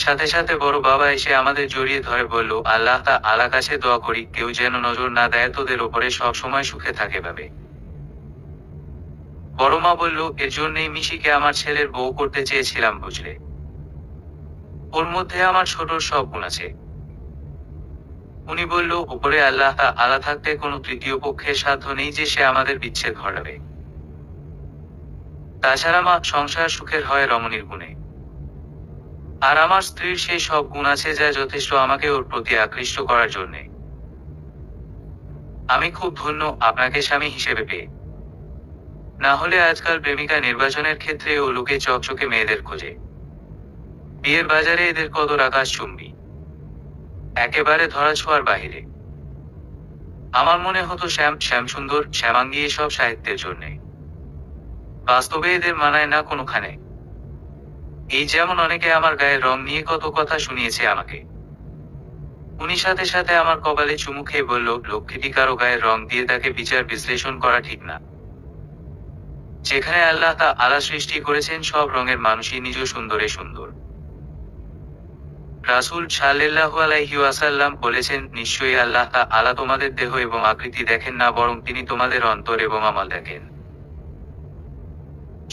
A: সাথে সাথে বড় বাবা এসে আমাদের জড়িয়ে ধরে বলল, আল্লাহ তাআলা কাছে দোয়া করি, কেউ যেন নজর না দেয়, তোদের ওপরে সব সময় সুখে থাকে ভাবে। বড় মা বলল, এর জন্যই মিশিকে আমার ছেলের বউ করতে চেয়েছিলাম, বুঝলে? ওর মধ্যে আমার ছোটর সব গুণ আছে। উনি বলল, উপরে আল্লাহ তাআলা থাকতে কোনো তৃতীয় পক্ষের সাধ্য নেই যে সে আমাদের বিচ্ছেদ ঘটাবে। তাছাড়া মা সংসার সুখের হয় রমণীর গুণে। আর আমার স্ত্রীর সেই সব গুণ আছে যা যথেষ্ট আমাকে ওর প্রতি আকৃষ্ট করার জন্যে। আমি খুব ধন্য আপনাকে স্বামী হিসেবে পেয়ে। না হলে আজকাল প্রেমিকা নির্বাচনের ক্ষেত্রে ও লোকে চকচকে মেয়েদের খোঁজে। বিয়ের বাজারে এদের কদর আকাশচুম্বী, একেবারে ধরাছোঁয়ার বাহিরে। আমার মনে হতো শ্যামসুন্দর, শ্যামাঙ্গী এসব সাহিত্যের জন্যে। বাস্তবে এদের মানায় না কোনোখানে। এই যেমন অনেকে আমার গায়ের রং নিয়ে কত কথা শুনিয়েছে আমাকে। উনি সাথে সাথে আমার কপালে চুমু খেয়ে বলল, লক্ষ্মীটি কারো গায়ের রং দিয়ে তাকে বিচার বিশ্লেষণ করা ঠিক না। যেখানে আল্লাহ তাআলা সৃষ্টি করেছেন সব রঙের মানুষই নিজ সুন্দরে সুন্দর। রাসূল সাল্লাল্লাহু আলাইহি ওয়াসাল্লাম বলেছেন, নিশ্চয়ই আল্লাহ তাআলা তোমাদের দেহ এবং আকৃতি দেখেন না, বরং তিনি তোমাদের অন্তর এবং আমল দেখেন।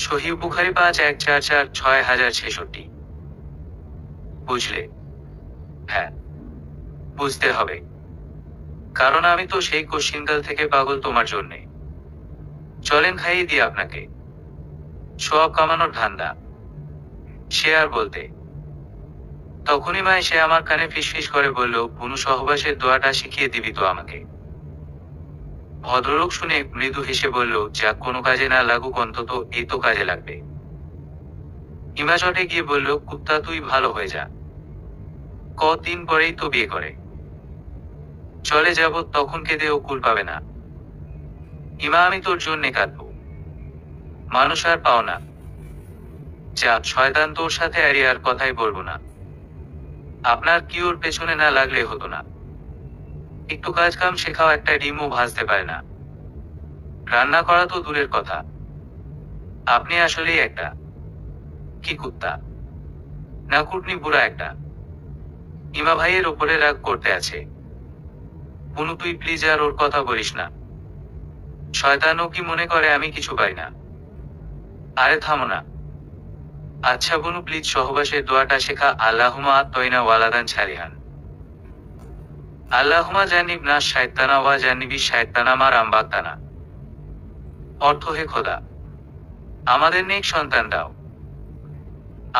A: সহিহ বুখারী 5144-6066। বুঝলে? হ্যাঁ, বুঝতে হবে। কারণ আমি তো সেই কোশ্চিনকাল থেকে পাগল তোমার জন্যে। চলেন খাইয়ে দিই আপনাকে। সব কামানোর ধান্দা। সে আর বলতে। তখনই মা এসে আমার কানে ফিসফিস করে বলল, বুনু সহবাসের দোয়াটা শিখিয়ে দিবি তো আমাকে। ভদ্রলোক শুনে মৃদু হেসে বলল, যা কোনো কাজে না লাগুক অন্তত এই তো কাজে লাগবে। ইমা চটে গিয়ে বলল, কুত্তা তুই ভালো হয়ে যা। কদিন পরেই তো বিয়ে করে। চলে যাব তখন কেঁদেও কুল পাবে না। ইমা আমি তোর জন্যে কাঁদবো। মানুষ আর পাও না। যা শয়তান তোর সাথে আর কথাই বলবো না। আপনার কি ওর পেছনে না লাগলে হতো না? একটু কাজ কাম শেখাও, একটা ডিমও ভাজতে পারে না। রান্না করা তো দূরের কথা। আপনি আসলেই একটা কি কুত্তা না কুটনি বুড়া একটা। ইমা ভাইয়ের ওপরে রাগ করতে আছে। বুনু তুই প্লিজ আর ওর কথা বলিস না। শয়তানও কি মনে করে আমি কিছু পাই না? আরে থামো না। আচ্ছা বুনু প্লিজ সহবাসের দোয়াটা শেখা। আল্লাহুমা আত্তয়না ওয়ালাদান ছালিহান। আল্লাহুমা জানিব না শায়তানা ওয়া জানিবি শায়তানা মা রামবাক্তানা। অর্থ, হে খোদা, আমাদের নেক সন্তান দাও,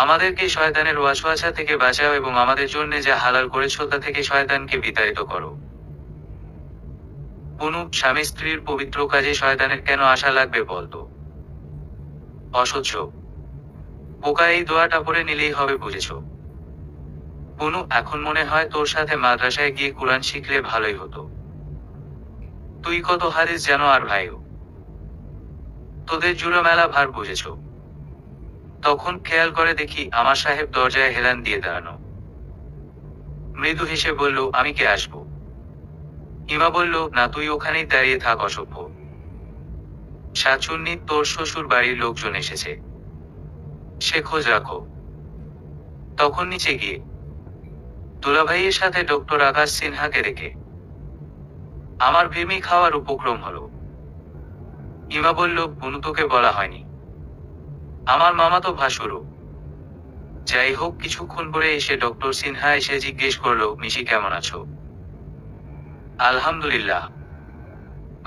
A: আমাদেরকে শয়তানের ওয়াসওয়াসা থেকে বাঁচাও এবং আমাদের জন্য যা হালাল করেছ তা থেকে শয়তানকে বিতাড়িত করো। বুনু, স্বামী স্ত্রীর পবিত্র কাজে শয়তানের কেন আশা লাগবে বলতো? অসহ্য বোকা, এই দোয়াটা পড়ে নিলেই হবে বুঝেছ। বুনু, এখন মনে হয় তোর সাথে মাদ্রাসায় গিয়ে কোরআন শিখলে ভালোই হতো। তুই কত হাদিস জানো আর ভাইও। তোদের জুড়ো মেলা ভার বুঝেছ। তখন খেয়াল করে দেখি আমার সাহেব দরজায় হেলান দিয়ে দাঁড়ানো। মৃদু হেসে বলল, আমি কে আসবো? ইমা বলল, না তুই ওখানেই দাঁড়িয়ে থাক অসভ্য। শাকচুন্নি, তোর শ্বশুর বাড়ির লোকজন এসেছে, সে খোঁজ রাখো। তখন নিচে গিয়ে দুলাভাইয়ের সাথে ডক্টর আকাশ সিনহাকে রেখে আমার ভেমি খাওয়ার উপক্রম হলো। ইমা বলল, বুনু তোকে বলা হয়নি, আমার মামাতো ভাসুরও। যাই হোক, কিছুক্ষণ পরে এসে ডক্টর সিনহা এসে জিজ্ঞেস করলো, মিশি কেমন আছো? আলহামদুলিল্লাহ,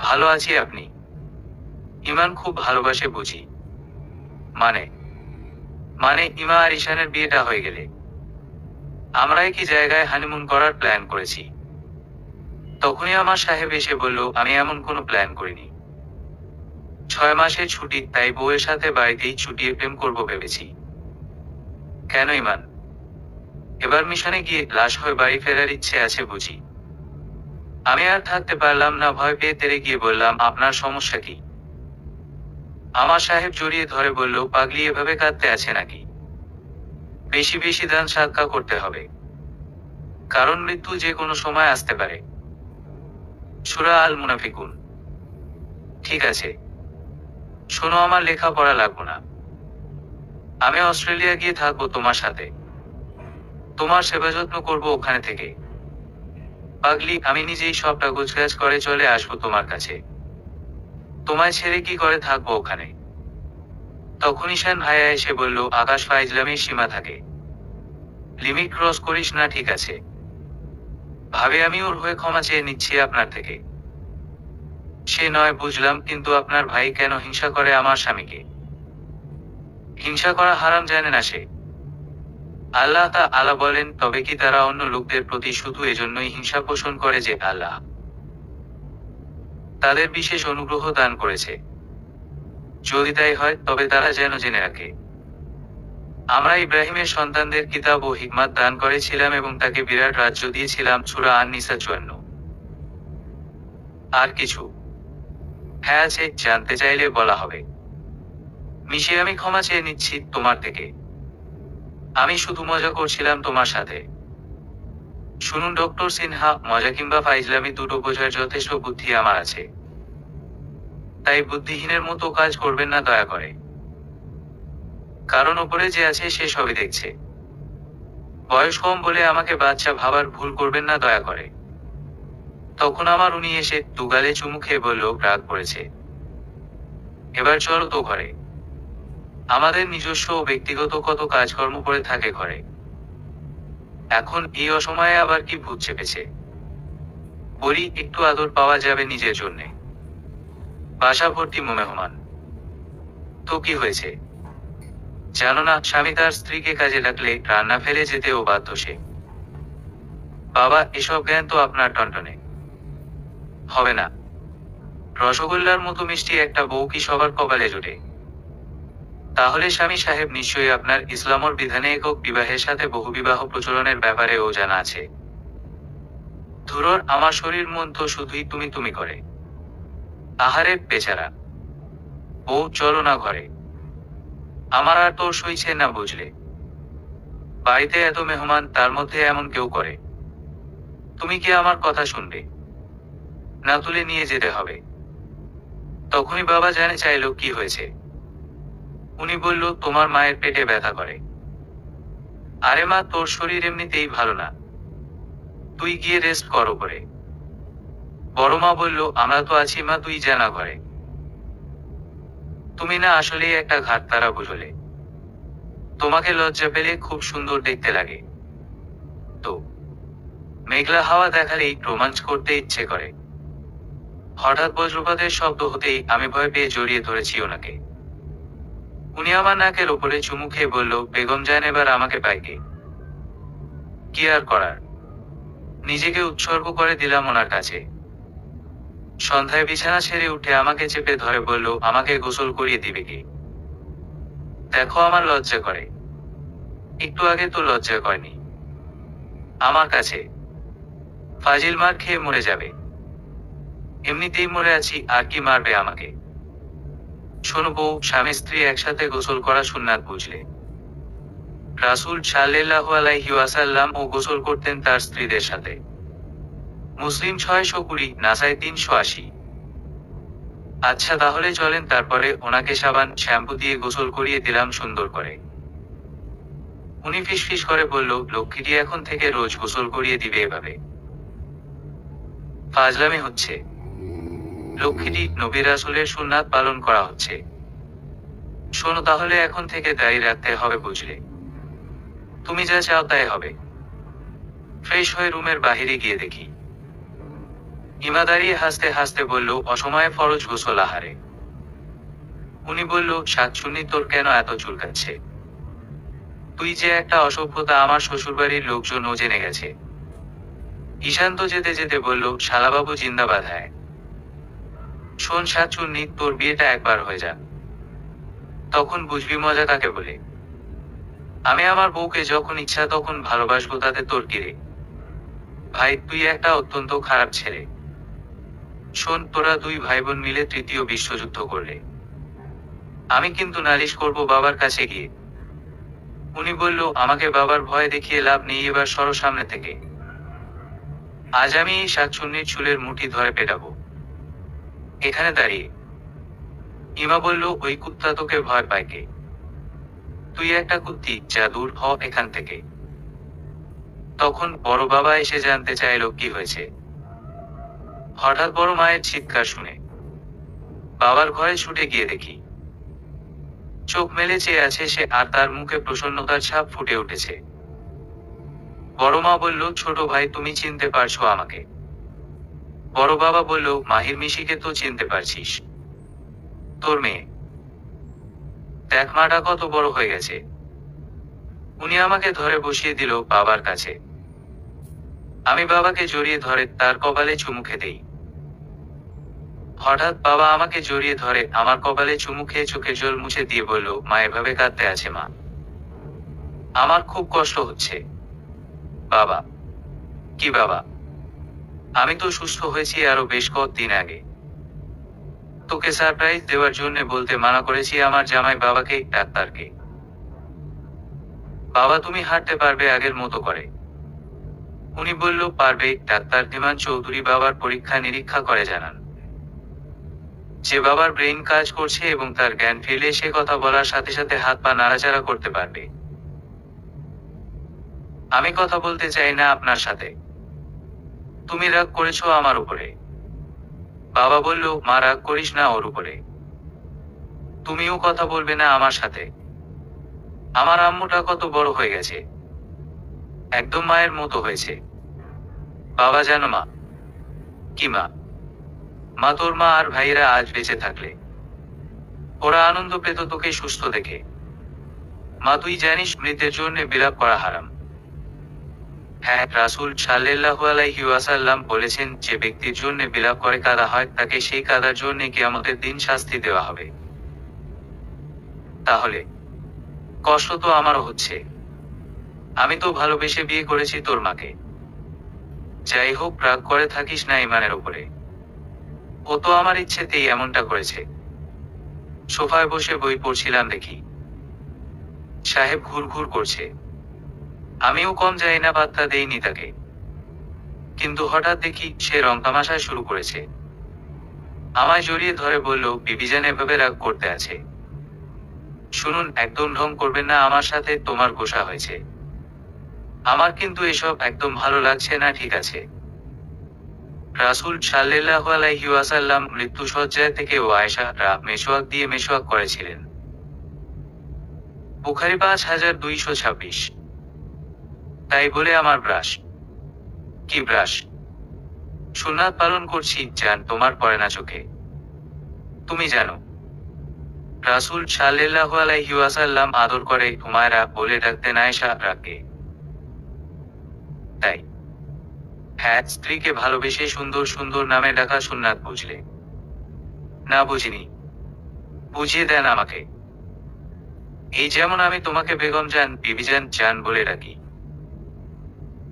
A: ভালো আছি। আপনি? ইমান খুব ভালোবাসে বুঝি? মানে মানে ইমা আর ঈশানের বিয়েটা হয়ে গেলে আমরা একই জায়গায় হানিমুন করার প্ল্যান করেছি। তখনই আমার সাহেব এসে বলল, আমি এমন কোনো প্ল্যান করিনি। 6 মাসের ছুটি, তাই বউয়ের সাথে বাড়িতেই ছুটিয়ে প্রেম করবো ভেবেছি। কেন ইমান? এবার মিশনে গিয়ে লাশ হয়ে বাড়ি ফেরার ইচ্ছে আছে বুঝি? আমি আর থাকতে পারলাম না, ভয় পেয়ে তেড়ে গিয়ে বললাম, আপনার সমস্যা কি? আমার সাহেব জড়িয়ে ধরে বলল, পাগলি এভাবে কাঁদতে আছে নাকি? বেশি বেশি দান সাদকা করতে হবে, কারণ মৃত্যু যে কোনো সময় আসতে পারে। সূরা আল মুনাফিকুন। ঠিক আছে, শোনো, আমার লেখা পড়া লাগবো না। আমি অস্ট্রেলিয়া গিয়ে থাকবো তোমার সাথে, তোমার সেবা যত্ন করবো ওখানে থেকে। পাগলি, আমি নিজেই সবটা গোছগাছ করে চলে আসবো তোমার কাছে। তোমায় ছেড়ে কি করে থাকবো ওখানে? তখন ঈশান ভাইয়া এসে বলল, আকাশ ফাইজলামির সীমা থাকে, লিমিট ক্রস করিস না, ঠিক আছে? ভাবে আমি ওর হয়ে ক্ষমা চেয়ে নিচ্ছি আপনার থেকে। সে নয় বুঝলাম, কিন্তু আপনার ভাই কেন হিংসা করে আমার স্বামীকে? হিংসা করা হারাম জানে না সে? আল্লাহ তাআলা বলেন, তবে কি তারা অন্য লোকদের প্রতি শুধু এজন্যই হিংসা পোষণ করে যে আল্লাহ তাদের বিশেষ অনুগ্রহ দান করেছে? যদি তাই হয় তবে তারা যেন জেনে রাখে, আমরা ইব্রাহিমের সন্তানদের কিতাব ও হিকমাত দান করেছিলাম এবং তাকে বিরাট রাজ্য দিয়েছিলাম। সূরা আন-নিসা 54। আর কিছু? হ্যাঁ আছে, জানতে চাইলে বলা হবে। মিশে, আমি ক্ষমা চেয়ে নিচ্ছি তোমার থেকে। আমি শুধু মজা করছিলাম তোমার সাথে। শুনুন ডক্টর সিনহা, মজা কিংবা ফাইজলামি দুটো বোঝার যথেষ্ট বুদ্ধি আমার আছে, তাই বুদ্ধিহীনের মতো কাজ করবেন না দয়া করে। কারণ ওপরে যে আছে সে সবই দেখছে। বয়স কম বলে আমাকে বাচ্চা ভাবার ভুল করবেন না দয়া করে। তখন আমার উনি এসে দুগালে চুমু খেয়ে বলল, রাগ করেছে, এবার চলো তো ঘরে। আমাদের নিজস্ব ও ব্যক্তিগত কত কাজকর্ম পড়ে থাকে ঘরে। এখন এই অসময়ে আবার কি ভূত চেপেছে? বলি, একটু আদর পাওয়া যাবে নিজের জন্যে। বাসা ভর্তি মেহমান। তো কি হয়েছে? জানো না, স্বামী তার স্ত্রীকে কাজে ডাকলে রান্না ফেলে যেতেও বাধ্য সে। বাবা, এসব জ্ঞান তো আপনার টনটনে হবে না। রসগোল্লার মতো মিষ্টি একটা বউ কি সবার কপালে জোটে? তাহলে স্বামী সাহেব নিশ্চয়ই আপনার ইসলামর বিধানে একক বিবাহের সাথে বহুবিবাহ প্রচলনের ব্যাপারেও জানা আছে। ধুরর, আমার শরীর মন তো শুধুই তুমি তুমি করে। আহারে বেচারা বউ, চলো না ঘরে। আমার আর তোর সইছে না, বুঝলে? বাড়িতে এত মেহমান, তার মধ্যে এমন কেউ করে? তুমি কি আমার কথা শুনবে না তুলে নিয়ে যেতে হবে? তখনই বাবা জানে চাইল কি হয়েছে। উনি বলল, তোমার মায়ের পেটে ব্যথা করে। আরে মা, তোর শরীর এমনিতেই ভালো না, তুই গিয়ে রেস্ট কর করে। বড় মা বলল, আমরা তো আছি মা, তুই জানা ঘরে। তুমি না আসলেই একটা ঘাটতারা, বুঝলে? তোমাকে লজ্জা পেলে খুব সুন্দর দেখতে লাগে তো। মেঘলা হাওয়া দেখালেই রোমাঞ্চ করতে ইচ্ছে করে। হঠাৎ বজ্রপাতের শব্দ হতেই আমি ভয় পেয়ে জড়িয়ে ধরেছি ওনাকে। উনি আমার নাকের ওপরে চুমু খেয়ে বলল, বেগম জান, এবার আমাকে পাইকে। কি আর করার, নিজেকে উৎসর্গ করে দিলাম ওনার কাছে। সন্ধ্যায় বিছানা ছেড়ে উঠে আমাকে চেপে ধরে বলল, আমাকে গোসল করিয়ে দিবে কি? দেখো, আমার লজ্জা করে। একটু আগে তো লজ্জা করেনি আমার কাছে। ফাজিল মার খেয়ে মরে যাবে। এমনিতেই মরে আছি, আর কি মারবে আমাকে? শোনো বউ, স্বামী স্ত্রী একসাথে গোসল করা সুন্নাত, বুঝলে? রাসূল সাল্লাল্লাহু আলাইহি ওয়াসাল্লাম ও গোসল করতেন তার স্ত্রীদের সাথে। মুসলিম 620, নাসাই 380। আচ্ছা তাহলে চলেন, তারপরে ওনাকে সাবান শ্যাম্পু দিয়ে গোসল করিয়ে দিলাম সুন্দর করে। উনি ফিসফিস করে বলল, লক্ষ্মীটি এখন থেকে রোজ গোসল করিয়ে দিবে এভাবে? ফাজলামি হচ্ছে। লক্ষ্মীটি নবী রাসূলের সুন্নাত পালন করা হচ্ছে। শোনো, তাহলে এখন থেকে দাড়ি রাখতে হবে, বুঝলে? তুমি যা চাও তাই হবে। ফ্রেশ হয়ে রুমের বাহিরে গিয়ে দেখি ইমা দাঁড়িয়ে হাসতে হাসতে বলল, অসময়ে ফরজ গোসল আহারে। উনি বলল, শাকচুন্নি, তোর কেন এত চুলকাচ্ছে? তুই যে একটা অসভ্যতা, আমার শ্বশুরবাড়ির লোকজনও জেনে গেছে। ঈশান্ত যেতে যেতে বলল, শালাবাবু জিন্দাবাদ। হ্যাঁ শোন শাকচুন্নি, তোর বিয়েটা একবার হয়ে যাক, তখন বুঝবি মজা কাকে বলে। আমি আমার বউকে যখন ইচ্ছা তখন ভালোবাসবো, তাতে তোর কি রে? ভাই, তুই একটা অত্যন্ত খারাপ ছেলে। শোন, তোরা দুই ভাই বোন মিলে তৃতীয় বিশ্বযুদ্ধ করলে আমি কিন্তু নালিশ করব বাবার কাছে গিয়ে। উনি বলল, আমাকে বাবার ভয় দেখিয়ে লাভ নেই, এবার সরো সামনে থেকে। আজ আমি এই শাকচুন্নির চুলের মুঠি ধরে পেটাবো এখানে দাঁড়িয়ে। ইমা বলল, ওই কুত্তা তোকে ভয় পায় কে? তুই একটা কুত্তি, যা দূর হ এখান থেকে। তখন বড় বাবা এসে জানতে চাইল কি হয়েছে। হঠাৎ বড় মায়ের চিৎকার শুনে বাবার ঘরে ছুটে গিয়ে দেখি চোখ মেলে চেয়ে আছে সে, আর তার মুখে প্রসন্নতার ছাপ ফুটে উঠেছে। বড় মা বলল, ছোট ভাই, তুমি চিনতে পারছো আমাকে? বড় বাবা বলল, মাহির মিশিকে তো চিনতে পারছিস, তোর মেয়ে। দেখ মাটা কত বড় হয়ে গেছে। উনি আমাকে ধরে বসিয়ে দিল বাবার কাছে। আমি বাবাকে জড়িয়ে ধরে তার কপালে চুমু খেতেই হঠাৎ বাবা আমাকে জড়িয়ে ধরে আমার কপালে চুমু খেয়ে চোখের জল মুছে দিয়ে বলল, মা এভাবে কাঁদতে আছে মা, আমার খুব কষ্ট হচ্ছে। বাবা? কি বাবা? আমি তো সুস্থ হয়েছি আরো বেশ কয়েকদিন আগে। তোকে সারপ্রাইজ দেওয়ার জন্য বলতে মানা করেছি আমার জামাই বাবাকে, ডাক্তারকে। বাবা, তুমি হাঁটতে পারবে আগের মতো করে? উনি বলল, পারবে। ডাক্তার ধীমান চৌধুরী বাবার পরীক্ষা নিরীক্ষা করে জানান যে বাবার ব্রেইন কাজ করছে এবং তার জ্ঞান ফিরলে সে কথা বলার সাথে সাথে হাত পা নাড়াচাড়া করতে পারবে। আমি কথা বলতে চাই না আপনার সাথে। তুমি রাগ করেছো আমার উপরে। বাবা বলল, মা রাগ করিস না ওর উপরে। তুমিও কথা বলবে না আমার সাথে। আমার আম্মুটা কত বড় হয়ে গেছে। একদম মায়ের মতো হয়েছে। বাবা জানো মা? কি মা? মা তোর মা আর ভাইয়েরা আজ বেঁচে থাকলে ওরা আনন্দ পেত তোকে সুস্থ দেখে। মা তুই জানিস মৃতের জন্য বিলাপ করা হারাম। হ্যাঁ, রাসূল সাল্লাল্লাহু আলাইহি ওয়াসাল্লাম বলেছেন, যে ব্যক্তির জন্য বিলাপ করে কাঁদা হয় তাকে সেই কাঁদার জন্য কিয়ামতের দিন শাস্তি দেওয়া হবে। তাহলে কষ্ট তো আমারও হচ্ছে। আমি তো ভালোবেসে বিয়ে করেছি তোর মাকে। যাই হোক, রাগ করে থাকিস না ইমানের উপরে। ও তো আমার ইচ্ছেতেই এমনটা করেছে। সোফায় বসে বই পড়ছিলাম দেখি সাহেব ঘুরঘুর করছে। আমিও কম যাই না, পাত্তা দেইনি তাকে। কিন্তু হঠাৎ দেখি সে রং তামাশায় শুরু করেছে। আমায় জড়িয়ে ধরে বলল, বিবিজান এভাবে রাগ করতে আছে। শুনুন, একদম ঢং করবেন না আমার সাথে, তোমার গোসা হয়েছে। আমার কিন্তু এসব একদম ভালো লাগছে না, ঠিক আছে? রাসূল সাল্লাল্লাহু আলাইহি ওয়াসাল্লাম মৃত্যুশয্যায় থেকে আয়েশা রা মেশওয়াক দিয়ে মেশওয়াক করেছিলেন। বুখারী 5226। তাই বলে আমার ব্রাশ? কি ব্রাশ? সুন্নাত পালন করছি জান, তোমার পড়ে না চোখে? তুমি জানো রাসূল সাল্লাল্লাহু আলাইহি ওয়াসাল্লাম আদর করে হুমায়রা বলে ডাকতেন আয়েশা রাকে। তাই হ্যাঁ, স্ত্রীকে ভালোবেসে সুন্দর সুন্দর নামে ডাকা সুন্নাত বুঝলে? না বুঝিনি, বুঝিয়ে দেন আমাকে। এই যেমন আমি তোমাকে বেগম জান, বিবিজান জান বলে ডাকি,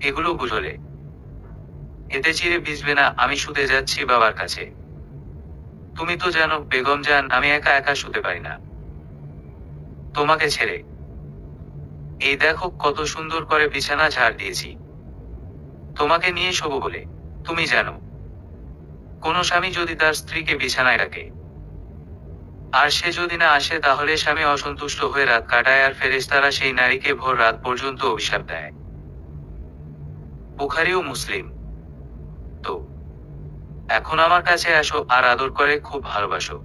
A: এগুলো বুঝলে? এতে চিরে ভিজবে না। আমি শুতে যাচ্ছি বাবার কাছে। তুমি তো জানো বেগম জান, আমি একা একা শুতে পারি না তোমাকে ছেড়ে। এই দেখো কত সুন্দর করে বিছানা ঝাড় দিয়েছি তোমাকে নিয়ে শোবো বলে। তুমি জানো কোনো স্বামী যদি তার স্ত্রীকে বিছানায় রাখে আর সে যদি না আসে, তাহলে স্বামী অসন্তুষ্ট হয়ে রাত কাটায় আর ফেরেশতারা সেই নারীকে ভোর রাত পর্যন্ত অভিশাপ দেয়। বুখারী ও মুসলিম। তো এখন আমার কাছে আসো আর আদর করে খুব ভালোবাসো।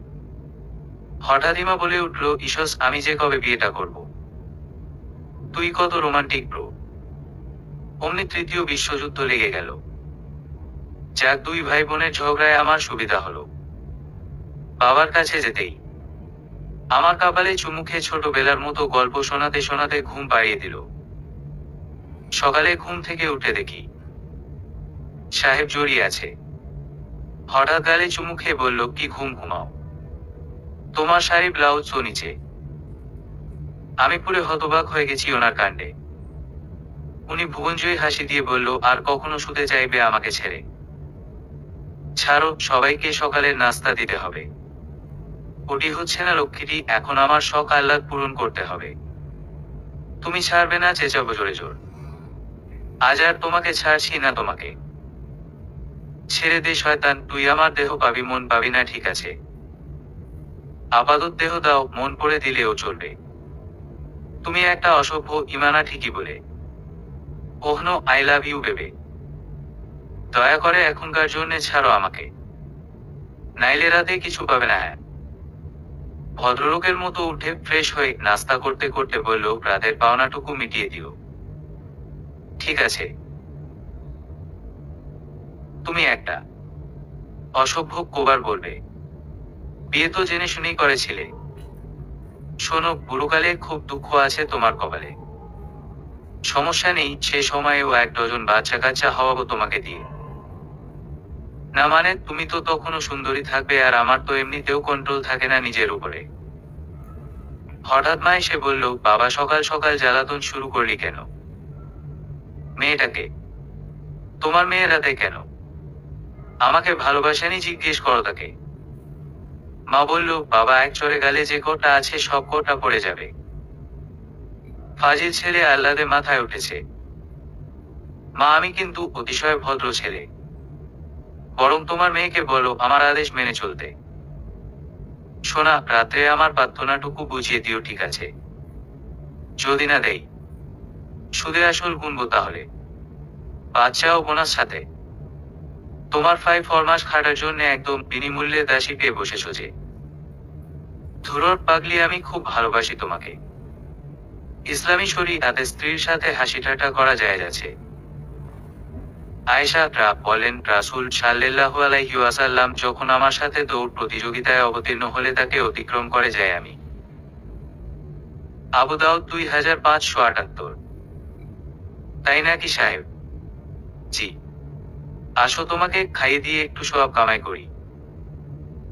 A: হঠাৎ ইমা বলে উঠল, ইসস, আমি যে কবে বিয়েটা করব। তুই কত রোমান্টিক ব্রো। অমনি তৃতীয় বিশ্বযুদ্ধ লেগে গেল। যাক, দুই ভাই বোনের ঝগড়ায় আমার সুবিধা হলো। বাবার কাছে যেতেই আমার কপালে চুমু খেয়ে ছোটবেলার মতো গল্প শোনাতে শোনাতে ঘুম পাড়িয়ে দিল। সকালে ঘুম থেকে উঠে দেখি সাহেব জড়িয়ে আছে। হঠাৎ গালে চুমু খেয়ে বলল, কি ঘুমাও? তোমার শাড়ি ব্লাউজ ও নিচে। আমি পুরো হতবাক হয়ে গেছি ওনার কাণ্ডে। উনি ভুবনজয়ী হাসি দিয়ে বলল, আর কখনো শুতে চাইবে আমাকে ছেড়ে? ছাড়ো, সবাইকে সকালের নাস্তা দিতে হবে। ওটি হচ্ছে না লক্ষ্মীটি, এখন আমার শখ আহ্লাদ পূরণ করতে হবে। তুমি ছাড়বে না? চেঁচাবো জোরে জোর। আজ আর তোমাকে ছাড়ছি না। তোমাকে ছেড়ে দে শয়তান, তুই আমার দেহ পাবি, মন পাবি না, ঠিক আছে? আপাতত দেহ দাও, মন পড়ে দিলেও চলবে। তুমি একটা অসভ্য, ইমানা ঠিকই বলে। Oh no, I love you babe. দয়া করে এখনকার জন্যে ছাড়ো আমাকে, নাইলে রাতে কিছু পাবে না। হ্যাঁ, ভদ্রলোকের মতো উঠে ফ্রেশ হয়ে নাস্তা করতে করতে বলল, রাতের পাওনাটুকু মিটিয়ে দিও। ঠিক আছে। তুমি একটা অসভ্য, কোবার বলবে। বিয়ে তো জেনে শুনেই করেছিলে। শোনো, বুড়োকালে খুব দুঃখ আছে তোমার কপালে। সমস্যা নেই, সে সময়েও 1 ডজন বাচ্চা কাচ্চা হওয়াবো তোমাকে দিয়ে। না মানে, তুমি তো তখনও সুন্দরী থাকবে, আর আমার তো এমনিতেও কন্ট্রোল থাকে না নিজের উপরে। হঠাৎ মা এসে বলল, বাবা, সকাল সকাল জ্বালাতন শুরু করলি কেন? মেয়েটাকে? তোমার মেয়ে রাতে কেন? আমাকে ভালোবাসেনি জিজ্ঞেস করো তাকে। মা বলল, বাবা, এক চড়ে গালে যে কটা আছে সব কটা পড়ে যাবে। ফাজিল ছেলে আহ্লাদে মাথায় উঠেছে। মা, আমি কিন্তু অতিশয় ভদ্র ছেলে। বরং তোমার মেয়েকে বলো আমার আদেশ মেনে চলতে। সোনা, রাত্রে আমার প্রার্থনাটুকু বুঝিয়ে দিও, ঠিক আছে? যদি না দেই, সুদে আসল গুনবো তাহলে। বাচ্চা ও বোনাস সাথে। তোমার 5 মাস খাটার জন্য একদম বিনিমূল্যে দাসী পেয়ে বসেছো যে। ধুরর পাগলি, আমি খুব ভালোবাসি তোমাকে। ইসলামী শরীআতে স্ত্রীর সাথে হাসি ঠাট্টা করা জায়েজ আছে। আয়েশা বলেন, রাসূল সাল্লাল্লাহু আলাইহি ওয়াসাল্লাম যখন আমার সাথে দৌড় প্রতিযোগিতায় অবতীর্ণ হলে তাকে অতিক্রম করে যায় আমি। আবু দাউদ 2578। তাই নাকি সাহেব? জি। আসো তোমাকে খাইয়ে দিয়ে একটু সওয়াব কামাই করি।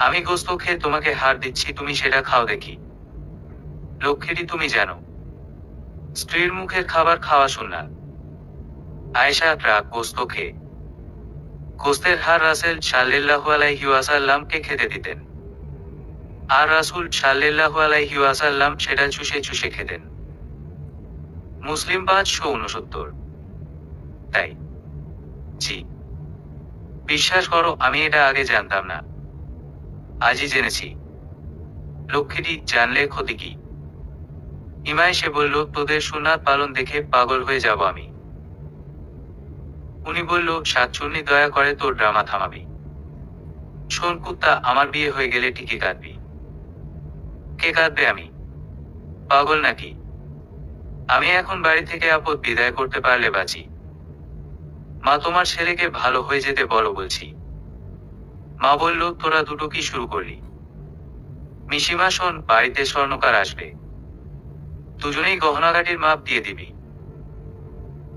A: আমি গোস্ত খেয়ে তোমাকে হার দিচ্ছি, তুমি সেটা খাও দেখি। লক্ষ্মীটি তুমি জানো, স্ত্রীর মুখের খাবার খাওয়া সুন্নাত। আয়েশা গোস্ত খেয়ে। গোস্তের হার রাসূল সাল্লাল্লাহু আলাইহি ওয়াসাল্লামকে খেতে দিতেন, আর রাসূল সাল্লাল্লাহু আলাইহি ওয়াসাল্লাম সেটা চুষে চুষে খেতেন। মুসলিম 569। তাই? জি। বিশ্বাস করো, আমি এটা আগে জানতাম না, আজই জেনেছি। লক্ষ্মীটি জানলে ক্ষতি কি? ইমা এসে বলল, তোদের সুন্নাত পালন দেখে পাগল হয়ে যাব আমি। উনি বলল, শাকচুন্নি দয়া করে তোর ড্রামা থামাবি। শোন কুত্তা, আমার বিয়ে হয়ে গেলে ঠিকই কাঁদবি। কে কাঁদবে? আমি পাগল নাকি? আমি এখন বাড়ি থেকে আপদ বিদায় করতে পারলে বাঁচি। মা, তোমার ছেলেকে ভালো হয়ে যেতে বলো বলছি। মা বলল, তোরা দুটো কি শুরু করলি? মিশিমা শোন, বাড়িতে স্বর্ণকার আসবে, দুজনেই গহনাগাটির মাপ দিয়ে দিবি।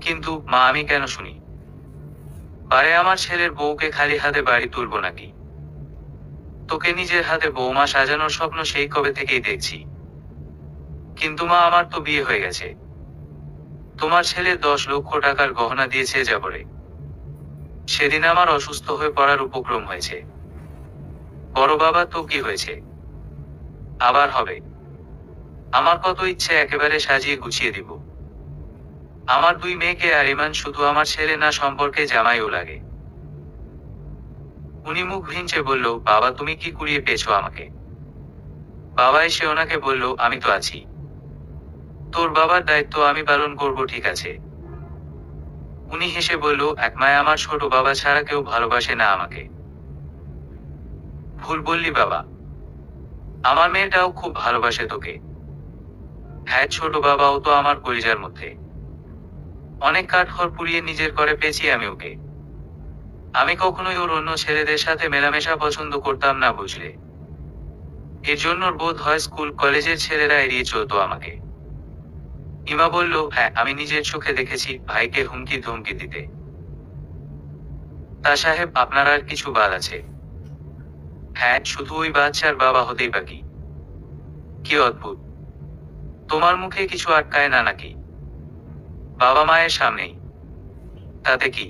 A: কিন্তু মা, আমি কেন শুনি? পারে আমার ছেলের বউকে খালি হাতে বাড়ি তুলবো নাকি? তোকে নিজের হাতে বৌমা সাজানোর স্বপ্ন সেই কবে থেকেই দেখছি। কিন্তু মা, আমার তো বিয়ে হয়ে গেছে। তোমার ছেলে 10 লক্ষ টাকার গহনা দিয়েছে যাবরে। সেদিন আমার অসুস্থ হয়ে পড়ার উপক্রম হয়েছে। বড় বাবা, তো কি হয়েছে? আবার হবে। আমার কত ইচ্ছে একেবারে সাজিয়ে গুছিয়ে দিব। আমার 2 মেয়েকে আর ইমান শুধু আমার ছেলে না, সম্পর্কে জামাইও লাগে। উনি মুখ ভিঞ্চে বলল, বাবা তুমি কি কুড়িয়ে পেয়েছো আমাকে? বাবা এসে ওনাকে বলল, আমি তো আছি, তোর বাবার দায়িত্ব আমি পালন করব, ঠিক আছে? উনি হেসে বলল, এক মায় আমার ছোট বাবা ছাড়া কেউ ভালোবাসে না আমাকে। ভুল বললি বাবা, আমার মেয়েটাও খুব ভালোবাসে তোকে। হ্যাঁ, ছোট বাবাও তো আমার কলিজার মধ্যে। অনেক কাঠখড় পুড়িয়ে নিজের করে পেয়েছি আমি ওকে। আমি কখনোই ওর অন্য ছেলেদের সাথে মেলামেশা পছন্দ করতাম না, বুঝলে? এর জন্য বোধ হয় স্কুল কলেজের ছেলেরা এড়িয়ে চলতো আমাকে। ইমা বলল, হ্যাঁ, আমি নিজের চোখে দেখেছি ভাইকে হুমকি ধমকি দিতে। তা সাহেব, আপনার আর কিছু বাদ আছে? হ্যাঁ, শুধু ওই বাচ্চার বাবা হতেই বাকি। কি অদ্ভুত, তোমার মুখে কিছু আটকায় না নাকি? বাবা মায়ের সামনেই, তাতে কি?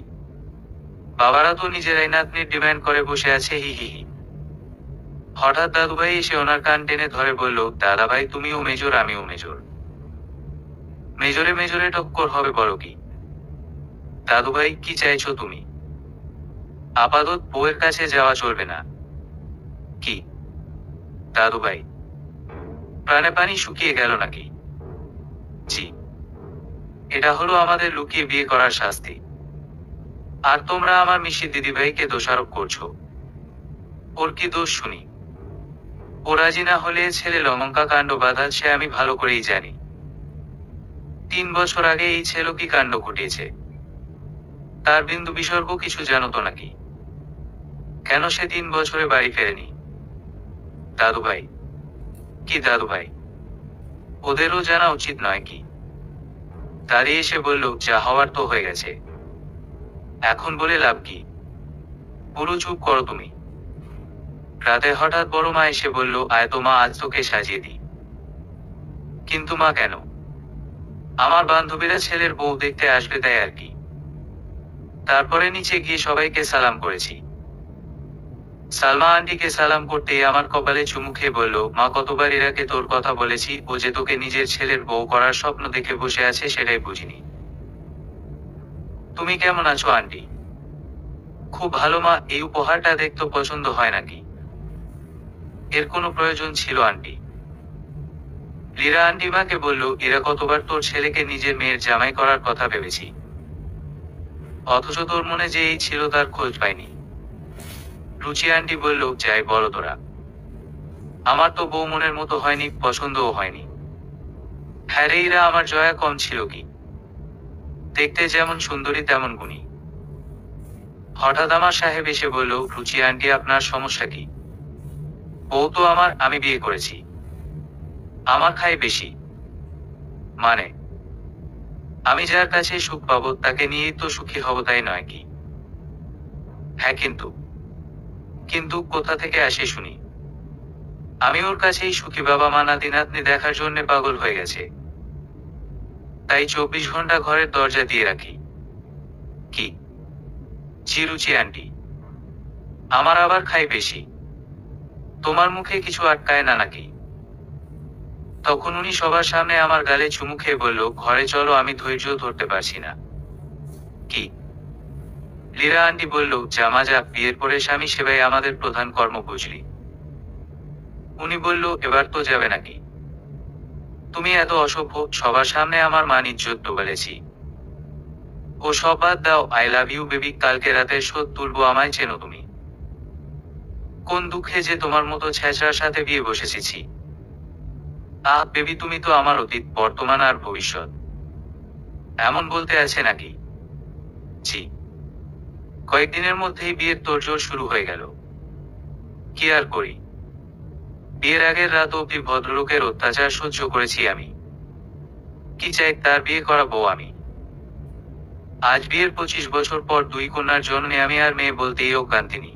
A: বাবারা তো নিজেরাই নাতনির ডিমান্ড করে বসে আছে, হি হি হি। হঠাৎ দাদুভাই এসে ওনার কান টেনে ধরে বলল, দাদাভাই তুমিও মেজর আমিও মেজর। মেজরে মেজরে টক্কর হবে বড় কি? দাদুভাই, কি চাইছো তুমি? আপাতত বউয়ের কাছে যাওয়া চলবে না। কি দাদুভাই, প্রাণে পানি শুকিয়ে গেল নাকি? জি। এটা হলো আমাদের লুকিয়ে বিয়ে করার শাস্তি। আর তোমরা আমার মিশি দিদিভাইকে দোষারোপ করছো। ওর কি দোষ শুনি? ও রাজি না হলে ছেলে লঙ্কা কাণ্ড বাঁধাচ্ছে আমি ভালো করেই জানি। 3 বছর আগে এই ছেলে কি কাণ্ড ঘটিয়েছে, তার বিন্দু বিসর্গ কিছু জানো তো নাকি? কেন সে 3 বছরে বাড়ি ফেরেনি? দাদুভাই। কি দাদুভাই? ওদেরও জানা উচিত নয় কি? দাঁড়িয়ে এসে বলল, যা হওয়ার তো হয়ে গেছে, এখন বলে লাভ কি? পুরো চুপ করো তুমি। রাতে হঠাৎ বড় মা এসে বলল, আয় তো মা, আজ তোকে সাজিয়ে দিই। কিন্তু মা, কেন? আমার বান্ধবীরা ছেলের বউ দেখতে আসবে তাই আর কি। তারপরে নিচে গিয়ে সবাইকে সালাম করেছি। সালমা আন্টিকে সালাম করতেই আমার কপালে চুমু খেয়ে বলল, মা, কতবার ইরাকে তোর কথা বলেছি, ও যে তোকে নিজের ছেলের বউ করার স্বপ্ন দেখে বসে আছে সেটাই বুঝিনি। তুমি কেমন আছো আন্টি? খুব ভালো মা, এই উপহারটা দেখতে পছন্দ হয় নাকি? এর কোনো প্রয়োজন ছিল আন্টি? লীরা আন্টি মাকে বলল, এরা কতবার তোর ছেলেকে নিজের মেয়ের জামাই করার কথা ভেবেছি, অথচ তোর মনে যে এই ছিল তার খোঁজ পাইনি। রুচি আন্টি বলল, যাই বলো তোরা, আমার তো বউ মনের মতো হয়নি, পছন্দও হয়নি। হ্যাঁ রে ইরা, আমার জয়া কম ছিল কি? দেখতে যেমন সুন্দরী তেমন গুণী। হঠাৎ আমার সাহেব এসে বলল, রুচি আন্টি আপনার সমস্যা কি? বউ তো আমার, আমি বিয়ে করেছি। আমার খাই বেশি। মানে আমি যার কাছে সুখ পাবো তাকে নিয়েই তো সুখী হব, তাই নয় কি? হ্যাঁ কিন্তু কিন্তু কোথা থেকে আসে শুনি? আমি ওর কাছেই সুখী, বাবা মা নাতি নাতনি দেখার জন্য পাগল হয়ে গেছে। তাই 24 ঘন্টা ঘরের দরজা দিয়ে রাখি। কি? জি রুচি আন্টি, আমার আবার খাই বেশি। তোমার মুখে কিছু আটকায় না নাকি? তখন উনি সবার সামনে আমার গালে চুমু খেয়ে বলল, ঘরে চলো, আমি ধৈর্য ধরতে পারছি না। কি? লীরা আন্টি বলল, জামা যা, বিয়ের পরে স্বামী সেবাই আমাদের প্রধান কর্ম, বুঝলি? উনি বলল, এবার তো যাবে নাকি? তুমি এত অসভ্য, সবার সামনে আমার মান ইজ্জত ডোবালেছি। ও সব বাদ দাও, আই লাভ ইউ বেবি, কালকে রাতের শোধ তুলবো, আমায় চেনো তুমি? কোন দুঃখে যে তোমার মতো ছেঁচড়ার সাথে বিয়ে বসেছি। বেবি, তুমি তো আমার অতীত, বর্তমান আর ভবিষ্যৎ। এমন বলতে আছে নাকি? জি। কয়েকদিনের মধ্যেই বিয়ের তোড়জোড় শুরু হয়ে গেল। কি আর করি, বিয়ের আগের রাত অব্দি ভদ্রলোকের অত্যাচার সহ্য করেছি আমি। কি চাই, তার বিয়ে করাবো আমি। আজ বিয়ের 25 বছর পর 2 কন্যার জন্মে আমি আর মেয়ে বলতেই অজ্ঞান তিনি।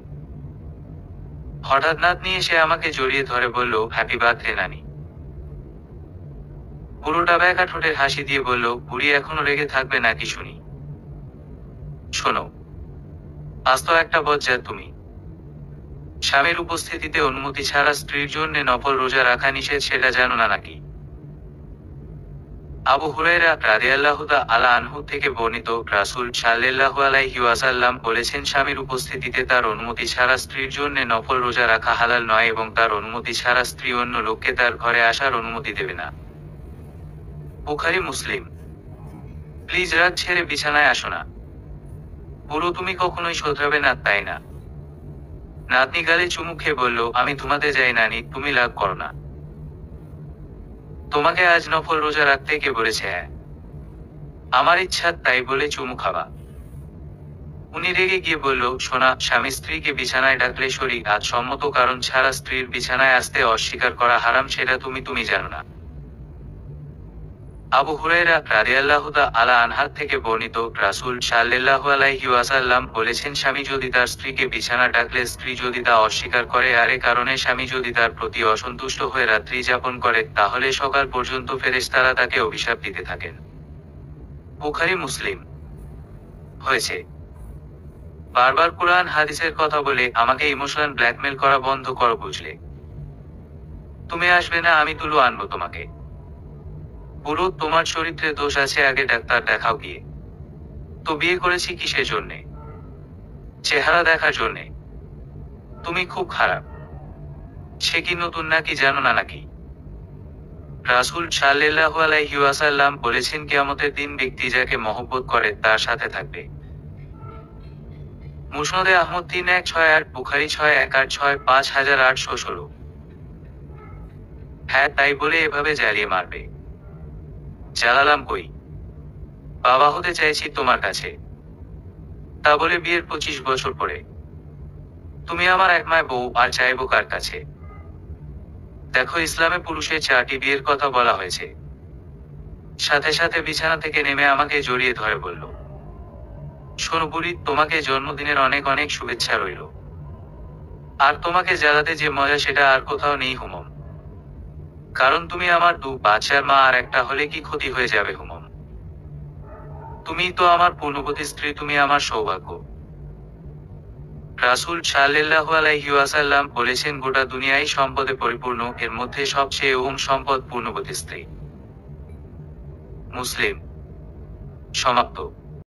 A: হঠাৎ নাতনি এসে আমাকে জড়িয়ে ধরে বলল, হ্যাপি বার্থডে নানি। পুরোটা ব্যাকা ঠোঁটের হাসি দিয়ে বলল, বুড়ি এখনো রেগে থাকবে নাকি শুনি? শোনো, আজ তো একটা বজ্জাত তুমি। স্বামীর উপস্থিতিতে অনুমতি ছাড়া স্ত্রীর জন্য নফল রোজা রাখা নিষেধ, সেটা জানো না নাকি? আবু হুরায়রা রাদিয়াল্লাহু তাআলা আনহু থেকে বর্ণিত, রাসূল সাল্লাল্লাহু আলাইহি ওয়াসাল্লাম বলেছেন, স্বামীর উপস্থিতিতে তার অনুমতি ছাড়া স্ত্রীর জন্য নফল রোজা রাখা হালাল নয় এবং তার অনুমতি ছাড়া স্ত্রী অন্য লোককে তার ঘরে আসার অনুমতি দেবে না। বুখারী মুসলিম। প্লিজ রাগ ছেড়ে বিছানায় আসো না। বুড়ো তুমি কখনোই শোধরাবে না, তাই না? নাতনি গালে চুমু খেয়ে বলল, আমি ঘুমাতে যাই নানি, তুমি রাগ করো না। তোমাকে আজ নফল রোজা রাখতে কে বলেছে? হ্যাঁ, আমার ইচ্ছা, তাই বলে চুমু খাওয়া। উনি রেগে গিয়ে বলল, সোনা, স্বামী স্ত্রীকে বিছানায় ডাকলে শরীআত সম্মত কারণ ছাড়া স্ত্রীর বিছানায় আসতে অস্বীকার করা হারাম, সেটা তুমি জানো না। আবু হুরায়রা রাদিয়াল্লাহু তাআলা আনহু থেকে বর্ণিত, রাসূল সাল্লাল্লাহু আলাইহি ওয়াসাল্লাম বলেছেন, স্বামী যদি তার স্ত্রীকে বিছানা ডাকলে স্ত্রী যদি তা অস্বীকার করে আর এ কারণে স্বামী যদি তার প্রতি অসন্তুষ্ট হয়ে রাত্রি যাপন করে, তাহলে সকাল পর্যন্ত ফেরেশতারা তাকে অভিশাপ দিতে থাকেন। বুখারী মুসলিম। হয়েছে, বারবার কুরআন হাদিসের কথা বলে আমাকে ইমোশনাল ব্ল্যাকমেল করা বন্ধ করো, বুঝলে? তুমি আসবে না, আমি তুলো আনবো তোমাকে। পুরো তোমার চরিত্রে দোষ আছে, আগে ডাক্তার দেখাও গিয়ে। তো বিয়ে করেছি কিসের জন্যে? চেহারা দেখার জন্যে? তুমি খুব খারাপ। সে কি নতুন নাকি, জানো না নাকি? রাসূল সাল্লাল্লাহু আলাইহি ওয়াসাল্লাম বলেছেন, কিয়ামতের দিন ব্যক্তি যাকে মহব্বত করে তার সাথে থাকবে। মুসনদে আহমদ 3168, বুখারী 61865816। হ্যাঁ, তাই বলে এভাবে জ্বালিয়ে মারবে? জ্বালালাম কই? বাবা হতে চাইছি তোমার কাছে, তা বলে বিয়ের 25 বছর পরে। তুমি আমার একমায় বউ, আর চাইবো কার কাছে? দেখো, ইসলামে পুরুষের 4টি বিয়ের কথা বলা হয়েছে। সাথে সাথে বিছানা থেকে নেমে আমাকে জড়িয়ে ধরে বলল, শোনো বুড়ি, তোমাকে জন্মদিনের অনেক অনেক শুভেচ্ছা রইল। আর তোমাকে জ্বালাতে যে মজা সেটা আর কোথাও নেই হুমম। কারণ তুমি আমার 2 বাচ্চার মা, আর একটা হলে কি ক্ষতি হয়ে যাবে হুমম? তুমি তো আমার পূর্ণবতী স্ত্রী, তুমি আমার সৌভাগ্য। রাসূল সাল্লাল্লাহু আলাইহি ওয়াসাল্লাম বলেছেন, গোটা দুনিয়াই সম্পদে পরিপূর্ণ, এর মধ্যে সবচেয়ে সম্পদ পূর্ণবতী স্ত্রী। মুসলিম। সমাপ্ত।